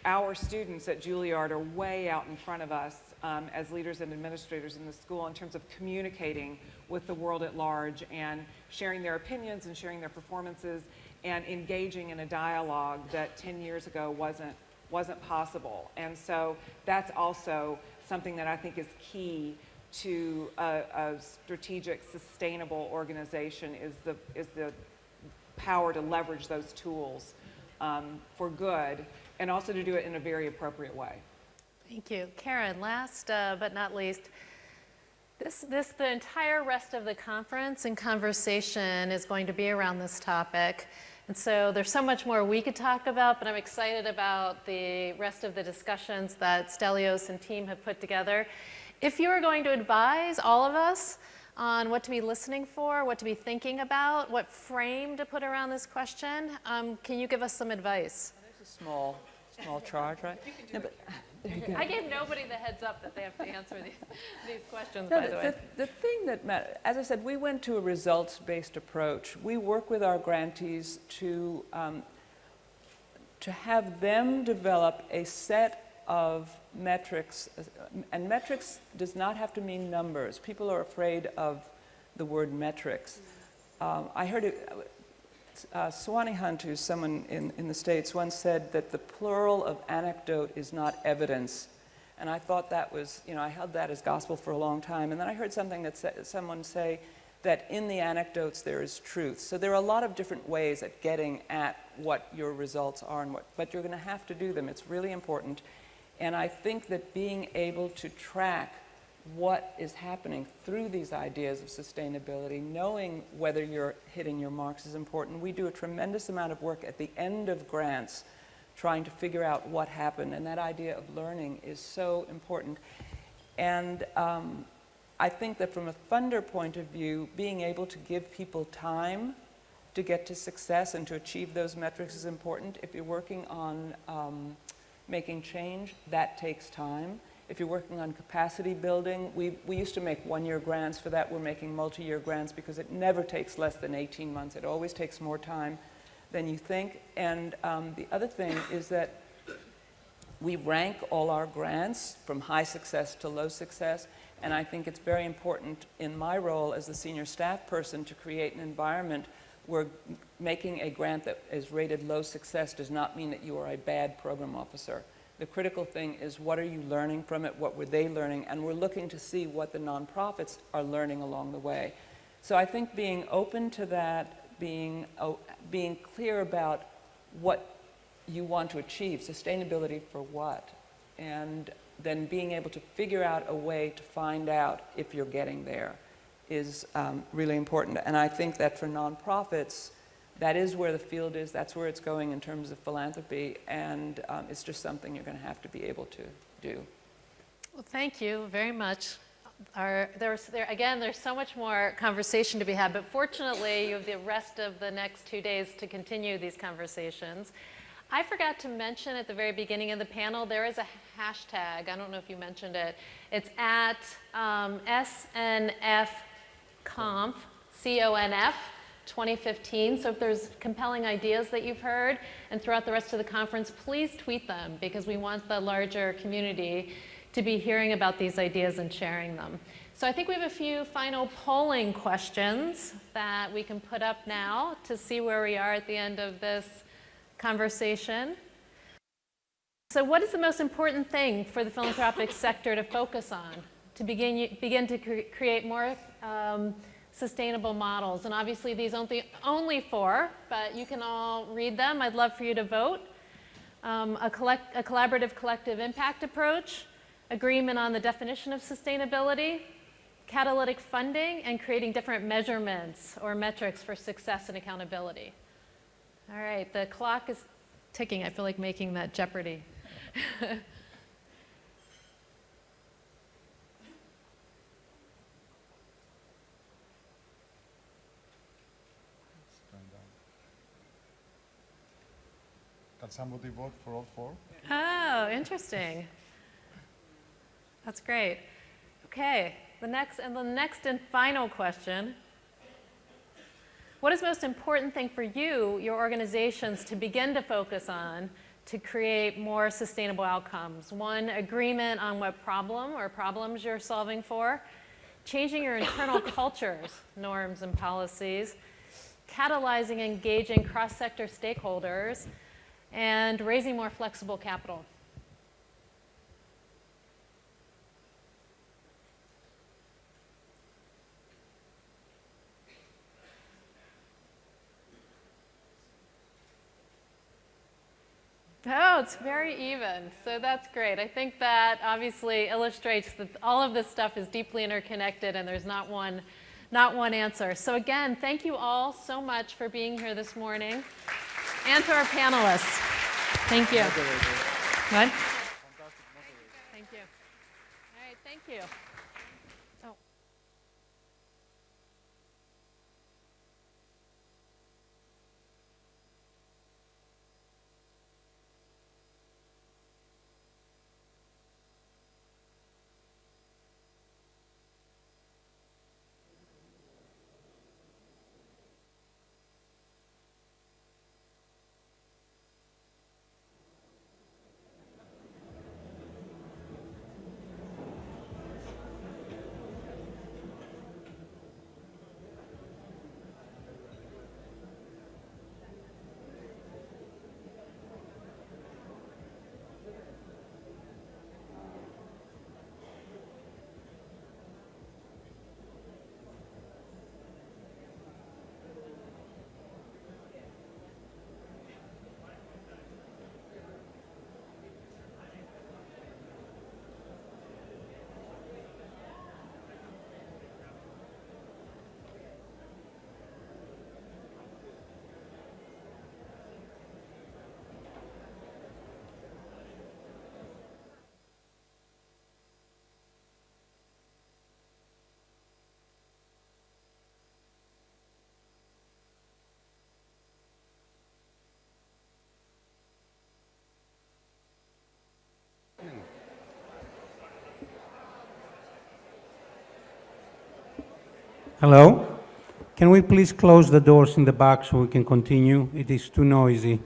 Our students at Juilliard are way out in front of us as leaders and administrators in the school in terms of communicating with the world at large and sharing their opinions and sharing their performances and engaging in a dialogue that 10 years ago wasn't possible. And so that's also something that I think is key to a strategic, sustainable organization is the power to leverage those tools for good, and also to do it in a very appropriate way. Thank you. Karen, last but not least, the entire rest of the conference and conversation is going to be around this topic. And so there's so much more we could talk about, but I'm excited about the rest of the discussions that Stelios and team have put together. If you were going to advise all of us on what to be listening for, what to be thinking about, what frame to put around this question, can you give us some advice? There's a small charge, right? No, but, I gave nobody the heads up that they have to answer these questions, by the way. The thing that matters, as I said, we went to a results-based approach. We work with our grantees to have them develop a set of metrics, and metrics does not have to mean numbers. People are afraid of the word metrics. I heard it, Swanee Hunt, who's someone in the States, once said that the plural of anecdote is not evidence. And I thought that was, you know, I held that as gospel for a long time. And then I heard something that someone say that in the anecdotes there is truth. So there are a lot of different ways at getting at what your results are, and but you're going to have to do them. It's really important. And I think that being able to track what is happening through these ideas of sustainability, knowing whether you're hitting your marks is important. We do a tremendous amount of work at the end of grants trying to figure out what happened, and that idea of learning is so important. And I think that from a funder point of view, being able to give people time to get to success and to achieve those metrics is important. If you're working on making change, that takes time. If you're working on capacity building, we used to make one-year grants. For that, we're making multi-year grants because it never takes less than 18 months. It always takes more time than you think. And the other thing is that we rank all our grants from high success to low success. And I think it's very important in my role as the senior staff person to create an environment where making a grant that is rated low success does not mean that you are a bad program officer. The critical thing is, what are you learning from it? What were they learning? And we're looking to see what the nonprofits are learning along the way. So I think being open to that, being clear about what you want to achieve, sustainability for what, and then being able to figure out a way to find out if you're getting there is really important. And I think that for nonprofits, that is where the field is, that's where it's going in terms of philanthropy, and it's just something you're going to have to be able to do. Well, thank you very much. Again, there's so much more conversation to be had, but fortunately, you have the rest of the next 2 days to continue these conversations. I forgot to mention at the very beginning of the panel, there is a hashtag. I don't know if you mentioned it. It's at SNF Conf, C-O-N-F, 2015. So if there's compelling ideas that you've heard and throughout the rest of the conference, please tweet them, because we want the larger community to be hearing about these ideas and sharing them. So I think we have a few final polling questions that we can put up now to see where we are at the end of this conversation. So what is the most important thing for the philanthropic sector to focus on to begin to create more sustainable models? And obviously these aren't the only four, but you can all read them. I'd love for you to vote. A collaborative collective impact approach, agreement on the definition of sustainability, catalytic funding, and creating different measurements or metrics for success and accountability. All right, the clock is ticking. I feel like making that Jeopardy. Can somebody vote for all four? Oh, interesting. That's great. Okay, the next and final question. What is the most important thing for you, your organizations, to begin to focus on to create more sustainable outcomes? One, agreement on what problem or problems you're solving for, changing your internal cultures, norms, and policies, catalyzing, engaging cross-sector stakeholders, and raising more flexible capital. Oh, it's very even. So that's great. I think that obviously illustrates that all of this stuff is deeply interconnected and there's not one answer. So again, thank you all so much for being here this morning and to our panelists. Thank you. What? Thank you. All right, thank you. Oh. Hello? Can we please close the doors in the back so we can continue? It is too noisy.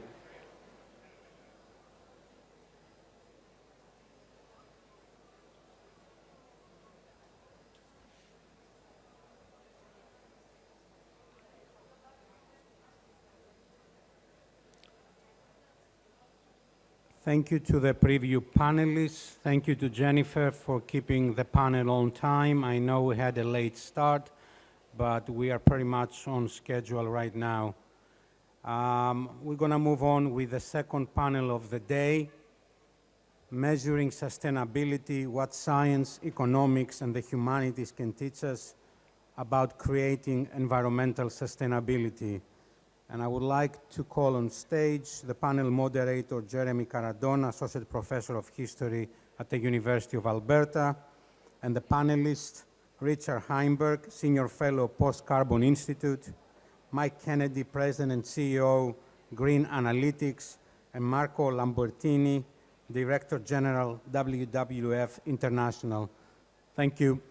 Thank you to the preview panelists. Thank you to Jennifer for keeping the panel on time. I know we had a late start, but we are pretty much on schedule right now. We're going to move on with the second panel of the day, measuring sustainability, what science, economics, and the humanities can teach us about creating environmental sustainability. And I would like to call on stage the panel moderator, Jeremy Caradona, Associate Professor of History at the University of Alberta, and the panelists, Richard Heimberg, Senior Fellow, Post-Carbon Institute, Mike Kennedy, President and CEO, Green Analytics, and Marco Lambertini, Director General, WWF International. Thank you.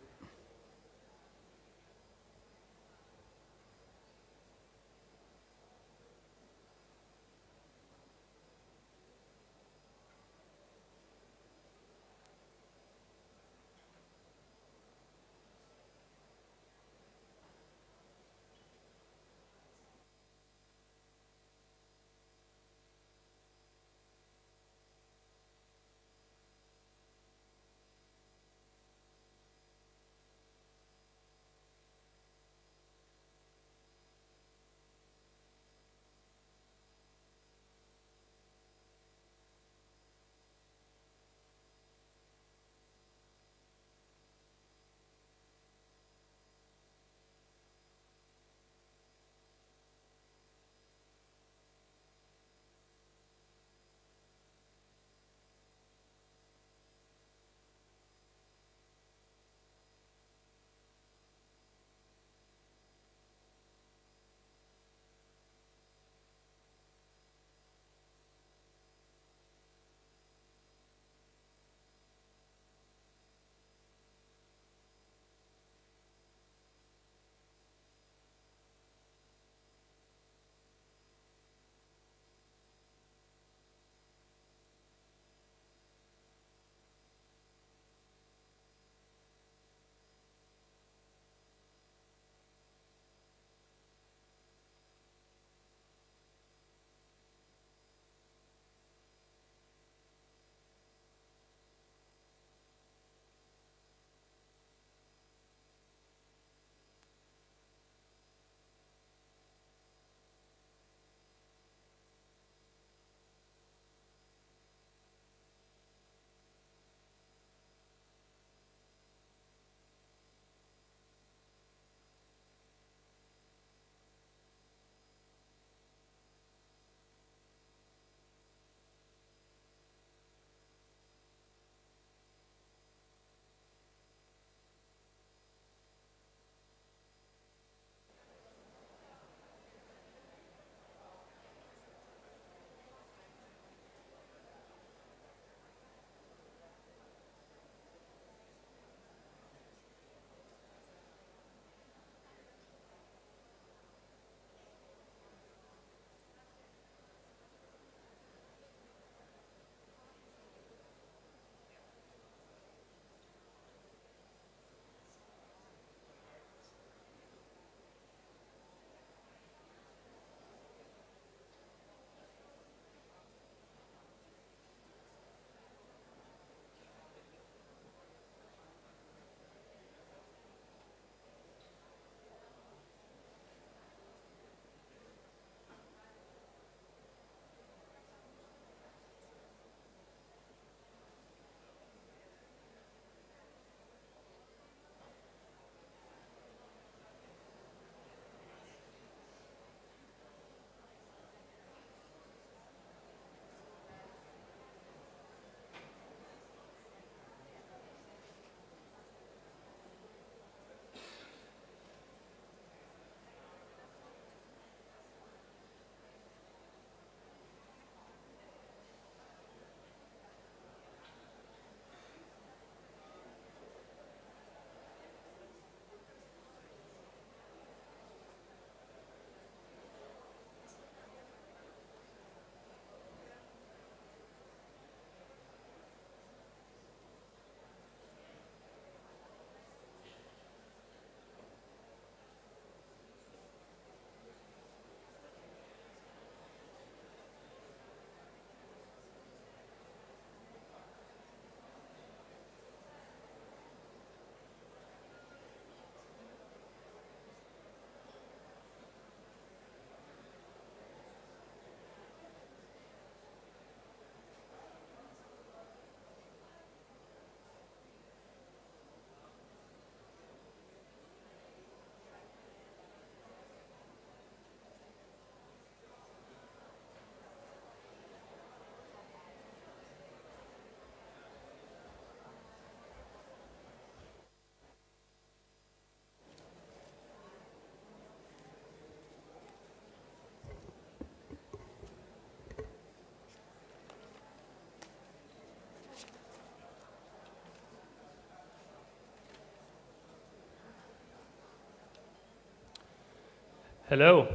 Hello.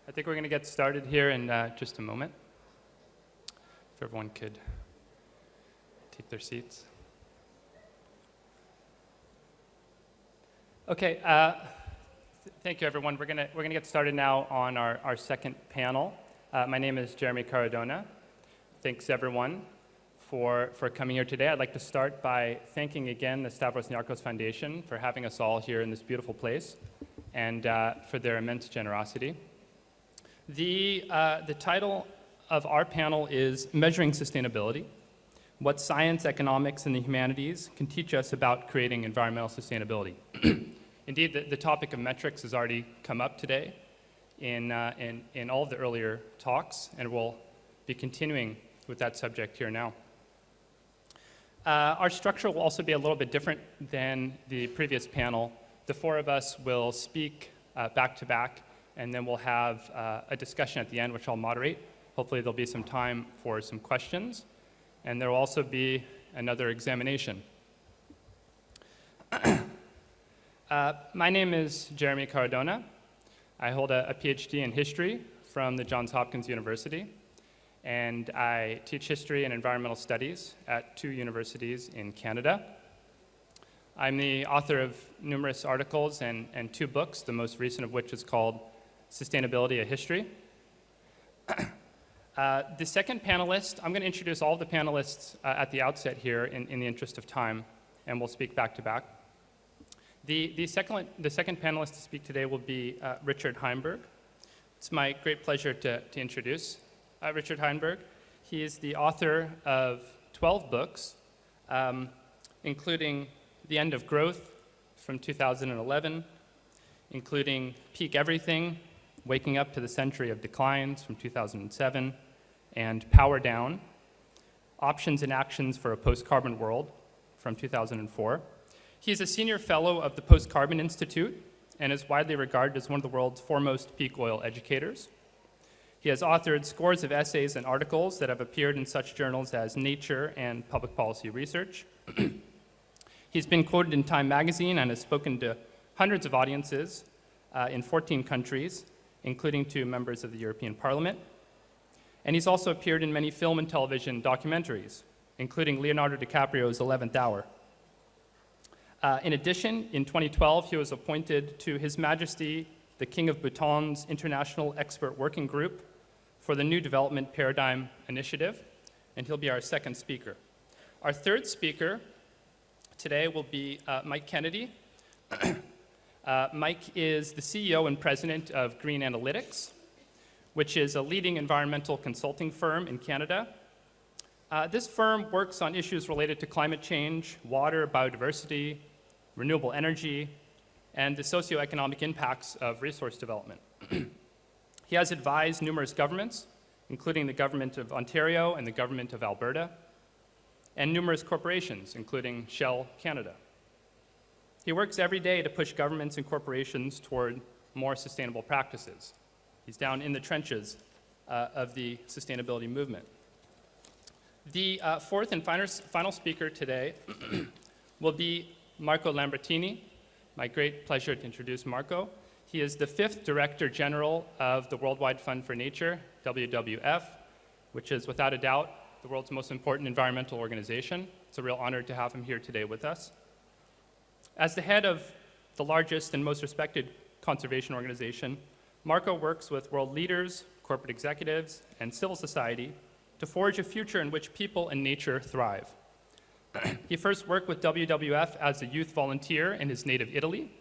I think we're going to get started here in just a moment. If everyone could take their seats. Okay. Thank you, everyone. We're gonna get started now on our second panel. My name is Jeremy Cardona. Thanks, everyone, for coming here today. I'd like to start by thanking again the Stavros Niarchos Foundation for having us all here in this beautiful place and for their immense generosity. The title of our panel is Measuring Sustainability: What Science, Economics, and the Humanities Can Teach Us About Creating Environmental Sustainability. Indeed, the topic of metrics has already come up today in all of the earlier talks, and we'll be continuing with that subject here now. Our structure will also be a little bit different than the previous panel. The four of us will speak back to back, and then we'll have a discussion at the end, which I'll moderate. Hopefully there'll be some time for some questions, and there will also be another examination. My name is Jeremy Cardona. I hold a PhD in history from the Johns Hopkins University, and I teach history and environmental studies at 2 universities in Canada. I'm the author of numerous articles and 2 books, the most recent of which is called Sustainability: A History. The second panelist, I'm going to introduce all of the panelists at the outset here in the interest of time, and we'll speak back to back. The second panelist to speak today will be Richard Heimberg. It's my great pleasure to introduce Richard Heimberg. He is the author of 12 books, including The End of Growth from 2011, including Peak Everything, Waking Up to the Century of Declines from 2007, and Power Down, Options and Actions for a Post-Carbon World from 2004. He is a senior fellow of the Post-Carbon Institute and is widely regarded as one of the world's foremost peak oil educators. He has authored scores of essays and articles that have appeared in such journals as Nature and Public Policy Research. He's been quoted in Time magazine and has spoken to hundreds of audiences in 14 countries, including to members of the European Parliament. And he's also appeared in many film and television documentaries, including Leonardo DiCaprio's 11th Hour. In addition, in 2012, he was appointed to His Majesty the King of Bhutan's International Expert Working Group for the New Development Paradigm Initiative, and he'll be our second speaker. Our third speaker today will be Mike Kennedy. Mike is the CEO and president of Green Analytics, which is a leading environmental consulting firm in Canada. This firm works on issues related to climate change, water, biodiversity, renewable energy, and the socioeconomic impacts of resource development. He has advised numerous governments, including the government of Ontario and the government of Alberta, and numerous corporations, including Shell Canada. He works every day to push governments and corporations toward more sustainable practices. He's down in the trenches of the sustainability movement. The fourth and final speaker today will be Marco Lambertini. My great pleasure to introduce Marco. He is the 5th Director General of the Worldwide Fund for Nature, WWF, which is without a doubt the world's most important environmental organization. It's a real honor to have him here today with us. As the head of the largest and most respected conservation organization, Marco works with world leaders, corporate executives, and civil society to forge a future in which people and nature thrive. He first worked with WWF as a youth volunteer in his native Italy,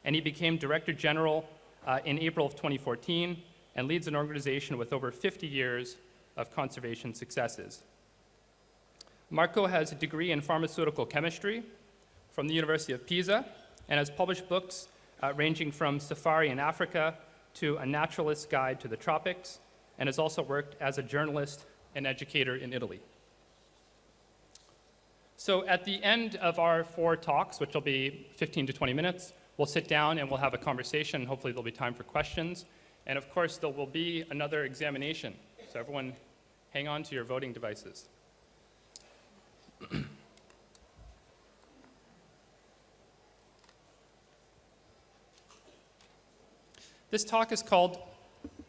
and he became Director General in April of 2014 and leads an organization with over 50 years of conservation successes. Marco has a degree in pharmaceutical chemistry from the University of Pisa and has published books ranging from Safari in Africa to A Naturalist's Guide to the Tropics, and has also worked as a journalist and educator in Italy. So at the end of our 4 talks, which will be 15 to 20 minutes, we'll sit down and we'll have a conversation. Hopefully there'll be time for questions. And of course, there will be another examination. So everyone hang on to your voting devices. This talk is called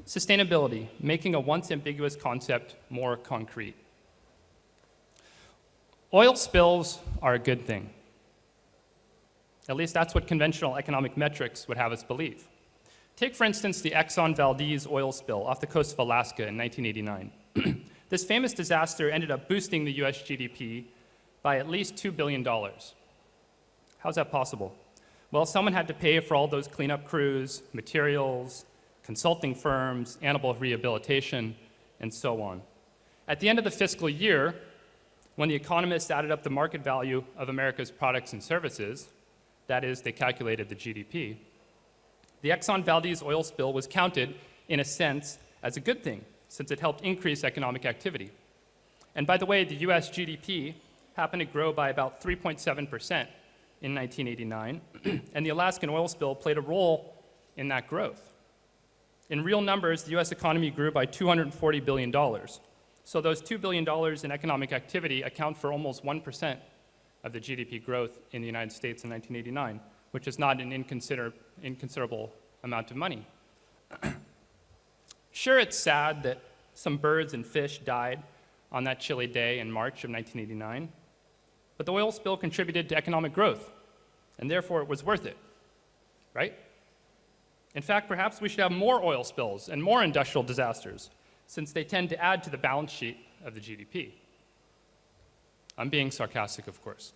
Sustainability, Making a Once Ambiguous Concept More Concrete. Oil spills are a good thing. At least that's what conventional economic metrics would have us believe. Take, for instance, the Exxon Valdez oil spill off the coast of Alaska in 1989. This famous disaster ended up boosting the US GDP by at least $2 billion. How's that possible? Well, someone had to pay for all those cleanup crews, materials, consulting firms, animal rehabilitation, and so on. At the end of the fiscal year, when the economists added up the market value of America's products and services, that is, they calculated the GDP, the Exxon Valdez oil spill was counted, in a sense, as a good thing, since it helped increase economic activity. And by the way, the US GDP happened to grow by about 3.7% in 1989, and the Alaskan oil spill played a role in that growth. In real numbers, the US economy grew by $240 billion. So those $2 billion in economic activity account for almost 1% of the GDP growth in the United States in 1989, which is not an inconsiderable amount of money. Sure, it's sad that some birds and fish died on that chilly day in March of 1989, but the oil spill contributed to economic growth, and therefore it was worth it, right? In fact, perhaps we should have more oil spills and more industrial disasters, since they tend to add to the balance sheet of the GDP. I'm being sarcastic, of course.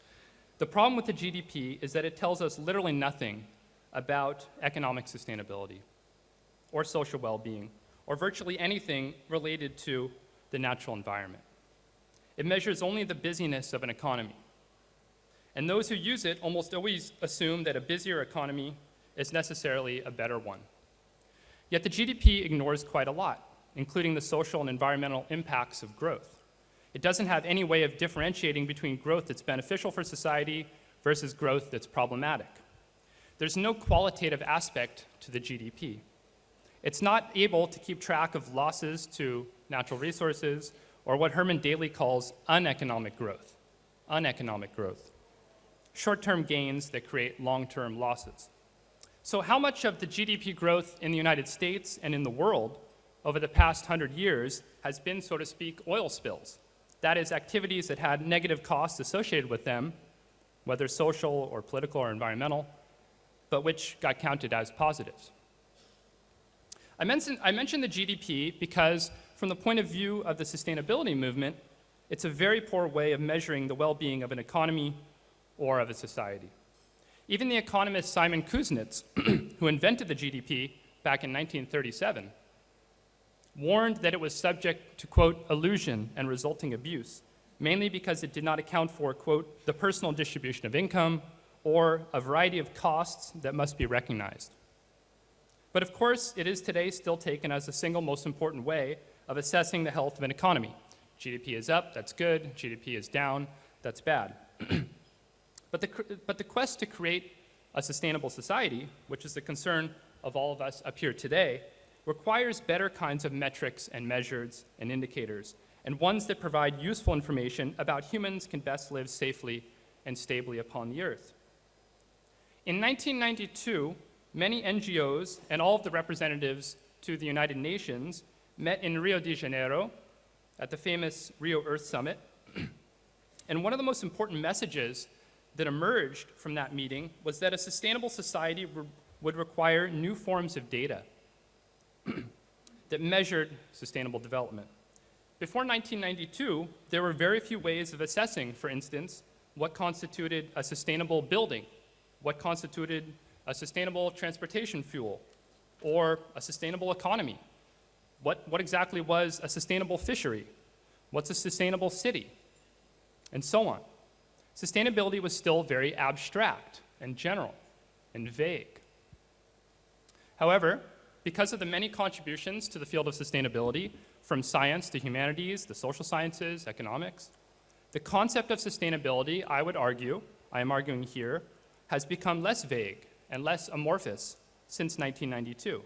The problem with the GDP is that it tells us literally nothing about economic sustainability or social well-being or virtually anything related to the natural environment. It measures only the busyness of an economy. And those who use it almost always assume that a busier economy is necessarily a better one. Yet the GDP ignores quite a lot, including the social and environmental impacts of growth. It doesn't have any way of differentiating between growth that's beneficial for society versus growth that's problematic. There's no qualitative aspect to the GDP. It's not able to keep track of losses to natural resources or what Herman Daly calls uneconomic growth. Uneconomic growth. Short-term gains that create long-term losses. So how much of the GDP growth in the United States and in the world over the past 100 years has been, so to speak, oil spills? That is, activities that had negative costs associated with them, whether social or political or environmental, but which got counted as positives. I mentioned the GDP because, from the point of view of the sustainability movement, it's a very poor way of measuring the well-being of an economy or of a society. Even the economist Simon Kuznets, who invented the GDP back in 1937, warned that it was subject to, quote, illusion and resulting abuse, mainly because it did not account for, quote, the personal distribution of income or a variety of costs that must be recognized. But of course, it is today still taken as the single most important way of assessing the health of an economy. GDP is up, that's good. GDP is down, that's bad. But the quest to create a sustainable society, which is the concern of all of us up here today, requires better kinds of metrics and measures and indicators, and ones that provide useful information about humans can best live safely and stably upon the earth. In 1992, many NGOs and all of the representatives to the United Nations met in Rio de Janeiro at the famous Rio Earth Summit. And one of the most important messages that emerged from that meeting was that a sustainable society would require new forms of data that measured sustainable development. Before 1992, there were very few ways of assessing, for instance, what constituted a sustainable building, what constituted a sustainable transportation fuel, or a sustainable economy. What exactly was a sustainable fishery? What's a sustainable city? And so on. Sustainability was still very abstract and general and vague. However, because of the many contributions to the field of sustainability, from science to humanities, the social sciences, economics, the concept of sustainability, I would argue, I am arguing here, has become less vague and less amorphous since 1992.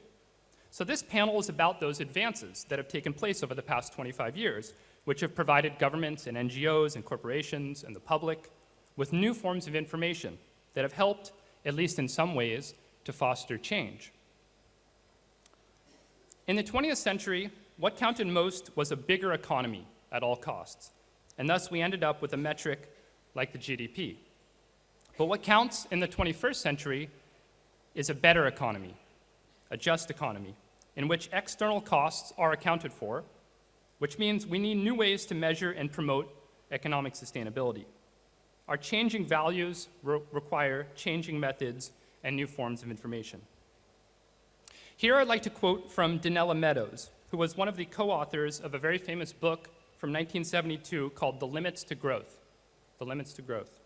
So this panel is about those advances that have taken place over the past 25 years, which have provided governments and NGOs and corporations and the public with new forms of information that have helped, at least in some ways, to foster change. In the 20th century, what counted most was a bigger economy at all costs, and thus we ended up with a metric like the GDP. But what counts in the 21st century is a better economy, a just economy, in which external costs are accounted for, which means we need new ways to measure and promote economic sustainability. Our changing values require changing methods and new forms of information. Here I'd like to quote from Donella Meadows, who was one of the co-authors of a very famous book from 1972 called The Limits to Growth. The Limits to Growth.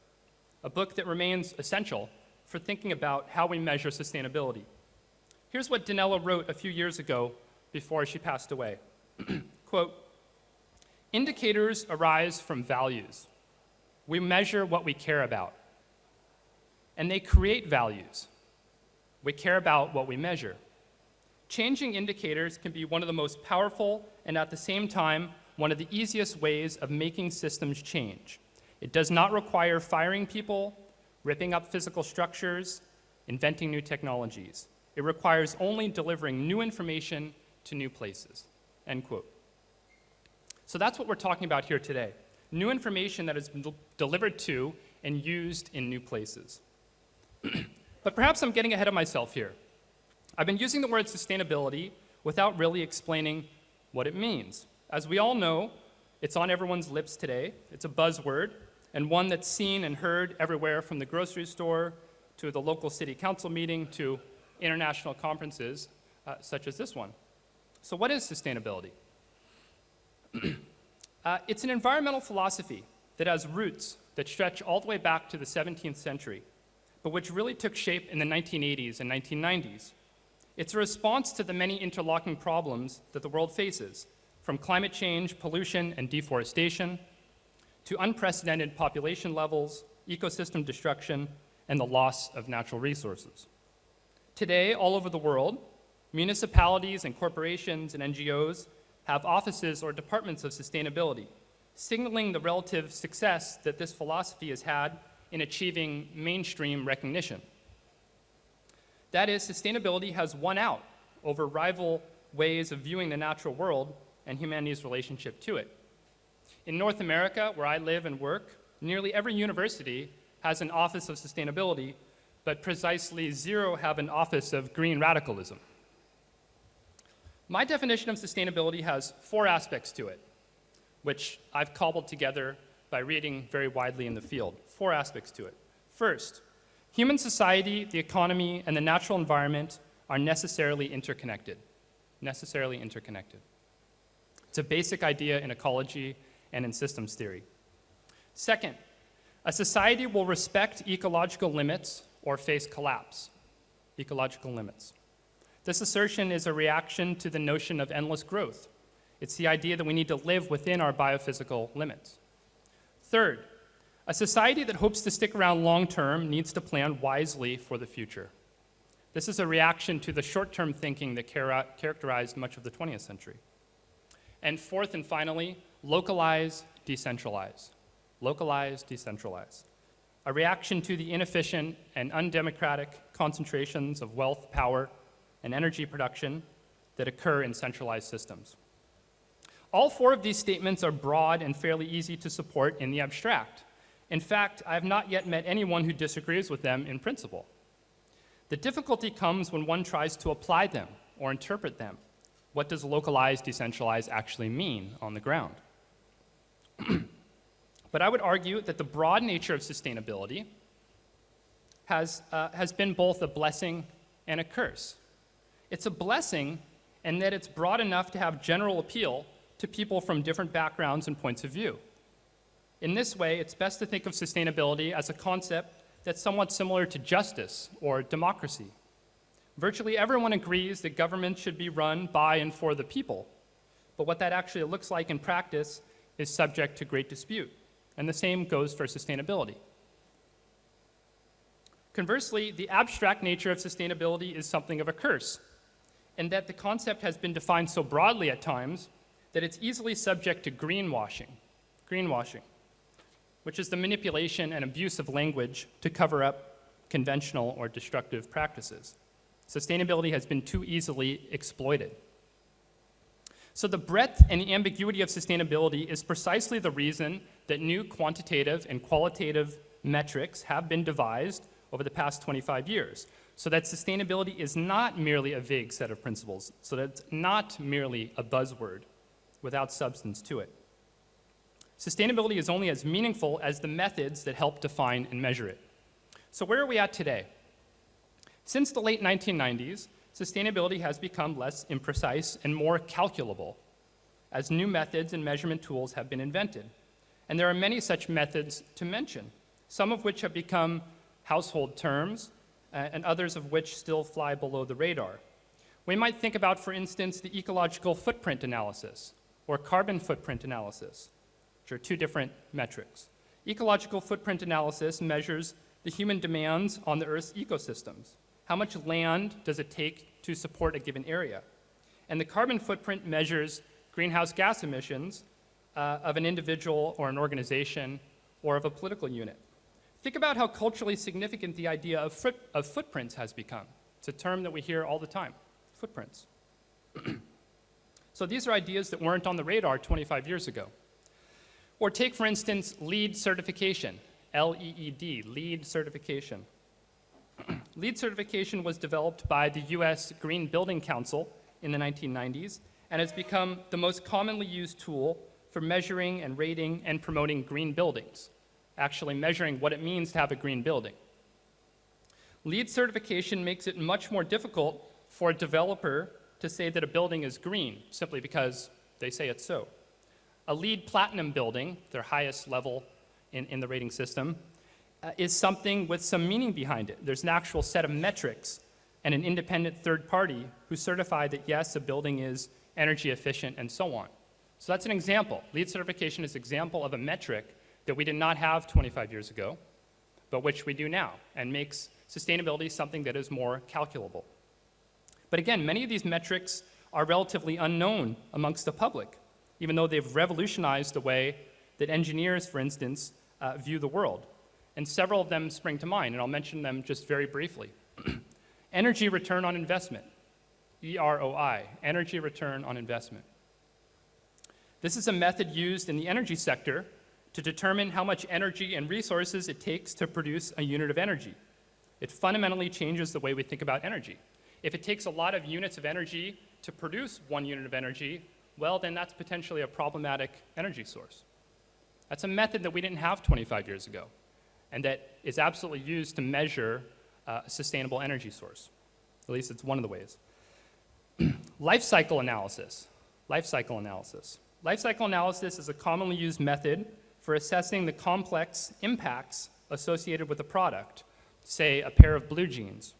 A book that remains essential for thinking about how we measure sustainability. Here's what Donella wrote a few years ago before she passed away. Quote, indicators arise from values. We measure what we care about. And they create values. We care about what we measure. Changing indicators can be one of the most powerful and at the same time one of the easiest ways of making systems change. It does not require firing people, ripping up physical structures, inventing new technologies. It requires only delivering new information to new places, end quote. So that's what we're talking about here today. New information that has been delivered to and used in new places. But perhaps I'm getting ahead of myself here. I've been using the word sustainability without really explaining what it means. As we all know, it's on everyone's lips today. It's a buzzword, and one that's seen and heard everywhere from the grocery store to the local city council meeting to international conferences such as this one. So what is sustainability? It's an environmental philosophy that has roots that stretch all the way back to the 17th century, but which really took shape in the 1980s and 1990s. It's a response to the many interlocking problems that the world faces, from climate change, pollution, and deforestation, to unprecedented population levels, ecosystem destruction, and the loss of natural resources. Today, all over the world, municipalities and corporations and NGOs have offices or departments of sustainability, signaling the relative success that this philosophy has had in achieving mainstream recognition. That is, sustainability has won out over rival ways of viewing the natural world and humanity's relationship to it. In North America, where I live and work, nearly every university has an office of sustainability, but precisely zero have an office of green radicalism. My definition of sustainability has 4 aspects to it, which I've cobbled together by reading very widely in the field. 4 aspects to it. First, human society, the economy, and the natural environment are necessarily interconnected. Necessarily interconnected. It's a basic idea in ecology and in systems theory. Second, a society will respect ecological limits or face collapse. Ecological limits. This assertion is a reaction to the notion of endless growth. It's the idea that we need to live within our biophysical limits. Third, a society that hopes to stick around long term needs to plan wisely for the future. This is a reaction to the short-term thinking that characterized much of the 20th century. And fourth and finally, localize, decentralize. Localize, decentralize. A reaction to the inefficient and undemocratic concentrations of wealth, power, and energy production that occur in centralized systems. All 4 of these statements are broad and fairly easy to support in the abstract. In fact, I have not yet met anyone who disagrees with them in principle. The difficulty comes when one tries to apply them or interpret them. What does localize, decentralize actually mean on the ground? But I would argue that the broad nature of sustainability has been both a blessing and a curse. It's a blessing in that it's broad enough to have general appeal to people from different backgrounds and points of view. In this way, it's best to think of sustainability as a concept that's somewhat similar to justice or democracy. Virtually everyone agrees that government should be run by and for the people, but what that actually looks like in practice is subject to great dispute, and the same goes for sustainability. Conversely, the abstract nature of sustainability is something of a curse, in that the concept has been defined so broadly at times that it's easily subject to greenwashing, which is the manipulation and abuse of language to cover up conventional or destructive practices. Sustainability has been too easily exploited. So the breadth and the ambiguity of sustainability is precisely the reason that new quantitative and qualitative metrics have been devised over the past 25 years, so that sustainability is not merely a vague set of principles, so that it's not merely a buzzword without substance to it. Sustainability is only as meaningful as the methods that help define and measure it. So where are we at today? Since the late 1990s, sustainability has become less imprecise and more calculable as new methods and measurement tools have been invented. And there are many such methods to mention, some of which have become household terms, and others of which still fly below the radar. We might think about, for instance, the ecological footprint analysis or carbon footprint analysis, which are two different metrics. Ecological footprint analysis measures the human demands on the Earth's ecosystems. How much land does it take to support a given area? And the carbon footprint measures greenhouse gas emissions of an individual or an organization or of a political unit. Think about how culturally significant the idea of footprints has become. It's a term that we hear all the time, footprints. So these are ideas that weren't on the radar 25 years ago. Or take, for instance, LEED certification, L-E-E-D, LEED certification. LEED certification was developed by the US Green Building Council in the 1990s and has become the most commonly used tool for measuring and rating and promoting green buildings, actually measuring what it means to have a green building. LEED certification makes it much more difficult for a developer to say that a building is green simply because they say it's so. A LEED Platinum building, their highest level in the rating system, is something with some meaning behind it. There's an actual set of metrics and an independent third party who certify that, yes, a building is energy efficient and so on. So that's an example. LEED certification is an example of a metric that we did not have 25 years ago, but which we do now, and makes sustainability something that is more calculable. But again, many of these metrics are relatively unknown amongst the public, even though they've revolutionized the way that engineers, for instance, view the world. And several of them spring to mind, and I'll mention them just very briefly. Energy return on investment, EROI, energy return on investment. This is a method used in the energy sector to determine how much energy and resources it takes to produce a unit of energy. It fundamentally changes the way we think about energy. If it takes a lot of units of energy to produce 1 unit of energy, well, then that's potentially a problematic energy source. That's a method that we didn't have 25 years ago, and that is absolutely used to measure a sustainable energy source. At least it's one of the ways. Life cycle analysis. Life cycle analysis. Life cycle analysis is a commonly used method for assessing the complex impacts associated with a product, say a pair of blue jeans.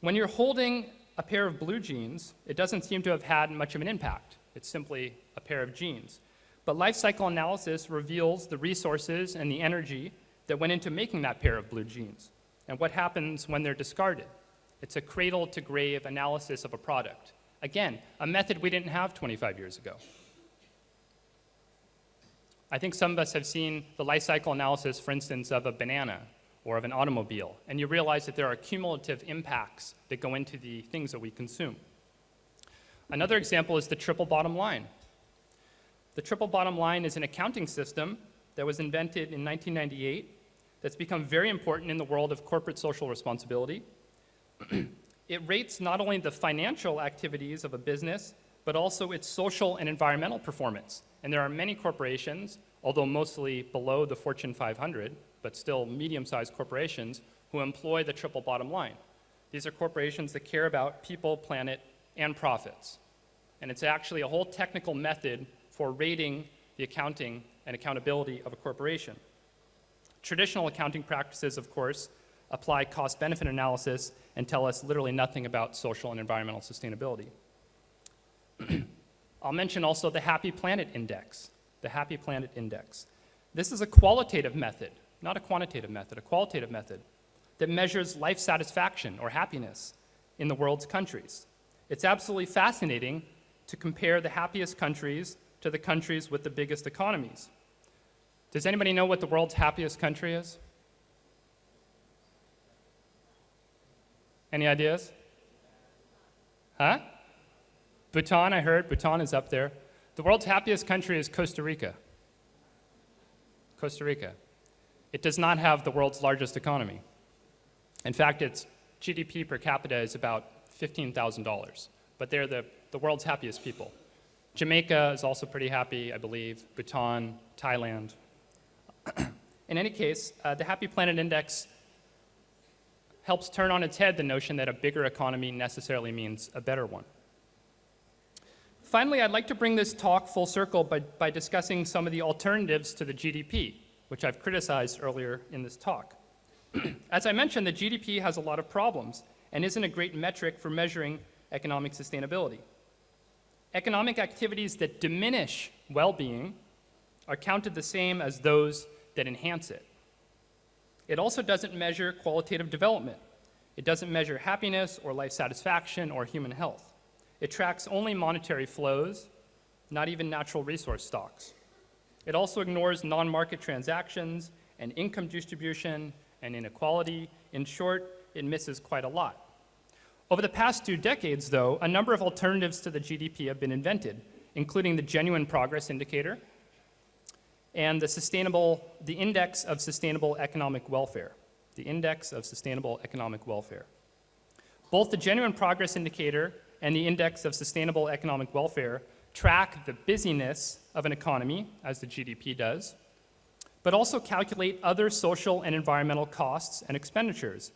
When you're holding a pair of blue jeans, it doesn't seem to have had much of an impact. It's simply a pair of jeans. But life cycle analysis reveals the resources and the energy that went into making that pair of blue jeans and what happens when they're discarded. It's a cradle-to-grave analysis of a product. Again, a method we didn't have 25 years ago. I think some of us have seen the life cycle analysis, for instance, of a banana or of an automobile, and you realize that there are cumulative impacts that go into the things that we consume. Another example is the triple bottom line. The triple bottom line is an accounting system that was invented in 1998 that's become very important in the world of corporate social responsibility. It rates not only the financial activities of a business, but also its social and environmental performance. And there are many corporations, although mostly below the Fortune 500, but still medium-sized corporations, who employ the triple bottom line. These are corporations that care about people, planet, and profits. And it's actually a whole technical method for rating the accounting and accountability of a corporation. Traditional accounting practices, of course, apply cost-benefit analysis and tell us literally nothing about social and environmental sustainability. I'll mention also the Happy Planet Index. The Happy Planet Index. This is a qualitative method, not a quantitative method, a qualitative method that measures life satisfaction or happiness in the world's countries. It's absolutely fascinating to compare the happiest countries to the countries with the biggest economies. Does anybody know what the world's happiest country is? Any ideas? Huh? Bhutan, I heard, Bhutan is up there. The world's happiest country is Costa Rica. Costa Rica. It does not have the world's largest economy. In fact, its GDP per capita is about $15,000, but they're the world's happiest people. Jamaica is also pretty happy, I believe, Bhutan, Thailand. In any case, the Happy Planet Index helps turn on its head the notion that a bigger economy necessarily means a better one. Finally, I'd like to bring this talk full circle by discussing some of the alternatives to the GDP, which I've criticized earlier in this talk. As I mentioned, the GDP has a lot of problems and isn't a great metric for measuring economic sustainability. Economic activities that diminish well-being are counted the same as those that enhance it. It also doesn't measure qualitative development. It doesn't measure happiness or life satisfaction or human health. It tracks only monetary flows, not even natural resource stocks. It also ignores non-market transactions and income distribution and inequality. In short, it misses quite a lot. Over the past 2 decades, though, a number of alternatives to the GDP have been invented, including the Genuine Progress Indicator and the Index of Sustainable Economic Welfare. The Index of Sustainable Economic Welfare. Both the Genuine Progress Indicator and the Index of Sustainable Economic Welfare track the busyness of an economy, as the GDP does, but also calculate other social and environmental costs and expenditures,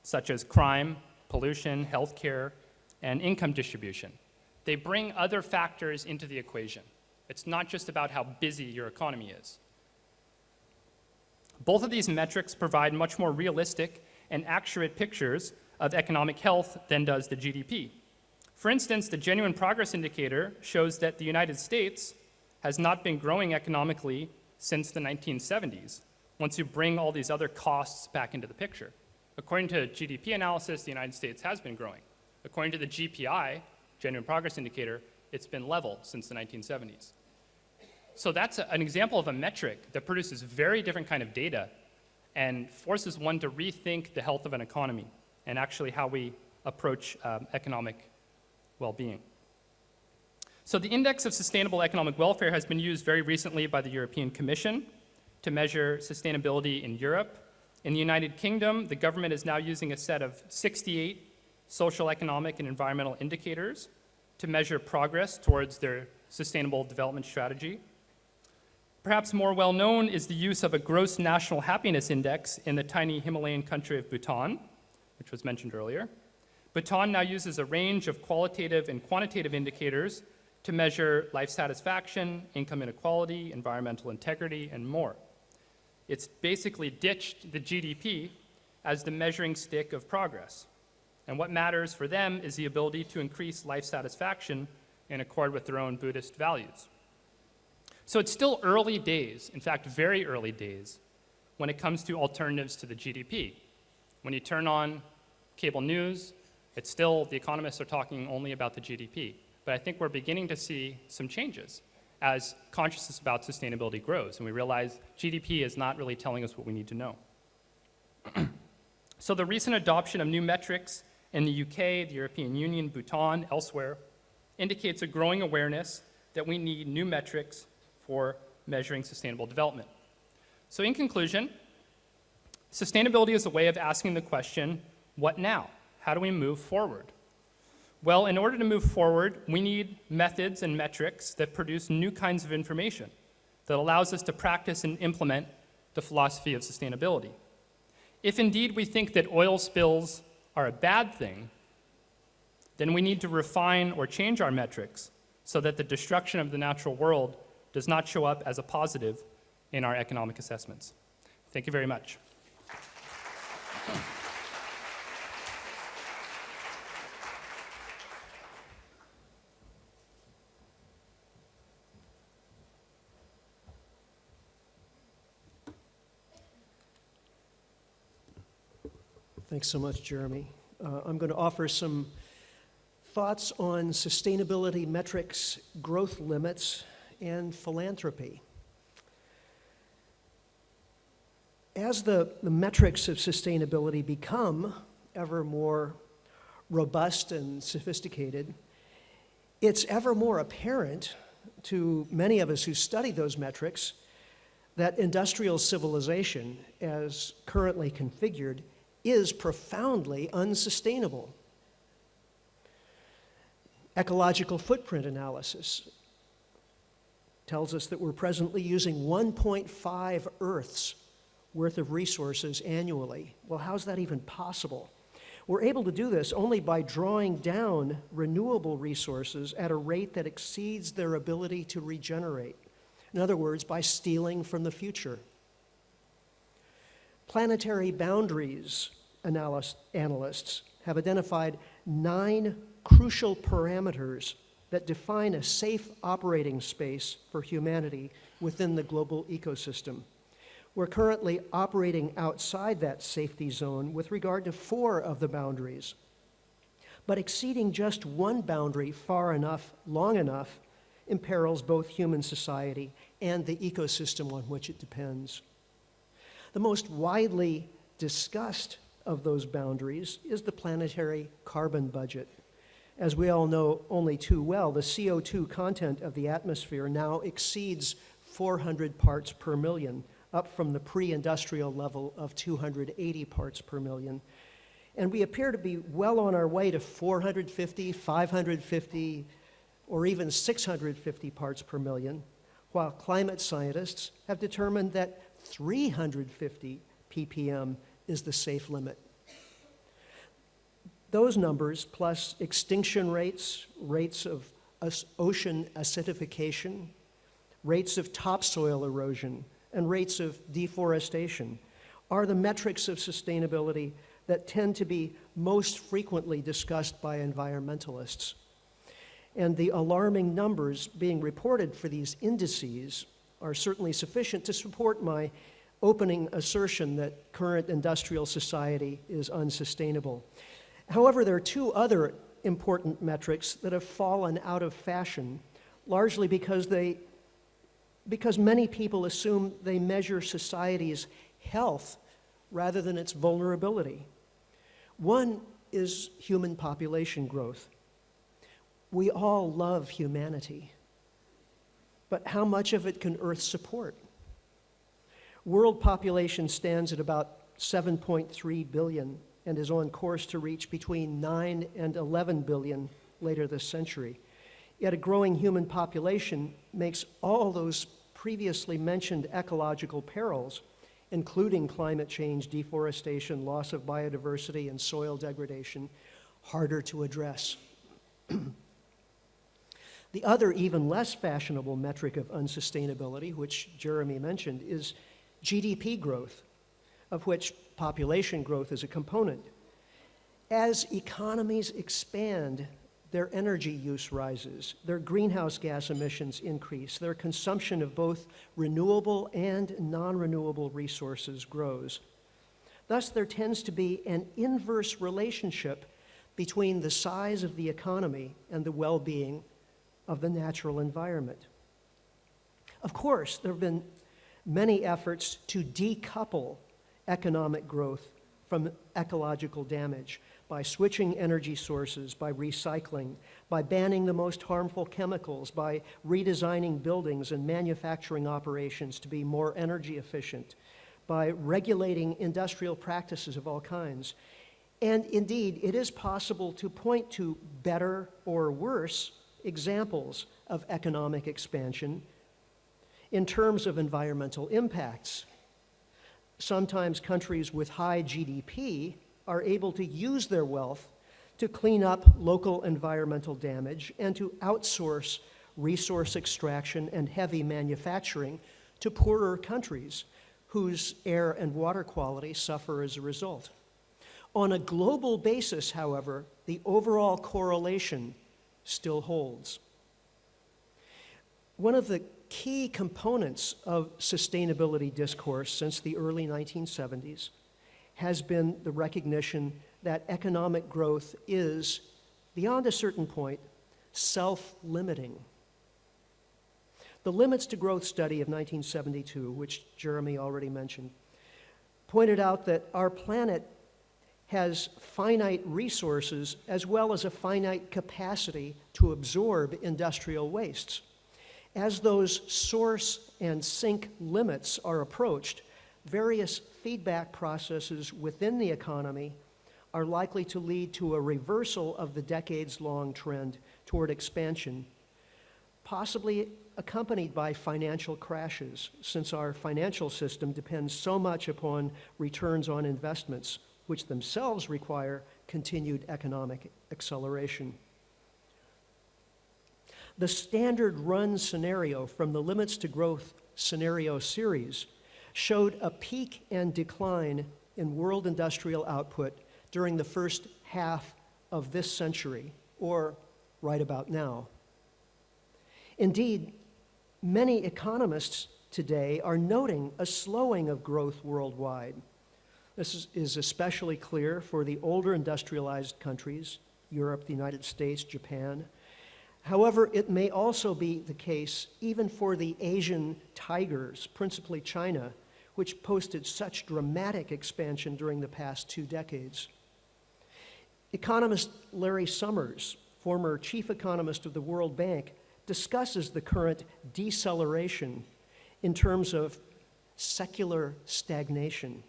such as crime, pollution, healthcare, and income distribution. They bring other factors into the equation. It's not just about how busy your economy is. Both of these metrics provide much more realistic and accurate pictures of economic health than does the GDP. For instance, the Genuine Progress Indicator shows that the United States has not been growing economically since the 1970s, once you bring all these other costs back into the picture. According to GDP analysis, the United States has been growing. According to the GPI, Genuine Progress Indicator, it's been level since the 1970s. So that's an example of a metric that produces very different kind of data and forces one to rethink the health of an economy and actually how we approach economic well-being. So the Index of Sustainable Economic Welfare has been used very recently by the European Commission to measure sustainability in Europe. In the United Kingdom, the government is now using a set of 68 social, economic, and environmental indicators to measure progress towards their sustainable development strategy. Perhaps more well known is the use of a gross national happiness index in the tiny Himalayan country of Bhutan, which was mentioned earlier. Bhutan now uses a range of qualitative and quantitative indicators to measure life satisfaction, income inequality, environmental integrity, and more. It's basically ditched the GDP as the measuring stick of progress. And what matters for them is the ability to increase life satisfaction in accord with their own Buddhist values. So it's still early days, in fact, very early days, when it comes to alternatives to the GDP. When you turn on cable news, it's still, the economists are talking only about the GDP. But I think we're beginning to see some changes as consciousness about sustainability grows, and we realize GDP is not really telling us what we need to know. So the recent adoption of new metrics in the UK, the European Union, Bhutan, elsewhere, indicates a growing awareness that we need new metrics for measuring sustainable development. So in conclusion, sustainability is a way of asking the question, what now? How do we move forward? Well, in order to move forward, we need methods and metrics that produce new kinds of information that allows us to practice and implement the philosophy of sustainability. If indeed we think that oil spills are a bad thing, then we need to refine or change our metrics so that the destruction of the natural world does not show up as a positive in our economic assessments. Thank you very much. Thanks so much, Jeremy. I'm going to offer some thoughts on sustainability metrics, growth limits, and philanthropy. As the metrics of sustainability become ever more robust and sophisticated, It's ever more apparent to many of us who study those metrics that industrial civilization, as currently configured, is profoundly unsustainable. Ecological footprint analysis tells us that we're presently using 1.5 Earths worth of resources annually. Well, how's that even possible? We're able to do this only by drawing down renewable resources at a rate that exceeds their ability to regenerate. In other words, by stealing from the future. Planetary boundaries analysts have identified 9 crucial parameters that define a safe operating space for humanity within the global ecosystem. We're currently operating outside that safety zone with regard to 4 of the boundaries. But exceeding just one boundary far enough, long enough, imperils both human society and the ecosystem on which it depends. The most widely discussed of those boundaries is the planetary carbon budget. As we all know only too well, the CO2 content of the atmosphere now exceeds 400 parts per million, up from the pre-industrial level of 280 parts per million. And we appear to be well on our way to 450, 550, or even 650 parts per million, while climate scientists have determined that 350 ppm is the safe limit. Those numbers, plus extinction rates, rates of ocean acidification, rates of topsoil erosion, and rates of deforestation, are the metrics of sustainability that tend to be most frequently discussed by environmentalists. And the alarming numbers being reported for these indices are certainly sufficient to support my opening assertion that current industrial society is unsustainable. However, there are 2 other important metrics that have fallen out of fashion, largely because many people assume they measure society's health rather than its vulnerability. One is human population growth. We all love humanity, but how much of it can Earth support? World population stands at about 7.3 billion and is on course to reach between 9 and 11 billion later this century. Yet a growing human population makes all those previously mentioned ecological perils, including climate change, deforestation, loss of biodiversity, and soil degradation, harder to address. The other, even less fashionable metric of unsustainability, which Jeremy mentioned, is GDP growth, of which population growth is a component. As economies expand, their energy use rises, their greenhouse gas emissions increase, their consumption of both renewable and non-renewable resources grows. Thus, there tends to be an inverse relationship between the size of the economy and the well-being of the natural environment. Of course, there have been many efforts to decouple economic growth from ecological damage by switching energy sources, by recycling, by banning the most harmful chemicals, by redesigning buildings and manufacturing operations to be more energy efficient, by regulating industrial practices of all kinds. And indeed, it is possible to point to better or worse examples of economic expansion in terms of environmental impacts. Sometimes countries with high GDP are able to use their wealth to clean up local environmental damage and to outsource resource extraction and heavy manufacturing to poorer countries whose air and water quality suffer as a result. On a global basis, however, the overall correlation still holds. One of the key components of sustainability discourse since the early 1970s has been the recognition that economic growth is, beyond a certain point, self-limiting. The Limits to Growth study of 1972, which Jeremy already mentioned, pointed out that our planet has finite resources as well as a finite capacity to absorb industrial wastes. As those source and sink limits are approached, various feedback processes within the economy are likely to lead to a reversal of the decades-long trend toward expansion, possibly accompanied by financial crashes, since our financial system depends so much upon returns on investments, which themselves require continued economic acceleration. The standard run scenario from the Limits to Growth scenario series showed a peak and decline in world industrial output during the first half of this century, or right about now. Indeed, many economists today are noting a slowing of growth worldwide. This is especially clear for the older industrialized countries, Europe, the United States, Japan. However, it may also be the case even for the Asian tigers, principally China, which posted such dramatic expansion during the past 2 decades. Economist Larry Summers, former chief economist of the World Bank, discusses the current deceleration in terms of secular stagnation,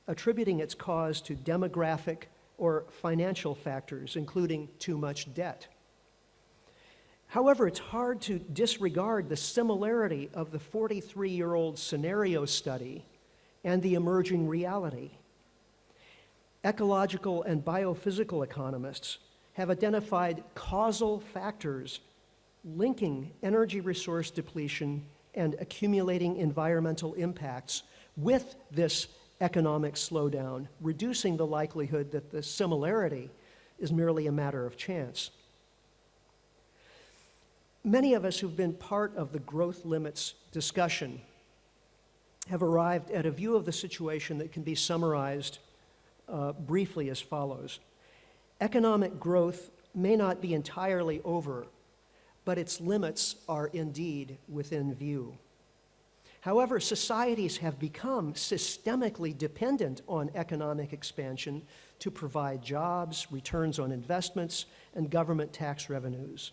attributing its cause to demographic or financial factors, including too much debt. However, it's hard to disregard the similarity of the 43-year-old scenario study and the emerging reality. Ecological and biophysical economists have identified causal factors linking energy resource depletion and accumulating environmental impacts with this economic slowdown, reducing the likelihood that the similarity is merely a matter of chance. Many of us who've been part of the growth limits discussion have arrived at a view of the situation that can be summarized briefly as follows. Economic growth may not be entirely over, but its limits are indeed within view. However, societies have become systemically dependent on economic expansion to provide jobs, returns on investments, and government tax revenues.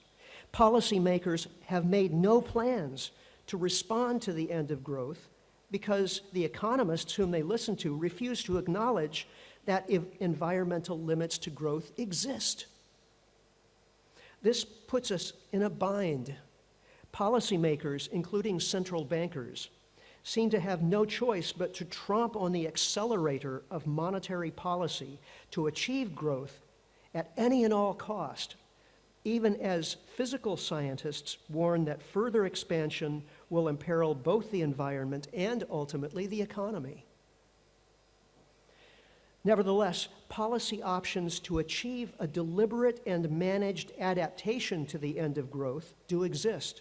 Policymakers have made no plans to respond to the end of growth because the economists whom they listen to refuse to acknowledge that environmental limits to growth exist. This puts us in a bind. Policymakers, including central bankers, seem to have no choice but to tromp on the accelerator of monetary policy to achieve growth at any and all cost, even as physical scientists warn that further expansion will imperil both the environment and ultimately the economy. Nevertheless, policy options to achieve a deliberate and managed adaptation to the end of growth do exist.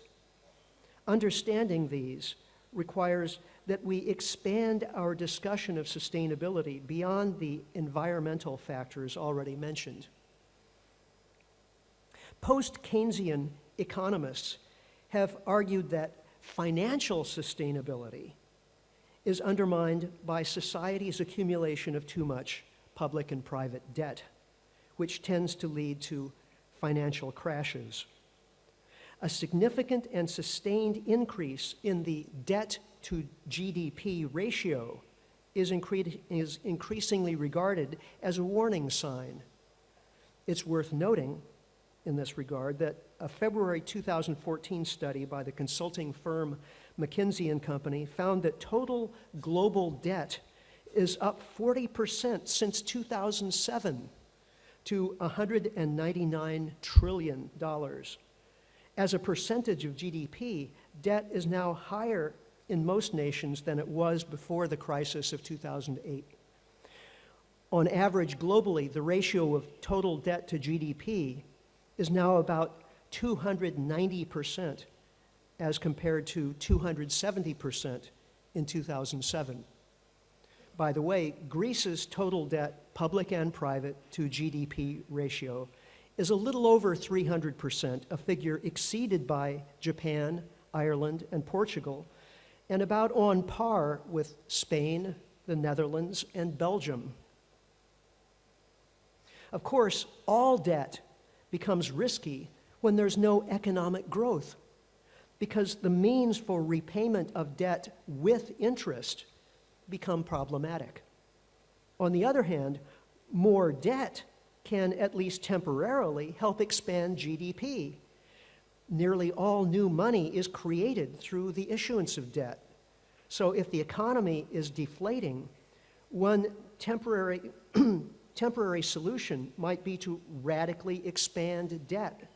Understanding these requires that we expand our discussion of sustainability beyond the environmental factors already mentioned. Post-Keynesian economists have argued that financial sustainability is undermined by society's accumulation of too much public and private debt, which tends to lead to financial crashes. A significant and sustained increase in the debt to GDP ratio is increasingly regarded as a warning sign. It's worth noting in this regard that a February 2014 study by the consulting firm McKinsey & Company found that total global debt is up 40% since 2007 to $199 trillion. As a percentage of GDP, debt is now higher in most nations than it was before the crisis of 2008. On average, globally, the ratio of total debt to GDP is now about 290%, as compared to 270% in 2007. By the way, Greece's total debt, public and private, to GDP ratio is a little over 300%, a figure exceeded by Japan, Ireland, and Portugal, and about on par with Spain, the Netherlands, and Belgium. Of course, all debt becomes risky when there's no economic growth, because the means for repayment of debt with interest become problematic. On the other hand, more debt can, at least temporarily, help expand GDP. Nearly all new money is created through the issuance of debt. So if the economy is deflating, one temporary solution might be to radically expand debt.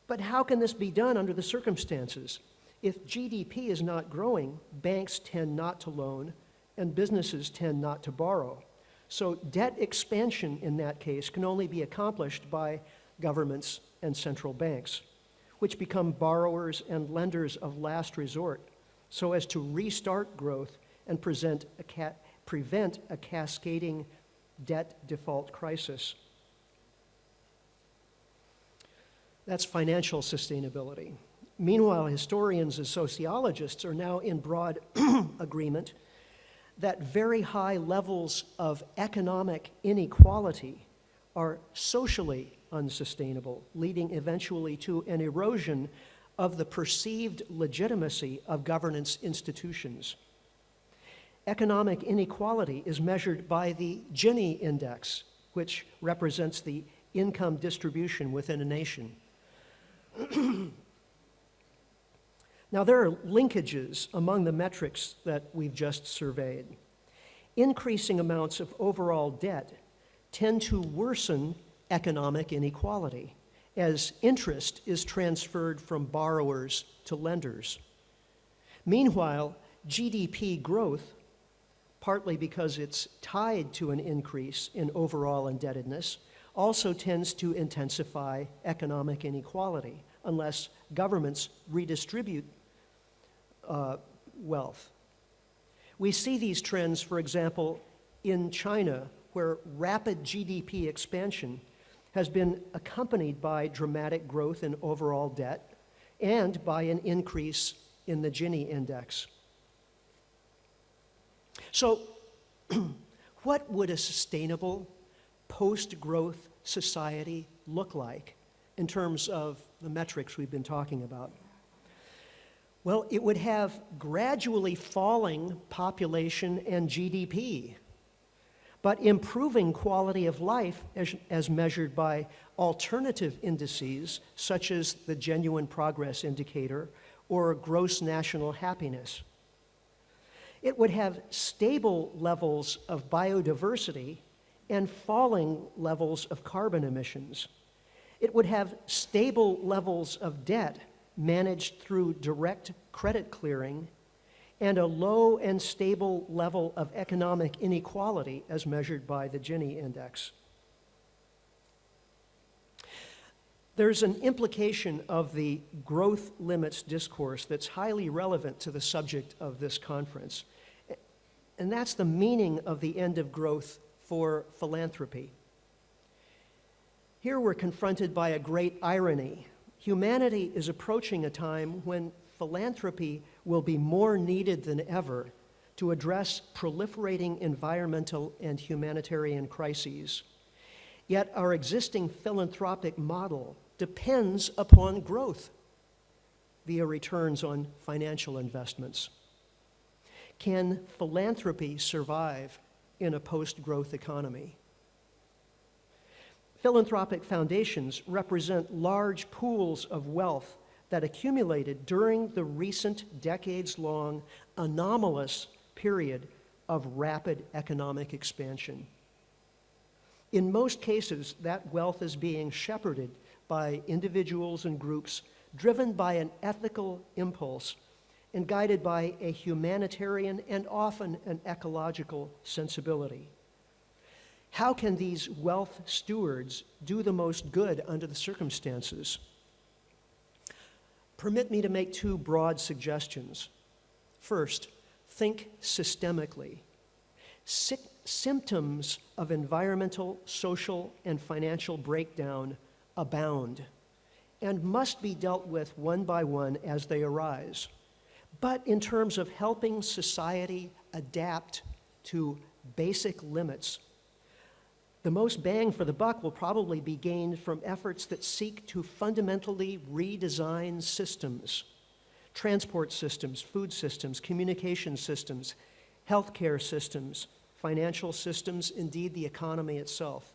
But how can this be done under the circumstances? If GDP is not growing, banks tend not to loan, and businesses tend not to borrow. So debt expansion in that case can only be accomplished by governments and central banks, which become borrowers and lenders of last resort, so as to restart growth and prevent a cascading debt default crisis. That's financial sustainability. Meanwhile, historians and sociologists are now in broad agreement that very high levels of economic inequality are socially unsustainable, leading eventually to an erosion of the perceived legitimacy of governance institutions. Economic inequality is measured by the Gini index, which represents the income distribution within a nation. Now, there are linkages among the metrics that we've just surveyed. Increasing amounts of overall debt tend to worsen economic inequality as interest is transferred from borrowers to lenders. Meanwhile, GDP growth, partly because it's tied to an increase in overall indebtedness, also tends to intensify economic inequality unless governments redistribute wealth. We see these trends, for example, in China, where rapid GDP expansion has been accompanied by dramatic growth in overall debt and by an increase in the Gini index. So, what would a sustainable post-growth society look like in terms of the metrics we've been talking about? Well, it would have gradually falling population and GDP, but improving quality of life as measured by alternative indices such as the Genuine Progress Indicator or gross national happiness. It would have stable levels of biodiversity and falling levels of carbon emissions. It would have stable levels of debt managed through direct credit clearing and a low and stable level of economic inequality as measured by the Gini index. There's an implication of the growth limits discourse that's highly relevant to the subject of this conference, and that's the meaning of the end of growth for philanthropy. Here we're confronted by a great irony. Humanity is approaching a time when philanthropy will be more needed than ever to address proliferating environmental and humanitarian crises. Yet our existing philanthropic model depends upon growth via returns on financial investments. Can philanthropy survive in a post-growth economy? Philanthropic foundations represent large pools of wealth that accumulated during the recent decades-long anomalous period of rapid economic expansion. In most cases, that wealth is being shepherded by individuals and groups driven by an ethical impulse and guided by a humanitarian and often an ecological sensibility. How can these wealth stewards do the most good under the circumstances? Permit me to make two broad suggestions. First, think systemically. Symptoms of environmental, social, and financial breakdown abound and must be dealt with one by one as they arise. But in terms of helping society adapt to basic limits, The most bang for the buck will probably be gained from efforts that seek to fundamentally redesign systems, transport systems, food systems, communication systems, healthcare systems, financial systems, indeed the economy itself.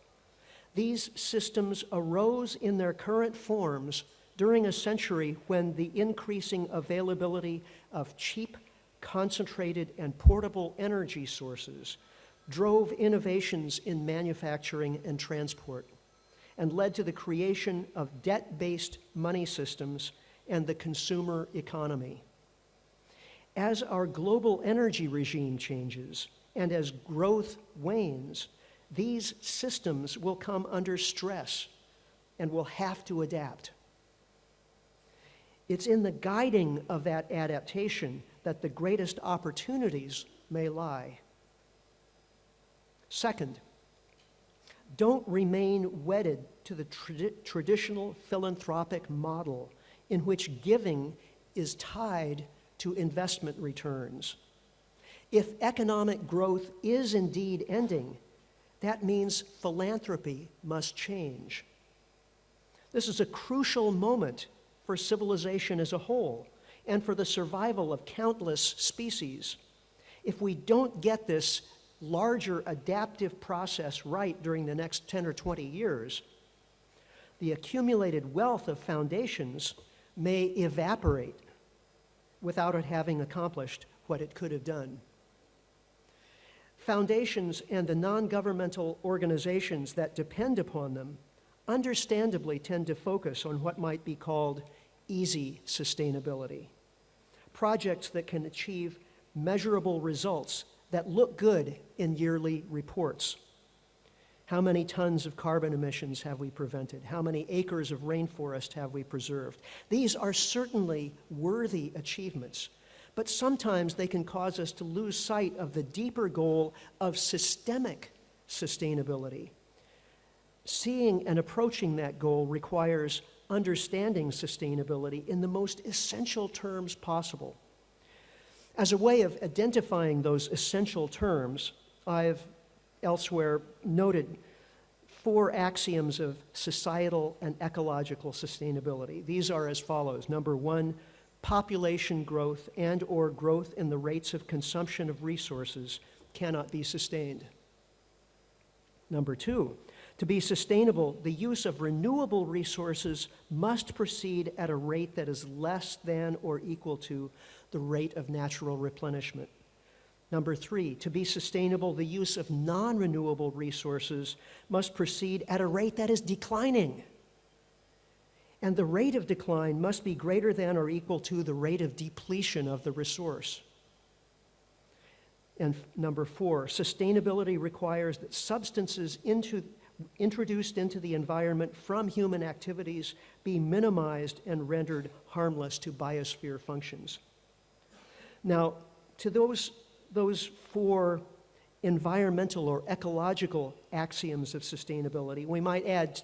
These systems arose in their current forms during a century when the increasing availability of cheap, concentrated, and portable energy sources drove innovations in manufacturing and transport and led to the creation of debt-based money systems and the consumer economy. As our global energy regime changes and as growth wanes, these systems will come under stress and will have to adapt. It's in the guiding of that adaptation that the greatest opportunities may lie. Second, don't remain wedded to the traditional philanthropic model in which giving is tied to investment returns. If economic growth is indeed ending, that means philanthropy must change. This is a crucial moment for civilization as a whole and for the survival of countless species. If we don't get this larger adaptive process right during the next 10 or 20 years, the accumulated wealth of foundations may evaporate without it having accomplished what it could have done. Foundations and the non-governmental organizations that depend upon them understandably tend to focus on what might be called easy sustainability. Projects that can achieve measurable results that look good in yearly reports. How many tons of carbon emissions have we prevented? How many acres of rainforest have we preserved? These are certainly worthy achievements, but sometimes they can cause us to lose sight of the deeper goal of systemic sustainability. Seeing and approaching that goal requires understanding sustainability in the most essential terms possible. As a way of identifying those essential terms, I've elsewhere noted 4 axioms of societal and ecological sustainability. These are as follows. Number 1, population growth and/or growth in the rates of consumption of resources cannot be sustained. Number 2, to be sustainable, the use of renewable resources must proceed at a rate that is less than or equal to the rate of natural replenishment. Number 3, to be sustainable, the use of non-renewable resources must proceed at a rate that is declining. And the rate of decline must be greater than or equal to the rate of depletion of the resource. And number 4, sustainability requires that substances introduced into the environment from human activities be minimized and rendered harmless to biosphere functions. Now, to those 4 environmental or ecological axioms of sustainability, we might add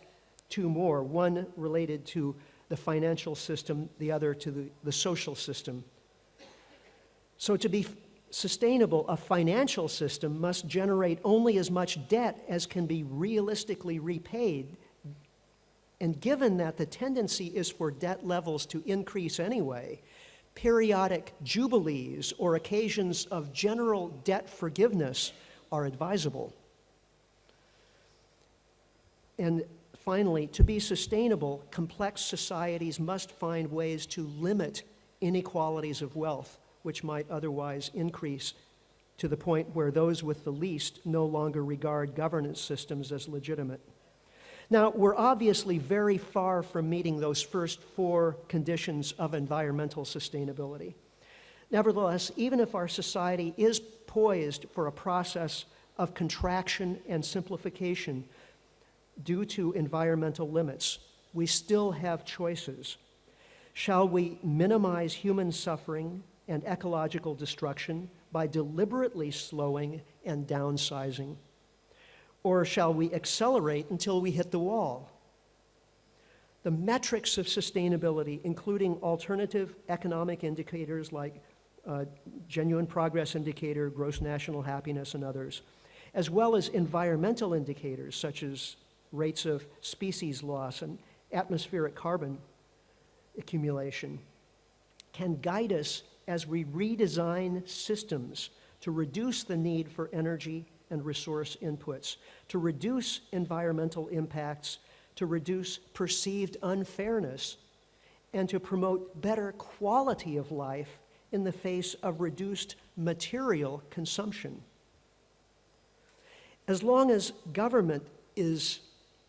2 more, one related to the financial system, the other to the social system. So to be sustainable, a financial system must generate only as much debt as can be realistically repaid. And given that the tendency is for debt levels to increase anyway, periodic jubilees or occasions of general debt forgiveness are advisable. And finally, to be sustainable, complex societies must find ways to limit inequalities of wealth, which might otherwise increase to the point where those with the least no longer regard governance systems as legitimate. Now, we're obviously very far from meeting those first 4 conditions of environmental sustainability. Nevertheless, even if our society is poised for a process of contraction and simplification due to environmental limits, we still have choices. Shall we minimize human suffering and ecological destruction by deliberately slowing and downsizing? Or shall we accelerate until we hit the wall? The metrics of sustainability, including alternative economic indicators like genuine progress indicator, gross national happiness, and others, as well as environmental indicators such as rates of species loss and atmospheric carbon accumulation, can guide us as we redesign systems to reduce the need for energy and resource inputs, to reduce environmental impacts, to reduce perceived unfairness, and to promote better quality of life in the face of reduced material consumption. As long as government is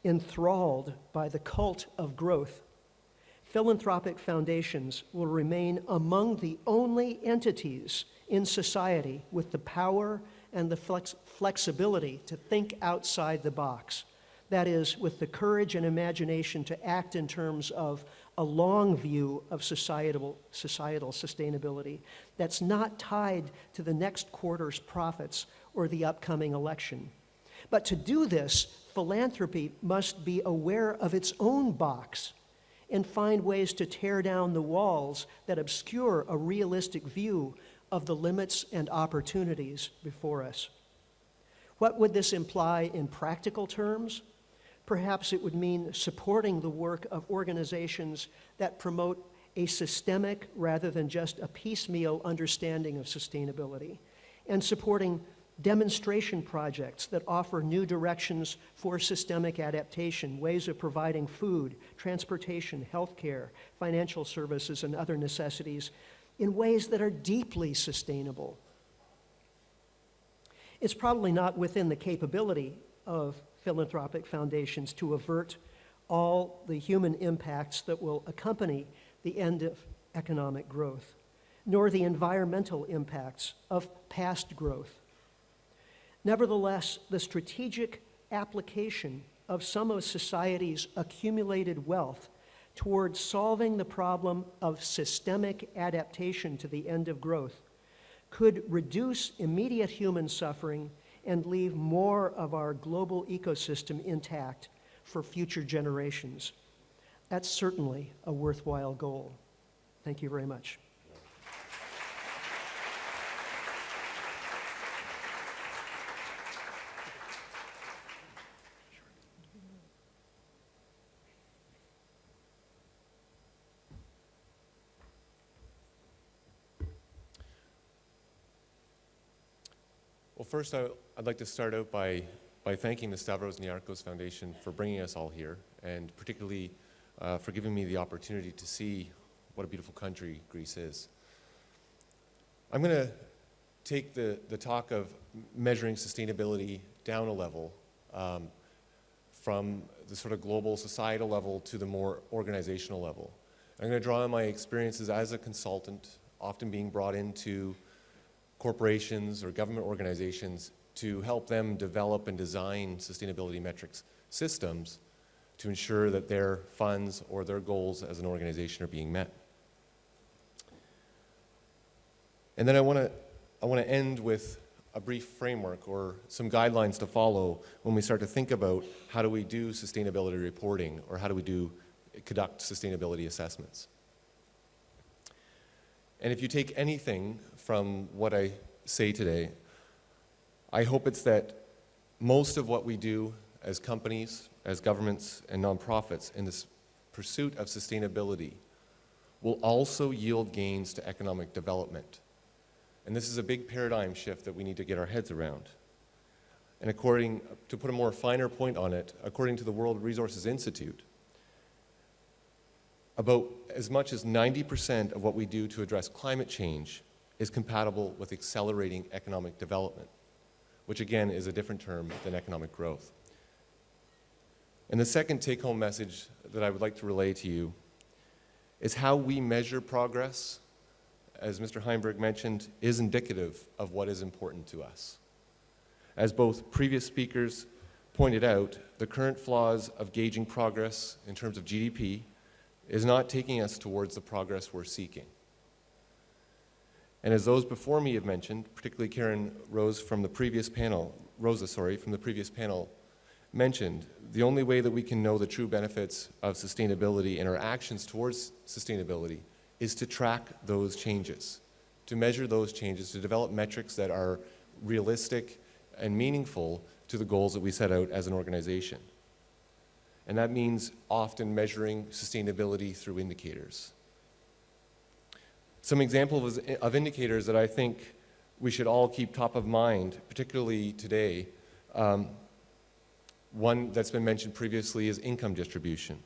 enthralled by the cult of growth, philanthropic foundations will remain among the only entities in society with the power and the flexibility to think outside the box. That is, with the courage and imagination to act in terms of a long view of societal sustainability that's not tied to the next quarter's profits or the upcoming election. But to do this, philanthropy must be aware of its own box and find ways to tear down the walls that obscure a realistic view of the limits and opportunities before us. What would this imply in practical terms? Perhaps it would mean supporting the work of organizations that promote a systemic rather than just a piecemeal understanding of sustainability, and supporting demonstration projects that offer new directions for systemic adaptation, ways of providing food, transportation, healthcare, financial services, and other necessities in ways that are deeply sustainable. It's probably not within the capability of philanthropic foundations to avert all the human impacts that will accompany the end of economic growth, nor the environmental impacts of past growth. Nevertheless, the strategic application of some of society's accumulated wealth towards solving the problem of systemic adaptation to the end of growth could reduce immediate human suffering and leave more of our global ecosystem intact for future generations. That's certainly a worthwhile goal. Thank you very much. Well, first, I'd like to start out by thanking the Stavros Niarchos Foundation for bringing us all here, and particularly for giving me the opportunity to see what a beautiful country Greece is. I'm going to take the talk of measuring sustainability down a level from the sort of global societal level to the more organizational level. I'm going to draw on my experiences as a consultant, often being brought into corporations or government organizations to help them develop and design sustainability metrics systems to ensure that their funds or their goals as an organization are being met. And then I want to end with a brief framework or some guidelines to follow when we start to think about how do we do sustainability reporting or how do we conduct sustainability assessments. And if you take anything from what I say today, I hope it's that most of what we do as companies, as governments, and nonprofits in this pursuit of sustainability will also yield gains to economic development. And this is a big paradigm shift that we need to get our heads around. And to put a more finer point on it, according to the World Resources Institute, about as much as 90% of what we do to address climate change is compatible with accelerating economic development, which again is a different term than economic growth. And the second take-home message that I would like to relay to you is how we measure progress, as Mr. Heimberg mentioned, is indicative of what is important to us. As both previous speakers pointed out, the current flaws of gauging progress in terms of GDP is not taking us towards the progress we're seeking. And as those before me have mentioned, particularly Karen Rosa from the previous panel, mentioned, the only way that we can know the true benefits of sustainability and our actions towards sustainability is to track those changes, to measure those changes, to develop metrics that are realistic and meaningful to the goals that we set out as an organization. And that means often measuring sustainability through indicators. Some examples of indicators that I think we should all keep top of mind, particularly today, one that's been mentioned previously is income distribution.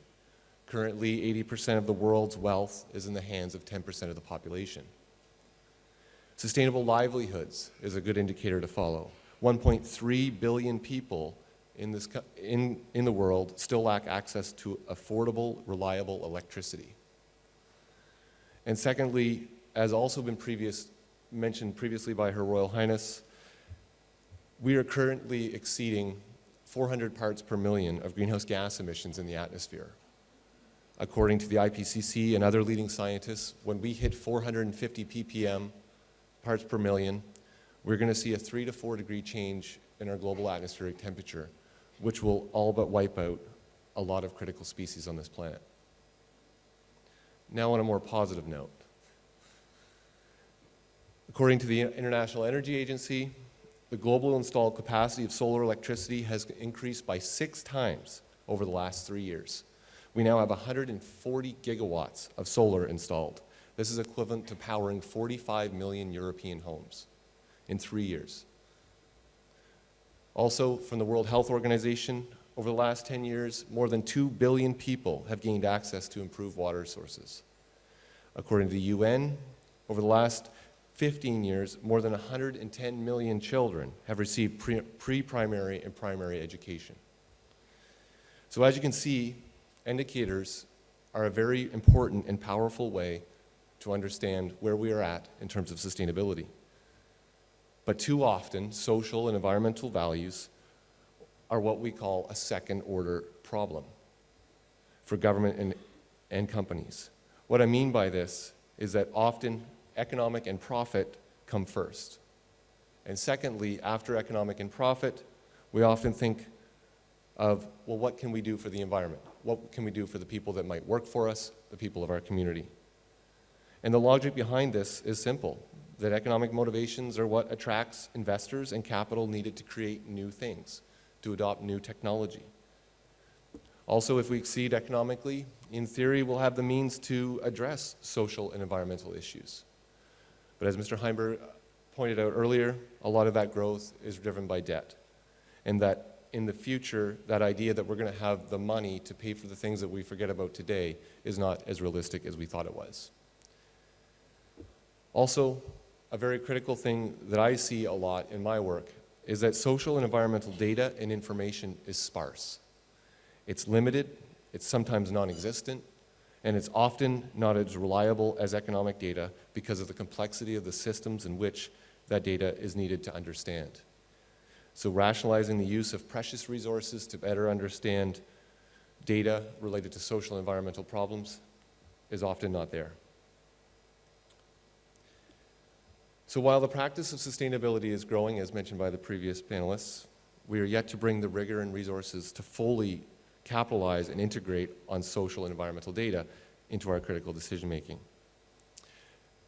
Currently, 80% of the world's wealth is in the hands of 10% of the population. Sustainable livelihoods is a good indicator to follow. 1.3 billion people in the world still lack access to affordable, reliable electricity. And secondly, as also been mentioned previously by Her Royal Highness, we are currently exceeding 400 parts per million of greenhouse gas emissions in the atmosphere. According to the IPCC and other leading scientists, when we hit 450 ppm parts per million, we're going to see a 3 to 4 degree change in our global atmospheric temperature, which will all but wipe out a lot of critical species on this planet. Now on a more positive note. According to the International Energy Agency, the global installed capacity of solar electricity has increased by 6 times over the last 3 years. We now have 140 gigawatts of solar installed. This is equivalent to powering 45 million European homes in 3 years. Also, from the World Health Organization, over the last 10 years, more than 2 billion people have gained access to improved water sources. According to the UN, over the last 15 years, more than 110 million children have received pre-primary and primary education. So as you can see, indicators are a very important and powerful way to understand where we are at in terms of sustainability. But too often, social and environmental values are what we call a second-order problem for government and companies. What I mean by this is that often economic and profit come first. And secondly, after economic and profit, we often think of, well, what can we do for the environment? What can we do for the people that might work for us, the people of our community? And the logic behind this is simple, that economic motivations are what attracts investors and capital needed to create new things, to adopt new technology. Also, if we exceed economically, in theory, we'll have the means to address social and environmental issues. But as Mr. Heimberg pointed out earlier, a lot of that growth is driven by debt. And that in the future, that idea that we're going to have the money to pay for the things that we forget about today is not as realistic as we thought it was. Also, a very critical thing that I see a lot in my work is that social and environmental data and information is sparse. It's limited, it's sometimes non-existent, and it's often not as reliable as economic data because of the complexity of the systems in which that data is needed to understand. So rationalizing the use of precious resources to better understand data related to social and environmental problems is often not there. So while the practice of sustainability is growing, as mentioned by the previous panelists, we are yet to bring the rigor and resources to fully capitalize and integrate on social and environmental data into our critical decision making.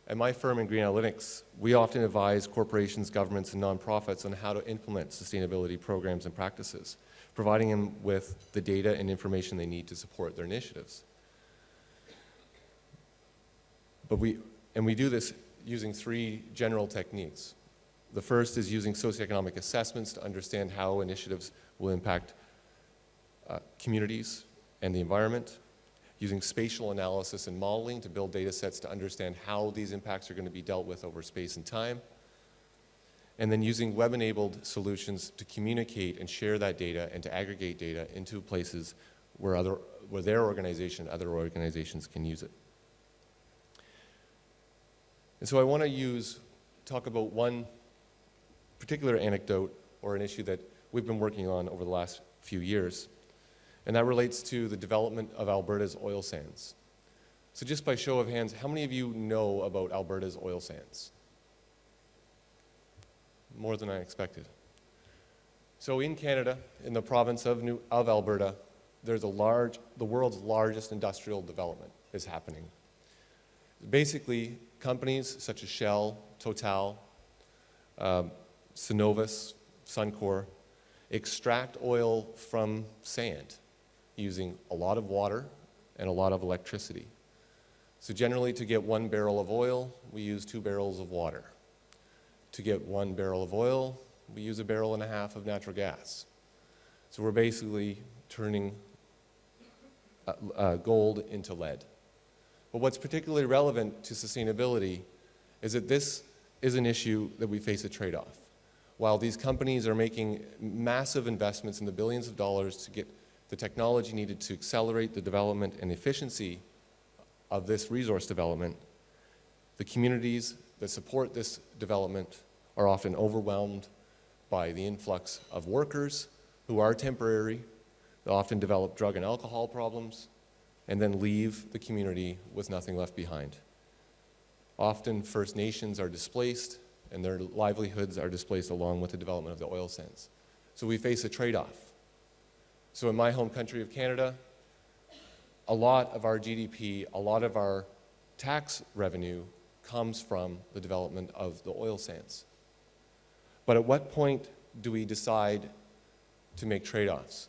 At my firm in Green Analytics, we often advise corporations, governments, and nonprofits on how to implement sustainability programs and practices, providing them with the data and information they need to support their initiatives. We do this using 3 general techniques. The first is using socioeconomic assessments to understand how initiatives will impact communities and the environment, using spatial analysis and modeling to build data sets to understand how these impacts are going to be dealt with over space and time, and then using web-enabled solutions to communicate and share that data and to aggregate data into places where their organization and other organizations can use it. And so I want to talk about one particular anecdote or an issue that we've been working on over the last few years, and that relates to the development of Alberta's oil sands. So just by show of hands, how many of you know about Alberta's oil sands? More than I expected. So in Canada, in the province of Alberta, there's the world's largest industrial development is happening. Basically, companies such as Shell, Total, Cenovus, Suncor, extract oil from sand using a lot of water and a lot of electricity. So generally, to get 1 barrel of oil, we use 2 barrels of water. To get 1 barrel of oil, we use 1.5 barrels of natural gas. So we're basically turning gold into lead. But what's particularly relevant to sustainability is that this is an issue that we face a trade-off. While these companies are making massive investments in the billions of dollars to get the technology needed to accelerate the development and efficiency of this resource development, the communities that support this development are often overwhelmed by the influx of workers who are temporary. They often develop drug and alcohol problems and then leave the community with nothing left behind. Often First Nations are displaced and their livelihoods are displaced along with the development of the oil sands. So we face a trade-off. So in my home country of Canada, a lot of our GDP, a lot of our tax revenue comes from the development of the oil sands. But at what point do we decide to make trade-offs?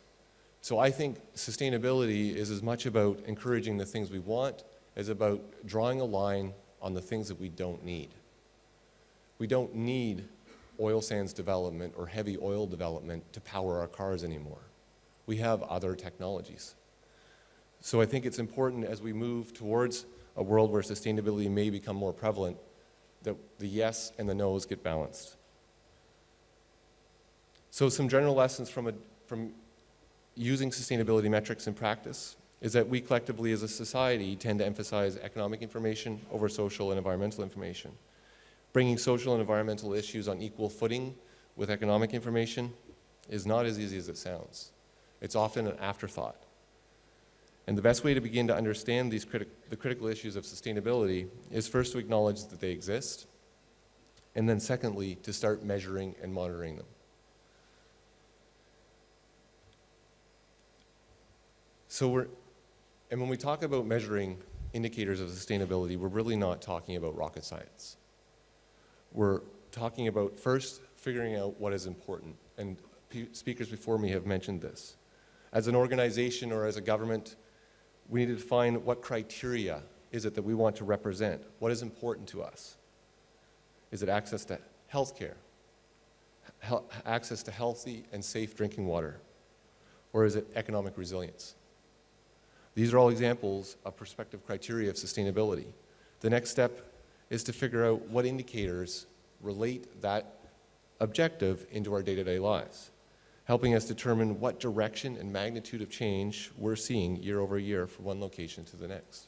So I think sustainability is as much about encouraging the things we want as about drawing a line on the things that we don't need. We don't need oil sands development or heavy oil development to power our cars anymore. We have other technologies. So I think it's important as we move towards a world where sustainability may become more prevalent that the yes and the no's get balanced. So some general lessons from using sustainability metrics in practice is that we collectively as a society tend to emphasize economic information over social and environmental information. Bringing social and environmental issues on equal footing with economic information is not as easy as it sounds. It's often an afterthought. And the best way to begin to understand these the critical issues of sustainability is first to acknowledge that they exist, and then secondly, to start measuring and monitoring them. And when we talk about measuring indicators of sustainability, we're really not talking about rocket science. We're talking about first figuring out what is important, and speakers before me have mentioned this. As an organization or as a government, we need to define what criteria is it that we want to represent. What is important to us? Is it access to health care? Access to healthy and safe drinking water? Or is it economic resilience? These are all examples of prospective criteria of sustainability. The next step is to figure out what indicators relate that objective into our day-to-day lives, helping us determine what direction and magnitude of change we're seeing year over year from one location to the next.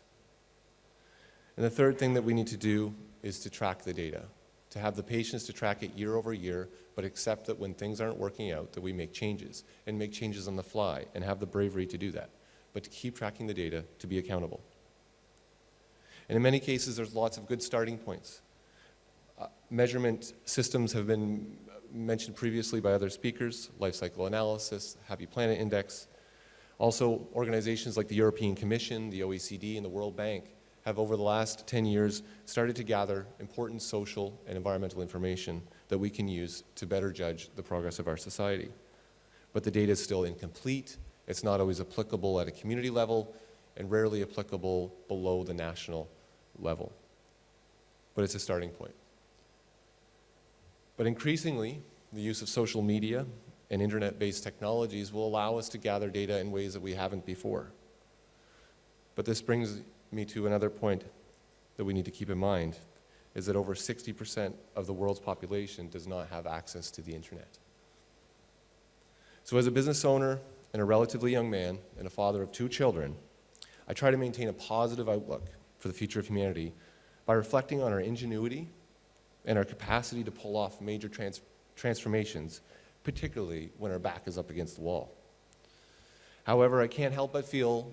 And the third thing that we need to do is to track the data, to have the patience to track it year over year, but accept that when things aren't working out, that we make changes, and make changes on the fly, and have the bravery to do that, but to keep tracking the data to be accountable. And in many cases, there's lots of good starting points. Measurement systems have been mentioned previously by other speakers, life cycle analysis, Happy Planet Index. Also, organizations like the European Commission, the OECD, and the World Bank have over the last 10 years started to gather important social and environmental information that we can use to better judge the progress of our society. But the data is still incomplete. It's not always applicable at a community level and rarely applicable below the national level. But it's a starting point. But increasingly, the use of social media and internet-based technologies will allow us to gather data in ways that we haven't before. But this brings me to another point that we need to keep in mind, is that over 60% of the world's population does not have access to the internet. So as a business owner and a relatively young man and a father of 2 children, I try to maintain a positive outlook for the future of humanity by reflecting on our ingenuity and our capacity to pull off major transformations, particularly when our back is up against the wall. However, I can't help but feel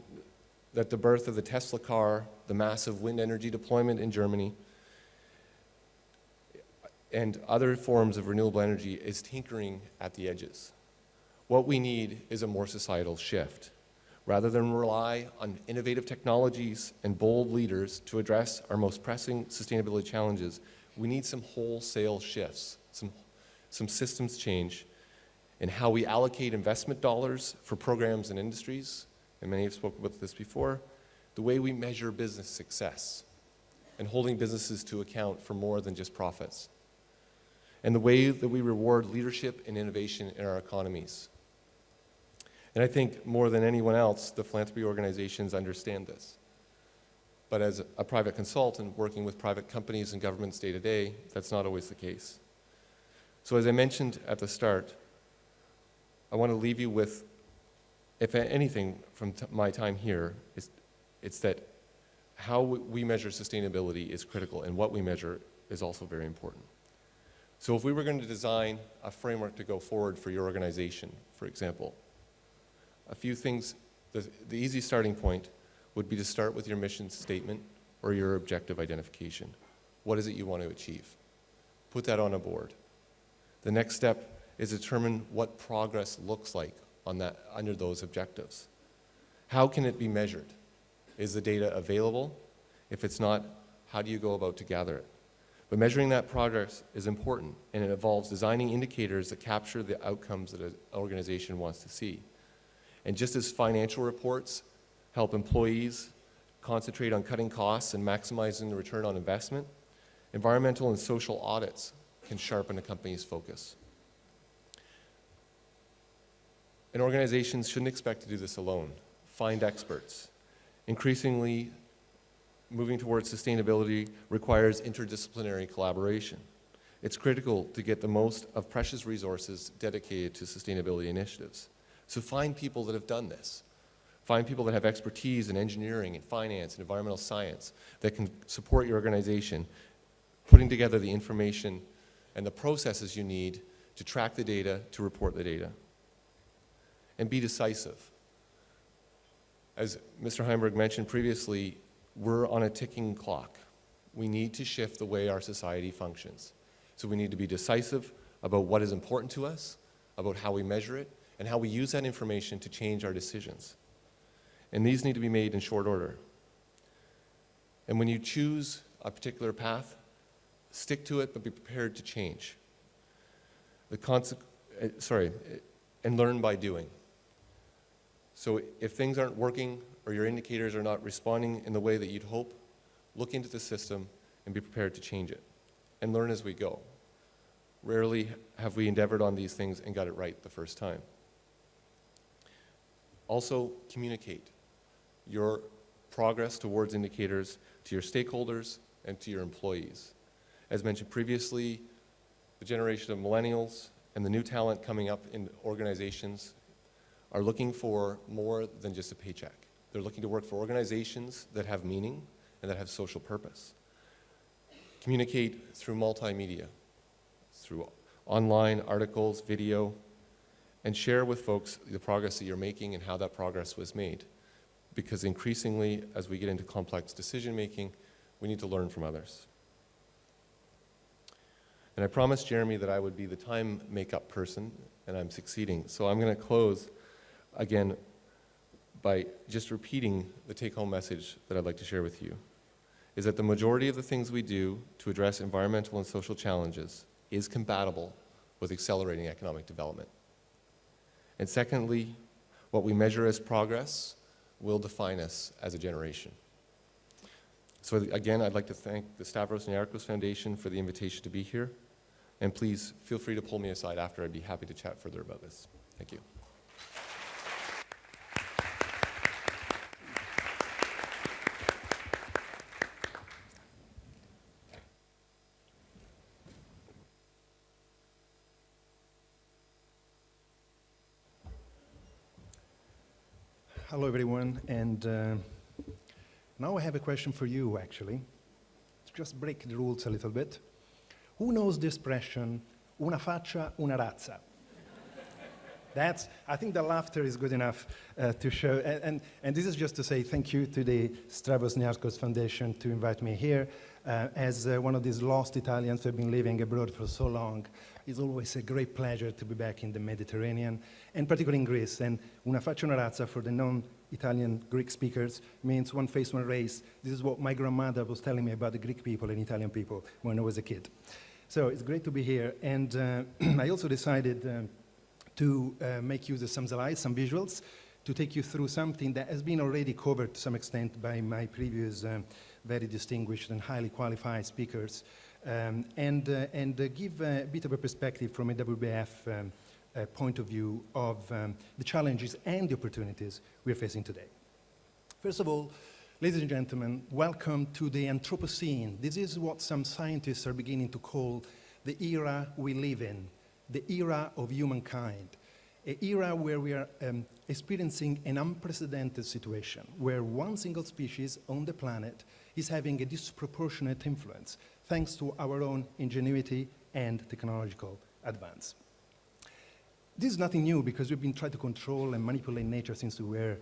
that the birth of the Tesla car, the massive wind energy deployment in Germany, and other forms of renewable energy is tinkering at the edges. What we need is a more societal shift. Rather than rely on innovative technologies and bold leaders to address our most pressing sustainability challenges, we need some wholesale shifts, some systems change in how we allocate investment dollars for programs and industries, and many have spoken about this before, the way we measure business success, and holding businesses to account for more than just profits, and the way that we reward leadership and innovation in our economies. And I think more than anyone else, the philanthropy organizations understand this. But as a private consultant working with private companies and governments day to day, that's not always the case. So as I mentioned at the start, I want to leave you with, if anything from my time here, it's that how we measure sustainability is critical, and what we measure is also very important. So if we were going to design a framework to go forward for your organization, for example, a few things, the easy starting point would be to start with your mission statement or your objective identification. What is it you want to achieve? Put that on a board. The next step is determine what progress looks like on that, under those objectives. How can it be measured? Is the data available? If it's not, how do you go about to gather it? But measuring that progress is important, and it involves designing indicators that capture the outcomes that an organization wants to see. And just as financial reports help employees concentrate on cutting costs and maximizing the return on investment, environmental and social audits can sharpen a company's focus. And organizations shouldn't expect to do this alone. Find experts. Increasingly, moving towards sustainability requires interdisciplinary collaboration. It's critical to get the most of precious resources dedicated to sustainability initiatives. So find people that have done this. Find people that have expertise in engineering and finance and environmental science that can support your organization, putting together the information and the processes you need to track the data, to report the data. And be decisive. As Mr. Heimberg mentioned previously, we're on a ticking clock. We need to shift the way our society functions. So we need to be decisive about what is important to us, about how we measure it, and how we use that information to change our decisions. And these need to be made in short order. And when you choose a particular path, stick to it, but be prepared to change. And learn by doing. So if things aren't working or your indicators are not responding in the way that you'd hope, look into the system and be prepared to change it. And learn as we go. Rarely have we endeavored on these things and got it right the first time. Also, communicate your progress towards indicators to your stakeholders and to your employees. As mentioned previously, the generation of millennials and the new talent coming up in organizations are looking for more than just a paycheck. They're looking to work for organizations that have meaning and that have social purpose. Communicate through multimedia, through online articles, video, and share with folks the progress that you're making and how that progress was made. Because increasingly, as we get into complex decision making, we need to learn from others. And I promised Jeremy that I would be the time make-up person, and I'm succeeding. So I'm going to close again by just repeating the take-home message that I'd like to share with you, is that the majority of the things we do to address environmental and social challenges is compatible with accelerating economic development. And secondly, what we measure as progress will define us as a generation. So again, I'd like to thank the Stavros Niarchos Foundation for the invitation to be here. And please feel free to pull me aside after. I'd be happy to chat further about this. Thank you. Hello, everyone, and now I have a question for you, actually. Let's just break the rules a little bit. Who knows the expression, una faccia, una razza? I think the laughter is good enough to show, and this is just to say thank you to the Stavros Niarchos Foundation to invite me here. As one of these lost Italians who have been living abroad for so long, it's always a great pleasure to be back in the Mediterranean, and particularly in Greece. And una faccia, una razza, for the non-Italian Greek speakers, means one face, one race. This is what my grandmother was telling me about the Greek people and Italian people when I was a kid. So it's great to be here. And I also decided to make use of some slides, some visuals, to take you through something that has been already covered to some extent by my previous very distinguished and highly qualified speakers, and give a bit of a perspective from a WWF point of view of the challenges and the opportunities we're facing today. First of all, ladies and gentlemen, welcome to the Anthropocene. This is what some scientists are beginning to call the era we live in, the era of humankind, an era where we are experiencing an unprecedented situation, where one single species on the planet is having a disproportionate influence, thanks to our own ingenuity and technological advance. This is nothing new because we've been trying to control and manipulate nature since we were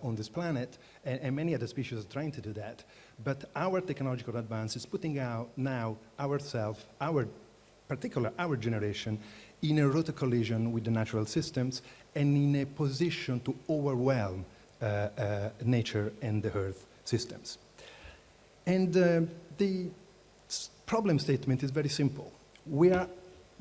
on this planet, and many other species are trying to do that. But our technological advance is putting out now ourselves, our generation, in a rotor collision with the natural systems and in a position to overwhelm nature and the Earth systems. And the problem statement is very simple. We are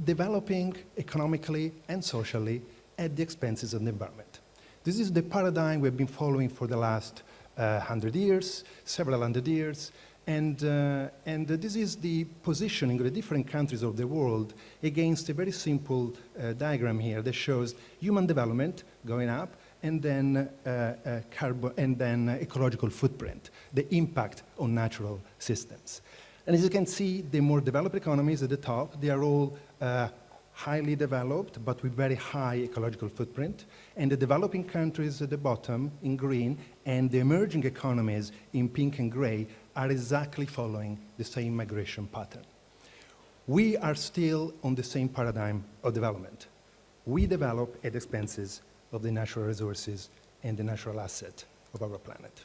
developing economically and socially at the expenses of the environment. This is the paradigm we've been following for the last 100 years, several hundred years, and this is the positioning of the different countries of the world against a very simple diagram here that shows human development going up, and then ecological footprint, the impact on natural systems. And as you can see, the more developed economies at the top, they are all highly developed, but with very high ecological footprint. And the developing countries at the bottom, in green, and the emerging economies in pink and gray, are exactly following the same migration pattern. We are still on the same paradigm of development. We develop at the expenses of the natural resources and the natural asset of our planet.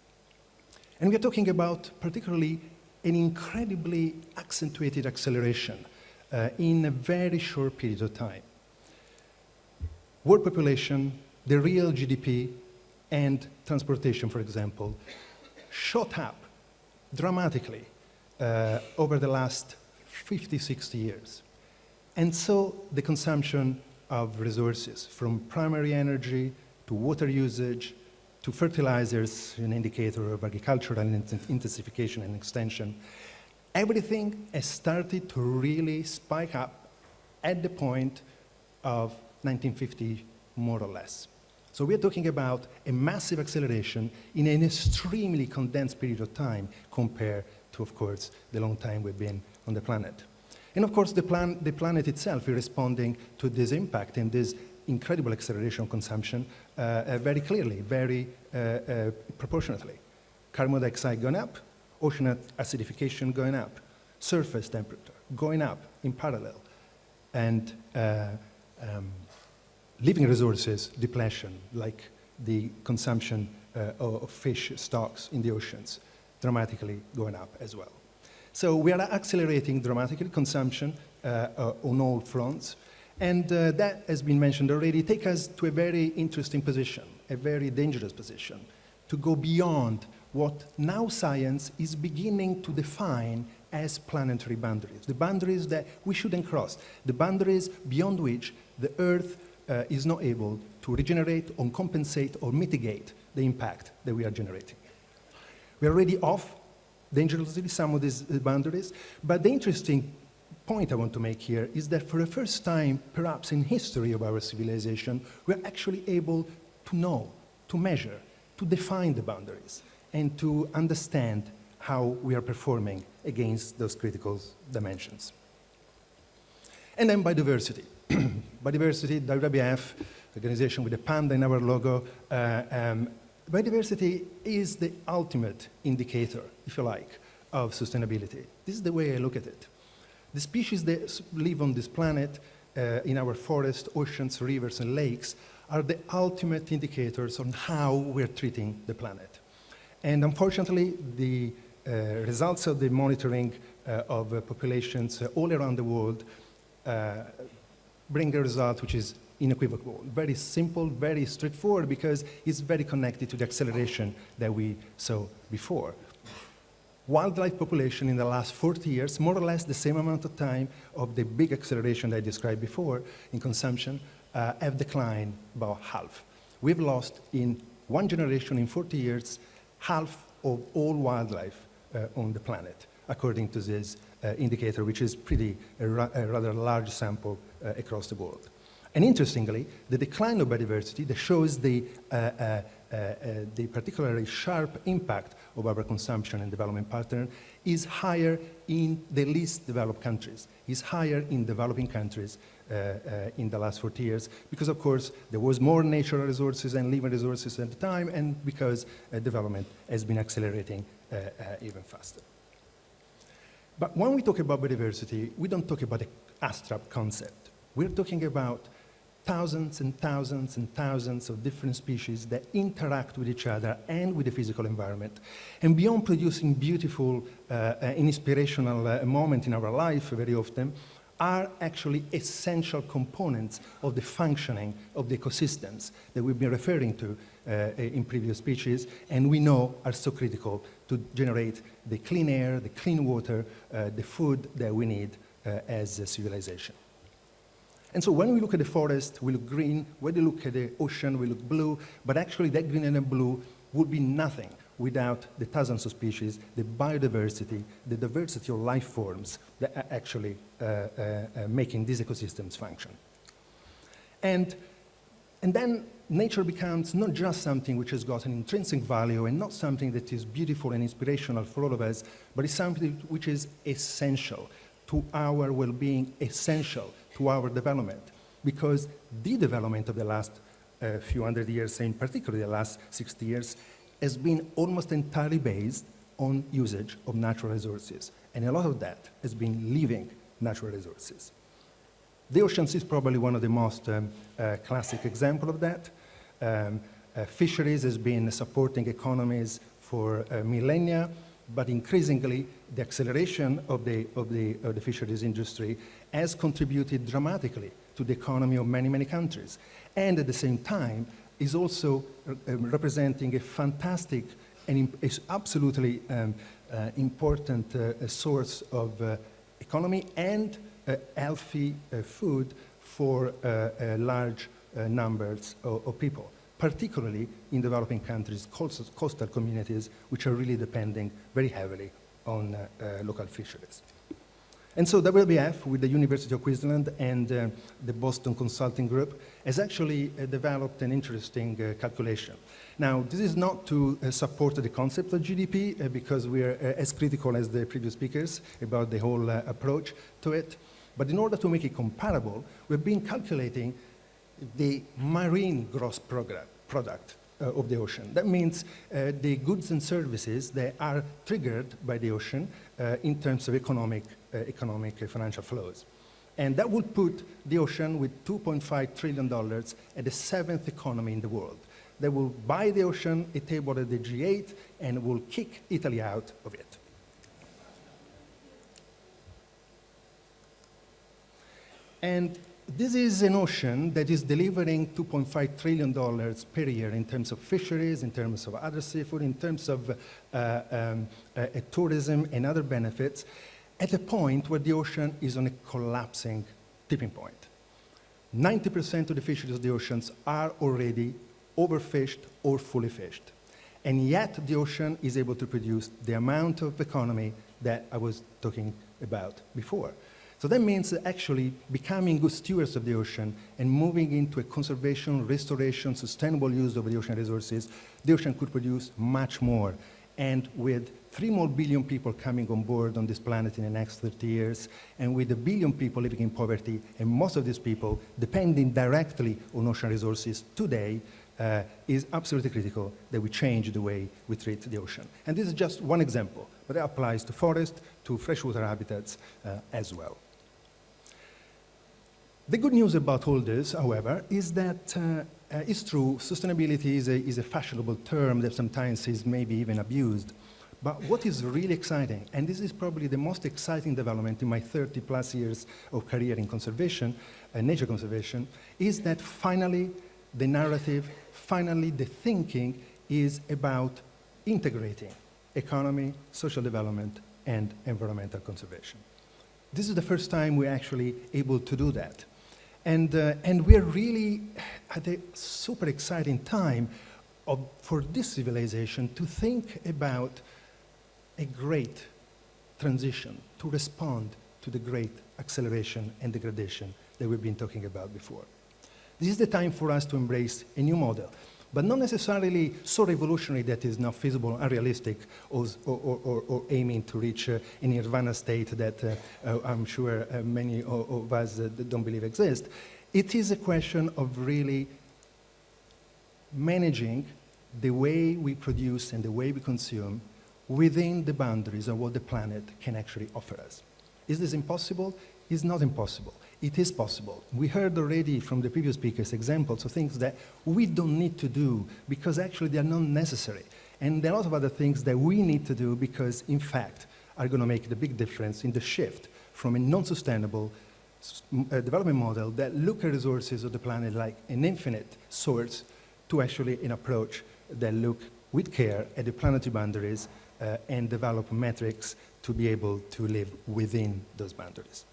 And we're talking about particularly an incredibly accentuated acceleration in a very short period of time. World population, the real GDP, and transportation, for example, shot up dramatically over the last 50, 60 years. And so the consumption of resources, from primary energy to water usage to fertilizers, an indicator of agricultural intensification and extension, everything has started to really spike up at the point of 1950, more or less. So we're talking about a massive acceleration in an extremely condensed period of time compared to, of course, the long time we've been on the planet. And of course, the planet itself is responding to this impact and this incredible acceleration of consumption very clearly, very proportionately. Carbon dioxide going up, ocean acidification going up, surface temperature going up in parallel, and living resources depletion, like the consumption of fish stocks in the oceans, dramatically going up as well. So we are accelerating dramatically consumption on all fronts, and that has been mentioned already, take us to a very interesting position, a very dangerous position, to go beyond what now science is beginning to define as planetary boundaries, the boundaries that we shouldn't cross, the boundaries beyond which the Earth is not able to regenerate or compensate or mitigate the impact that we are generating. We are already off dangerously some of these boundaries, but the interesting point I want to make here is that for the first time, perhaps in history of our civilization, we're actually able to know, to measure, to define the boundaries, and to understand how we are performing against those critical dimensions. And then biodiversity. Biodiversity, WWF, organization with a panda in our logo, biodiversity is the ultimate indicator, if you like, of sustainability. This is the way I look at it. The species that live on this planet, in our forests, oceans, rivers, and lakes, are the ultimate indicators on how we're treating the planet. And unfortunately, the results of the monitoring of populations all around the world bring a result which is unequivocal, very simple, very straightforward, because it's very connected to the acceleration that we saw before. Wildlife population in the last 40 years, more or less the same amount of time of the big acceleration that I described before in consumption, have declined about half. We've lost in one generation, in 40 years, half of all wildlife on the planet, according to this indicator, which is a rather large sample across the world. And interestingly, the decline of biodiversity that shows the particularly sharp impact of our consumption and development pattern is higher in the least developed countries, is higher in developing countries in the last 40 years, because of course there was more natural resources and living resources at the time, and because development has been accelerating even faster. But when we talk about biodiversity, we don't talk about an abstract concept. We're talking about thousands and thousands and thousands of different species that interact with each other and with the physical environment. And beyond producing beautiful and inspirational moments in our life very often, are actually essential components of the functioning of the ecosystems that we've been referring to in previous speeches, and we know are so critical to generate the clean air, the clean water, the food that we need as a civilization. And so when we look at the forest, we look green. When we look at the ocean, we look blue. But actually, that green and blue would be nothing without the thousands of species, the biodiversity, the diversity of life forms that are actually making these ecosystems function. And then nature becomes not just something which has got an intrinsic value and not something that is beautiful and inspirational for all of us, but it's something which is essential to our well-being, essential to our development, because the development of the last few hundred years, in particular the last 60 years, has been almost entirely based on usage of natural resources, and a lot of that has been leaving natural resources. The oceans is probably one of the most classic examples of that. Fisheries has been supporting economies for millennia, but increasingly the acceleration of the fisheries industry has contributed dramatically to the economy of many, many countries. And at the same time, is also representing a fantastic and is absolutely important source of economy and healthy food for large numbers of people, particularly in developing countries, coastal communities, which are really depending very heavily on local fisheries. And so WWF, with the University of Queensland and the Boston Consulting Group, has actually developed an interesting calculation. Now, this is not to support the concept of GDP, because we're as critical as the previous speakers about the whole approach to it. But in order to make it comparable, we've been calculating the marine gross product of the ocean. That means the goods and services that are triggered by the ocean in terms of economic financial flows. And that would put the ocean with $2.5 trillion at the 7th economy in the world. That will buy the ocean a table at the G8 and will kick Italy out of it. And this is an ocean that is delivering $2.5 trillion per year in terms of fisheries, in terms of other seafood, in terms of tourism and other benefits, at a point where the ocean is on a collapsing tipping point. 90% of the fisheries of the oceans are already overfished or fully fished. And yet the ocean is able to produce the amount of economy that I was talking about before. So that means actually becoming good stewards of the ocean and moving into a conservation, restoration, sustainable use of the ocean resources, the ocean could produce much more. And with 3 more billion people coming on board on this planet in the next 30 years, and with 1 billion people living in poverty, and most of these people depending directly on ocean resources today, is absolutely critical that we change the way we treat the ocean. And this is just one example, but it applies to forest, to freshwater habitats as well. The good news about all this, however, is that it's true, sustainability is a fashionable term that sometimes is maybe even abused. But what is really exciting, and this is probably the most exciting development in my 30+ years of career in conservation, nature conservation, is that finally the narrative, finally the thinking is about integrating economy, social development, and environmental conservation. This is the first time we're actually able to do that. And we're really at a super exciting time for this civilization to think about a great transition, to respond to the great acceleration and degradation that we've been talking about before. This is the time for us to embrace a new model, but not necessarily so revolutionary that is not feasible, unrealistic, or aiming to reach a nirvana state that I'm sure many of us don't believe exists. It is a question of really managing the way we produce and the way we consume within the boundaries of what the planet can actually offer us. Is this impossible? It's not impossible. It is possible. We heard already from the previous speakers examples of things that we don't need to do because actually they are not necessary. And there are a lot of other things that we need to do because, in fact, are going to make the big difference in the shift from a non-sustainable development model that look at resources of the planet like an infinite source to actually an approach that look with care at the planetary boundaries and develop metrics to be able to live within those boundaries.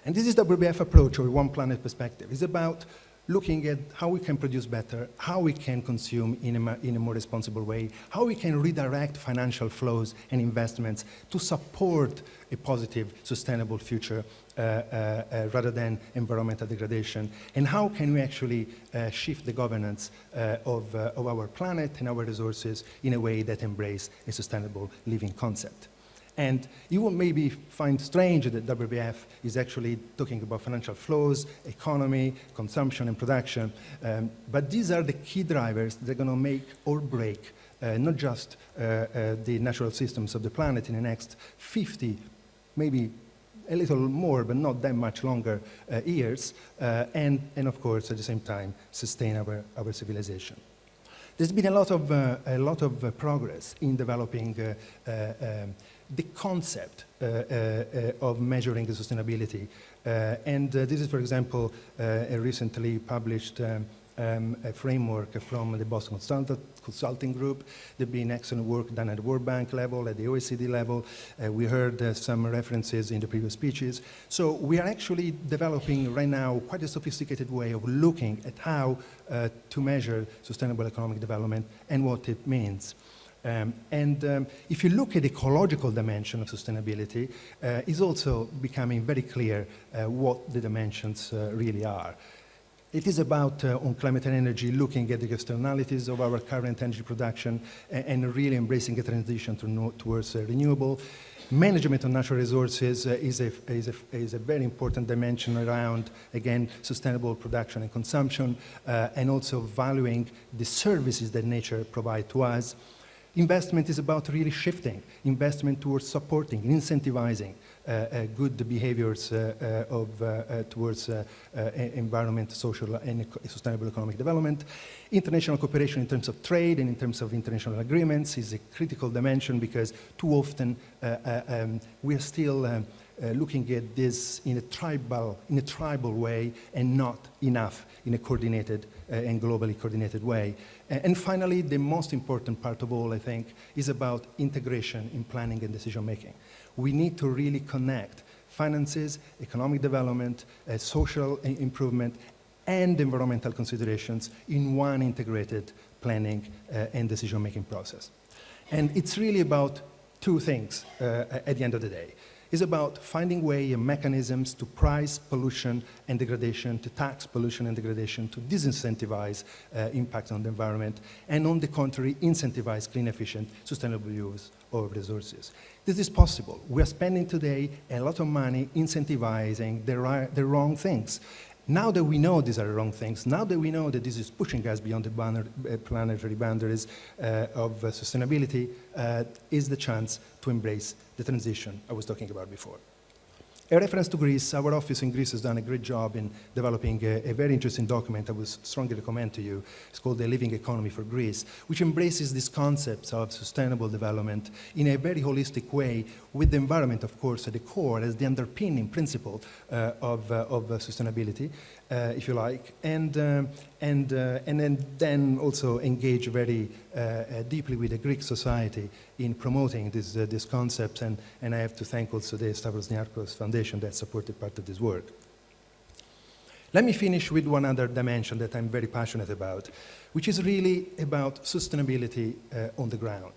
And this is the WWF approach, or one planet perspective. It's about looking at how we can produce better, how we can consume in a more responsible way, how we can redirect financial flows and investments to support a positive, sustainable future rather than environmental degradation, and how can we actually shift the governance of our planet and our resources in a way that embrace a sustainable living concept. And you will maybe find strange that WWF is actually talking about financial flows, economy, consumption, and production. But these are the key drivers that are going to make or break not just the natural systems of the planet in the next 50, maybe a little more, but not that much longer years, and of course, at the same time, sustain our civilization. There's been a lot of progress in developing the concept of measuring the sustainability. And this is, for example, a recently published a framework from the Boston Consulting Group. There's been excellent work done at the World Bank level, at the OECD level. We heard some references in the previous speeches. So we are actually developing right now quite a sophisticated way of looking at how to measure sustainable economic development and what it means. If you look at the ecological dimension of sustainability, it's also becoming very clear what the dimensions really are. It is about, on climate and energy, looking at the externalities of our current energy production and really embracing a transition towards renewable. Management of natural resources is a very important dimension around, again, sustainable production and consumption, and also valuing the services that nature provides to us. Investment is about really shifting, investment towards supporting, incentivizing good behaviors towards environment, social, and sustainable economic development. International cooperation in terms of trade and in terms of international agreements is a critical dimension because too often we are still looking at this in a tribal way and not enough in a coordinated and globally coordinated way. And finally, the most important part of all, I think, is about integration in planning and decision making. We need to really connect finances, economic development, social improvement, and environmental considerations in one integrated planning and decision making process. And it's really about two things at the end of the day. It's about finding ways and mechanisms to price pollution and degradation, to tax pollution and degradation, to disincentivize impact on the environment, and on the contrary, incentivize clean, efficient, sustainable use of resources. This is possible. We are spending today a lot of money incentivizing the wrong things. Now that we know these are the wrong things, now that we know that this is pushing us beyond the planetary boundaries of sustainability, is the chance to embrace the transition I was talking about before. A reference to Greece, our office in Greece has done a great job in developing a very interesting document I would strongly recommend to you. It's called The Living Economy for Greece, which embraces these concepts of sustainable development in a very holistic way, with the environment, of course, at the core as the underpinning principle of sustainability, if you like, and then also engage very deeply with the Greek society in promoting these concepts, and I have to thank also the Stavros Niarchos Foundation that supported part of this work. Let me finish with one other dimension that I'm very passionate about, which is really about sustainability on the ground.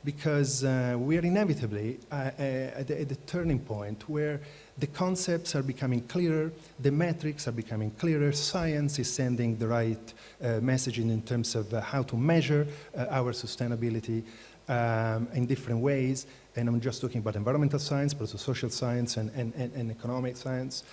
Because we are inevitably at the turning point where the concepts are becoming clearer, the metrics are becoming clearer, science is sending the right messaging in terms of how to measure our sustainability in different ways. And I'm just talking about environmental science, but also social science and economic science.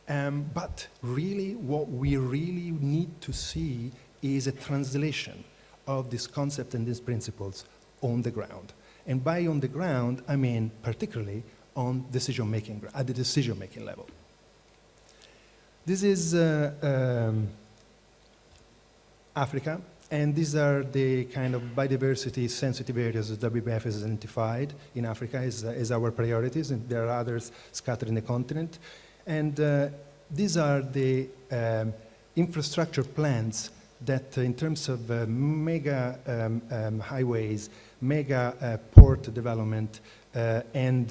But really, what we really need to see is a translation of this concept and these principles on the ground. And by on the ground, I mean particularly on decision-making, at the decision-making level. This is Africa, and these are the kind of biodiversity sensitive areas that WWF has identified in Africa as our priorities, and there are others scattered in the continent. And these are the infrastructure plans that in terms of mega highways, mega port development, and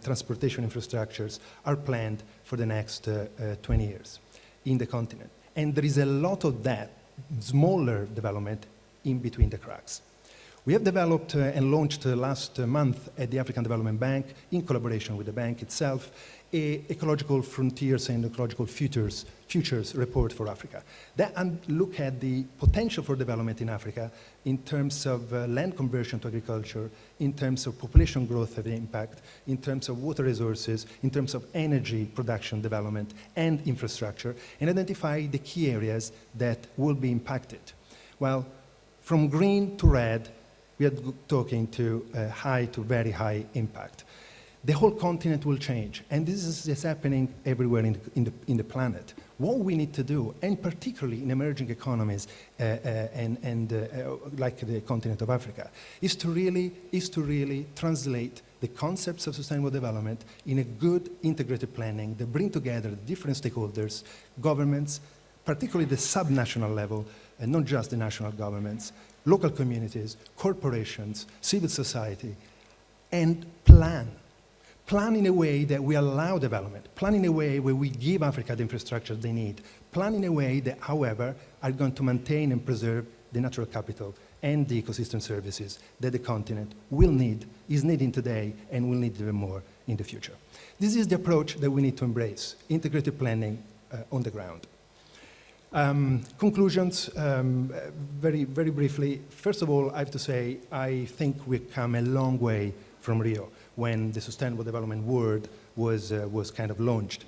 transportation infrastructures are planned for the next 20 years in the continent. And there is a lot of that smaller development in between the cracks. We have developed and launched last month at the African Development Bank, in collaboration with the bank itself, a ecological frontiers and ecological futures report for Africa. That look at the potential for development in Africa in terms of land conversion to agriculture, in terms of population growth and impact, in terms of water resources, in terms of energy production development and infrastructure, and identify the key areas that will be impacted. Well, from green to red, we are talking to high to very high impact. The whole continent will change, and this is happening everywhere in the planet. What we need to do, and particularly in emerging economies like the continent of Africa, is to really translate the concepts of sustainable development in a good integrated planning that bring together the different stakeholders, governments, particularly the subnational level, and not just the national governments, local communities, corporations, civil society, and plan in a way that we allow development, plan in a way where we give Africa the infrastructure they need, plan in a way that, however, are going to maintain and preserve the natural capital and the ecosystem services that the continent is needing today, and will need even more in the future. This is the approach that we need to embrace, integrated planning on the ground. Conclusions, very briefly. First of all, I have to say, I think we've come a long way from Rio, when the sustainable development word was kind of launched.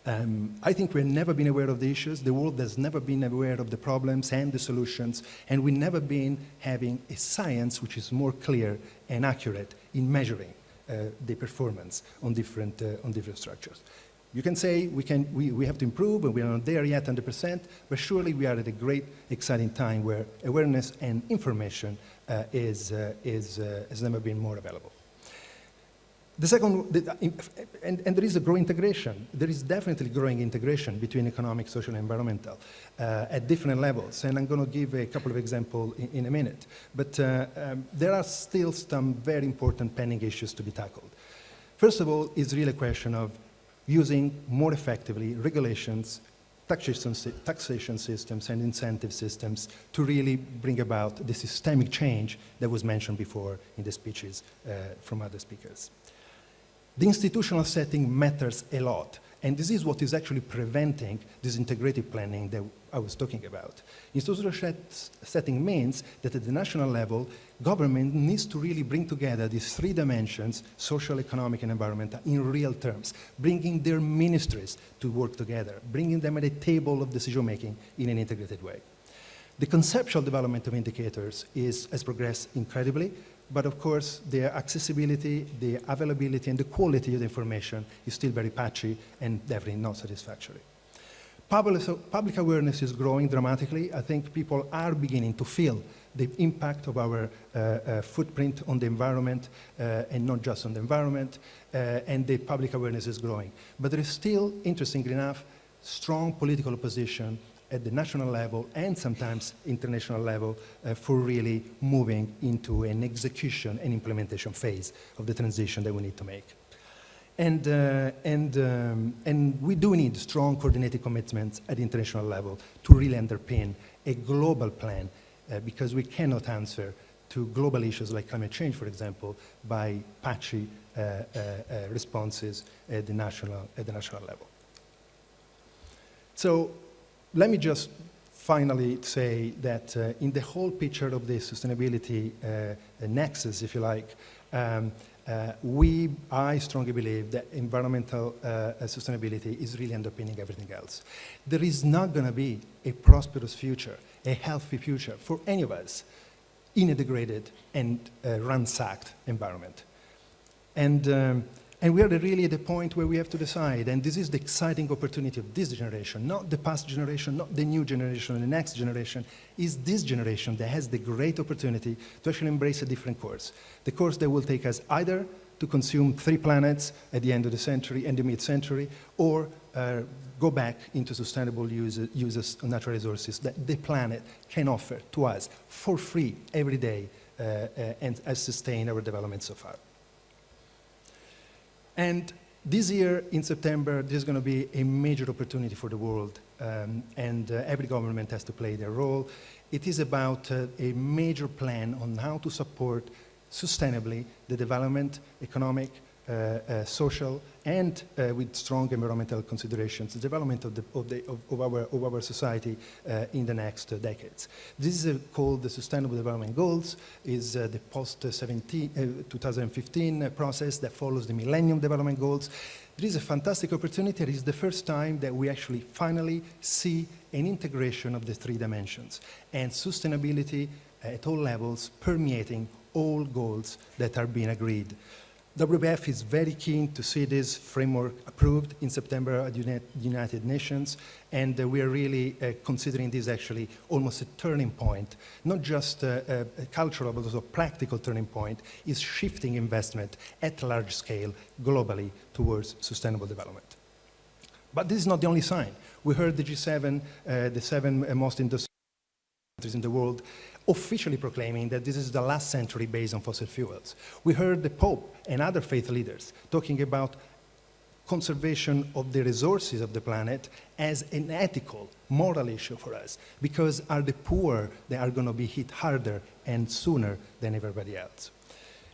I think we've never been aware of the issues. The world has never been aware of the problems and the solutions, and we've never been having a science which is more clear and accurate in measuring the performance on different structures. You can say we have to improve, and we are not there yet 100%, but surely we are at a great, exciting time where awareness and information has never been more available. The second, and there is a growing integration. There is definitely growing integration between economic, social, and environmental at different levels. And I'm going to give a couple of examples in a minute. But there are still some very important pending issues to be tackled. First of all, it's really a question of using more effectively regulations, taxation systems, and incentive systems to really bring about the systemic change that was mentioned before in the speeches from other speakers. The institutional setting matters a lot, and this is what is actually preventing this integrated planning that I was talking about. Institutional setting means that at the national level, government needs to really bring together these three dimensions, social, economic, and environmental, in real terms, bringing their ministries to work together, bringing them at a table of decision-making in an integrated way. The conceptual development of indicators has progressed incredibly, but of course, the accessibility, the availability, and the quality of the information is still very patchy and definitely not satisfactory. Public awareness is growing dramatically. I think people are beginning to feel the impact of our footprint on the environment, and not just on the environment, and the public awareness is growing. But there is still, interestingly enough, strong political opposition at the national level and sometimes international level for really moving into an execution and implementation phase of the transition that we need to make. And we do need strong coordinated commitments at the international level to really underpin a global plan, because we cannot answer to global issues like climate change, for example, by patchy responses at the national level. So let me just finally say that in the whole picture of the sustainability nexus, if you like, I strongly believe that environmental sustainability is really underpinning everything else. There is not going to be a prosperous future, a healthy future for any of us in a degraded and ransacked environment. And we are really at the point where we have to decide, and this is the exciting opportunity of this generation, not the past generation, not the new generation, or the next generation, is this generation that has the great opportunity to actually embrace a different course. The course that will take us either to consume 3 planets at the end of the century and the mid-century, or go back into sustainable uses of natural resources that the planet can offer to us for free every day and has sustained our development so far. And this year, in September, there's going to be a major opportunity for the world, and every government has to play their role. It is about a major plan on how to support sustainably the development, economic, social, and with strong environmental considerations, the development of our society in the next decades. This is called the Sustainable Development Goals, is the post-2015 process that follows the Millennium Development Goals. There is a fantastic opportunity. It is the first time that we actually finally see an integration of the 3 dimensions and sustainability at all levels permeating all goals that are being agreed. WWF is very keen to see this framework approved in September at the United Nations, and we are really considering this actually almost a turning point, not just a cultural but also a practical turning point, is shifting investment at large scale globally towards sustainable development. But this is not the only sign. We heard the G7, the 7 most industrial countries in the world, officially proclaiming that this is the last century based on fossil fuels. We heard the Pope and other faith leaders talking about conservation of the resources of the planet as an ethical, moral issue for us, because are the poor that are going to be hit harder and sooner than everybody else.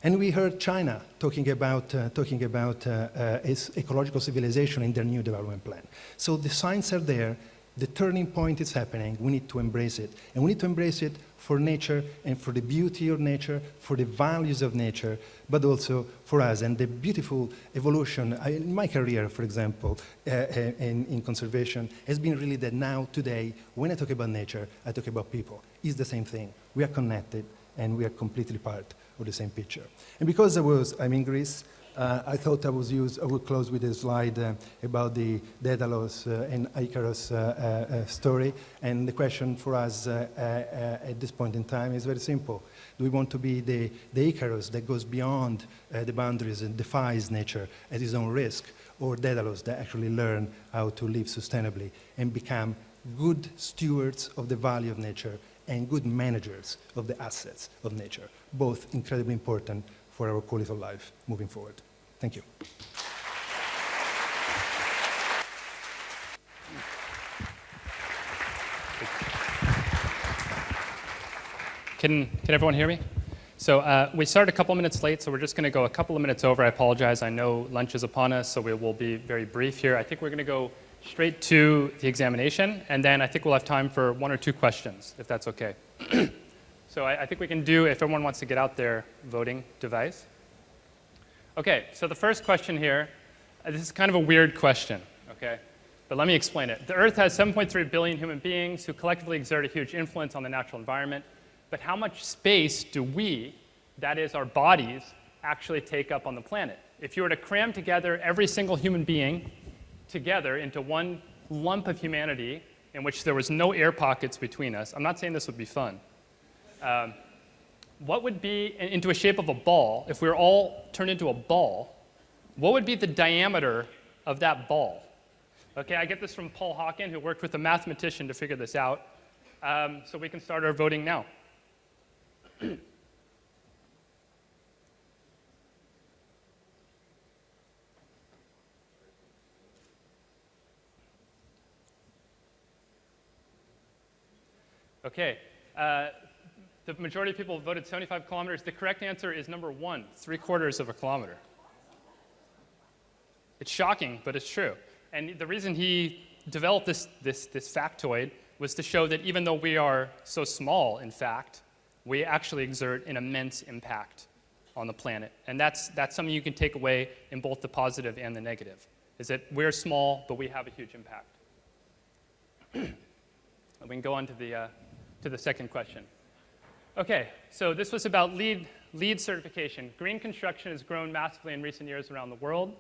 And we heard China talking about its ecological civilization in their new development plan. So the signs are there. The turning point is happening. We need to embrace it. And we need to embrace it for nature and for the beauty of nature, for the values of nature, but also for us. And the beautiful evolution in my career, for example, in conservation, has been really that now, today, when I talk about nature, I talk about people. It's the same thing. We are connected, and we are completely part of the same picture. And because I'm in Greece, I thought I would close with a slide about the Daedalus and Icarus story. And the question for us at this point in time is very simple. Do we want to be the Icarus that goes beyond the boundaries and defies nature at his own risk, or Daedalus that actually learn how to live sustainably and become good stewards of the value of nature and good managers of the assets of nature, both incredibly important for our quality of life moving forward. Thank you. Can everyone hear me? So we started a couple minutes late, so we're just going to go a couple of minutes over. I apologize. I know lunch is upon us, so we will be very brief here. I think we're going to go straight to the examination, and then I think we'll have time for 1 or 2 questions, if that's okay. So I think we can do, if everyone wants to get out their voting device. Okay, so the first question here, this is kind of a weird question, okay? But let me explain it. The Earth has 7.3 billion human beings who collectively exert a huge influence on the natural environment. But how much space do we, that is our bodies, actually take up on the planet? If you were to cram together every single human being together into one lump of humanity in which there was no air pockets between us, I'm not saying this would be fun, what would be, into a shape of a ball, if we were all turned into a ball, what would be the diameter of that ball? Okay, I get this from Paul Hawken, who worked with a mathematician to figure this out. So we can start our voting now. Okay. The majority of people voted 75 kilometers. The correct answer is number 1, 3/4 of a kilometer. It's shocking, but it's true. And the reason he developed this factoid was to show that even though we are so small, in fact, we actually exert an immense impact on the planet. And that's something you can take away in both the positive and the negative, is that we're small, but we have a huge impact. We can go on to the second question. Okay, so this was about LEED certification. Green construction has grown massively in recent years around the world.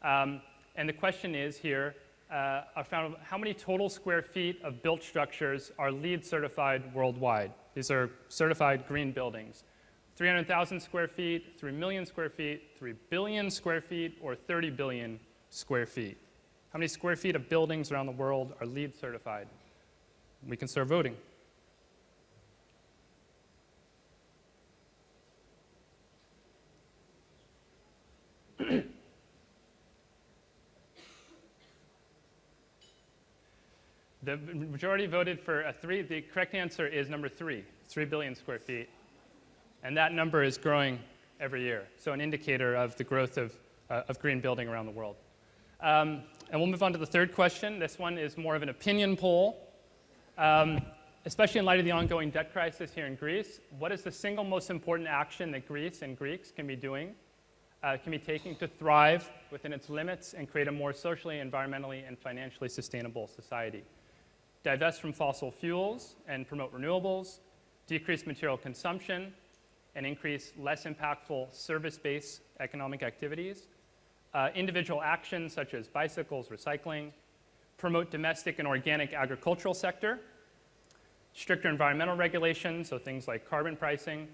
And the question is here, how many total square feet of built structures are LEED certified worldwide? These are certified green buildings. 300,000 square feet, 3 million square feet, 3 billion square feet, or 30 billion square feet? How many square feet of buildings around the world are LEED certified? We can start voting. The majority voted for a 3. The correct answer is number 3, 3 billion square feet. And that number is growing every year, so an indicator of the growth of green building around the world. And we'll move on to the third question. This one is more of an opinion poll. Especially in light of the ongoing debt crisis here in Greece, what is the single most important action that Greece and Greeks can be taking to thrive within its limits and create a more socially, environmentally, and financially sustainable society? Divest from fossil fuels and promote renewables, decrease material consumption, and increase less impactful service-based economic activities, individual actions such as bicycles, recycling, promote domestic and organic agricultural sector, stricter environmental regulations, so things like carbon pricing,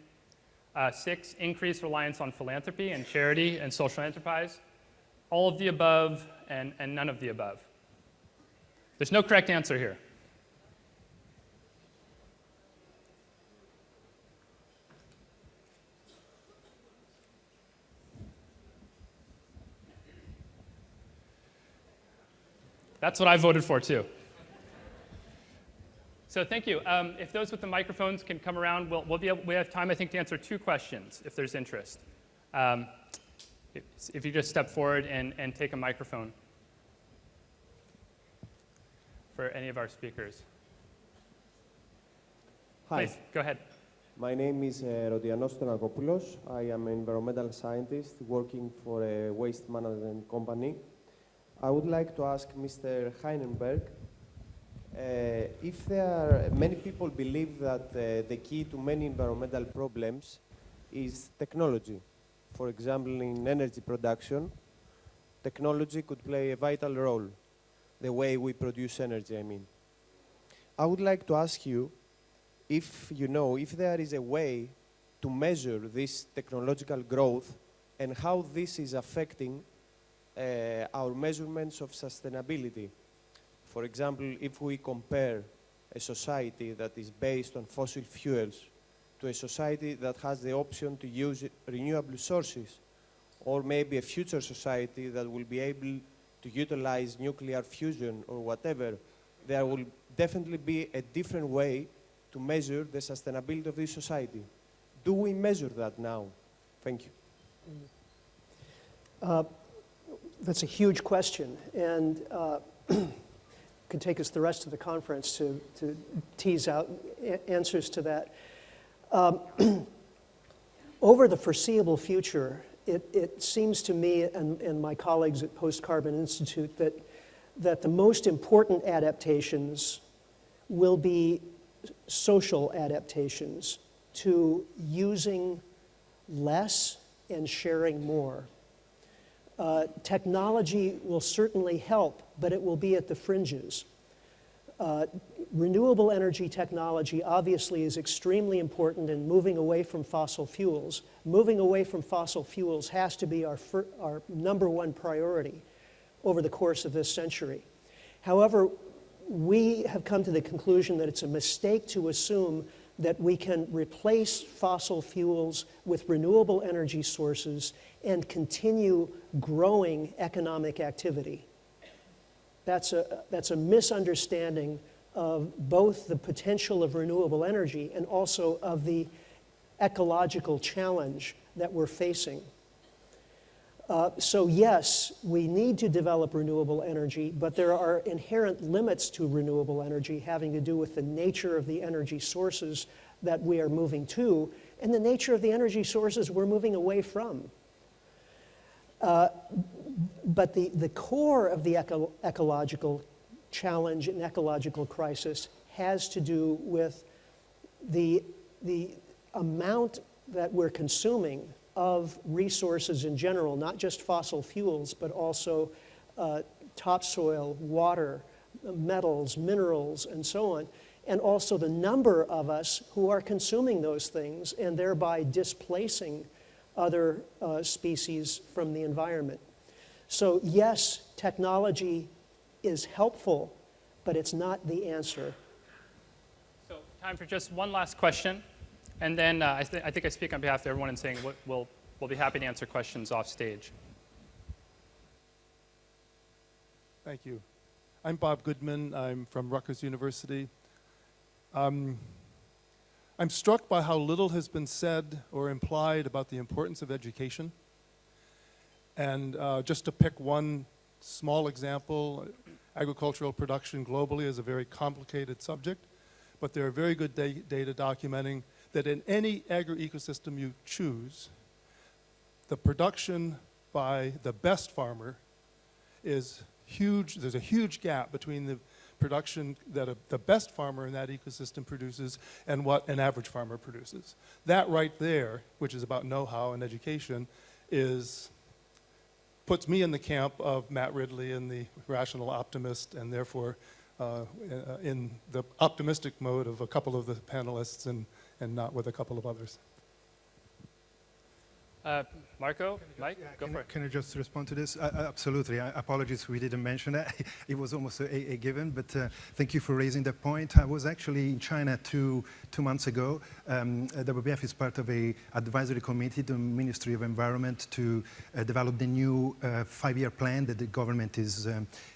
6, increase reliance on philanthropy and charity and social enterprise, all of the above and none of the above. There's no correct answer here. That's what I voted for, too. So thank you. If those with the microphones can come around, we have time, I think, to answer 2 questions, if there's interest. If you just step forward and take a microphone for any of our speakers. Hi. Please, go ahead. My name is Rodianos Tonakopoulos. I am an environmental scientist working for a waste management company. I would like to ask Mr. Heinenberg if many people believe that the key to many environmental problems is technology. For example, in energy production, technology could play a vital role, the way we produce energy, I mean. I would like to ask you if there is a way to measure this technological growth and how this is affecting our measurements of sustainability. For example, if we compare a society that is based on fossil fuels to a society that has the option to use renewable sources, or maybe a future society that will be able to utilize nuclear fusion or whatever, there will definitely be a different way to measure the sustainability of this society. Do we measure that now? Thank you. That's a huge question, and could take us the rest of the conference to tease out answers to that. Over the foreseeable future, it seems to me and my colleagues at Post Carbon Institute that the most important adaptations will be social adaptations to using less and sharing more. Technology will certainly help, but it will be at the fringes. Renewable energy technology obviously is extremely important in moving away from fossil fuels. Moving away from fossil fuels has to be our #1 priority over the course of this century. However, we have come to the conclusion that it's a mistake to assume that we can replace fossil fuels with renewable energy sources and continue growing economic activity. That's a misunderstanding of both the potential of renewable energy and also of the ecological challenge that we're facing. So yes, we need to develop renewable energy, but there are inherent limits to renewable energy having to do with the nature of the energy sources that we are moving to and the nature of the energy sources we're moving away from. But the core of the ecological challenge and ecological crisis has to do with the amount that we're consuming of resources in general, not just fossil fuels, but also topsoil, water, metals, minerals, and so on, and also the number of us who are consuming those things and thereby displacing other species from the environment. So yes, technology is helpful, but it's not the answer. So time for just one last question. And then I think I speak on behalf of everyone in saying we'll be happy to answer questions off stage. Thank you. I'm Bob Goodman. I'm from Rutgers University. I'm struck by how little has been said or implied about the importance of education. And just to pick one small example, agricultural production globally is a very complicated subject, but there are very good data documenting that in any agro-ecosystem you choose, the production by the best farmer is huge. There's a huge gap between the production that the best farmer in that ecosystem produces and what an average farmer produces. That right there, which is about know-how and education, puts me in the camp of Matt Ridley and the rational optimist, and therefore in the optimistic mode of a couple of the panelists and not with a couple of others. Marco, Mike, go for it. Can I just respond to this? Absolutely. Apologies we didn't mention that. It was almost a given, but thank you for raising that point. I was actually in China two months ago. WWF is part of an advisory committee to the Ministry of Environment to develop the new 5-year plan that the government is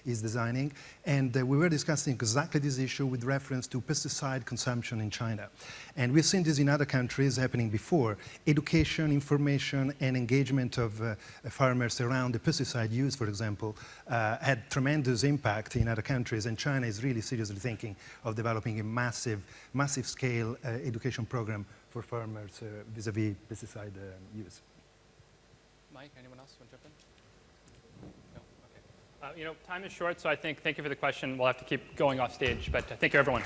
designing. And we were discussing exactly this issue with reference to pesticide consumption in China. And we've seen this in other countries happening before. Education, information, and engagement of farmers around the pesticide use, for example, had tremendous impact in other countries, and China is really seriously thinking of developing a massive scale education program for farmers vis-a-vis pesticide use. Mike, anyone else want to jump in? No? Okay. You know, time is short, so I think thank you for the question. We'll have to keep going off stage, but thank you, everyone.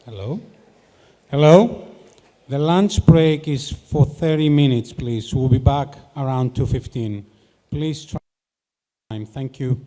Hello? Hello? The lunch break is for 30 minutes, please. We'll be back around 2:15. Please try time. Thank you.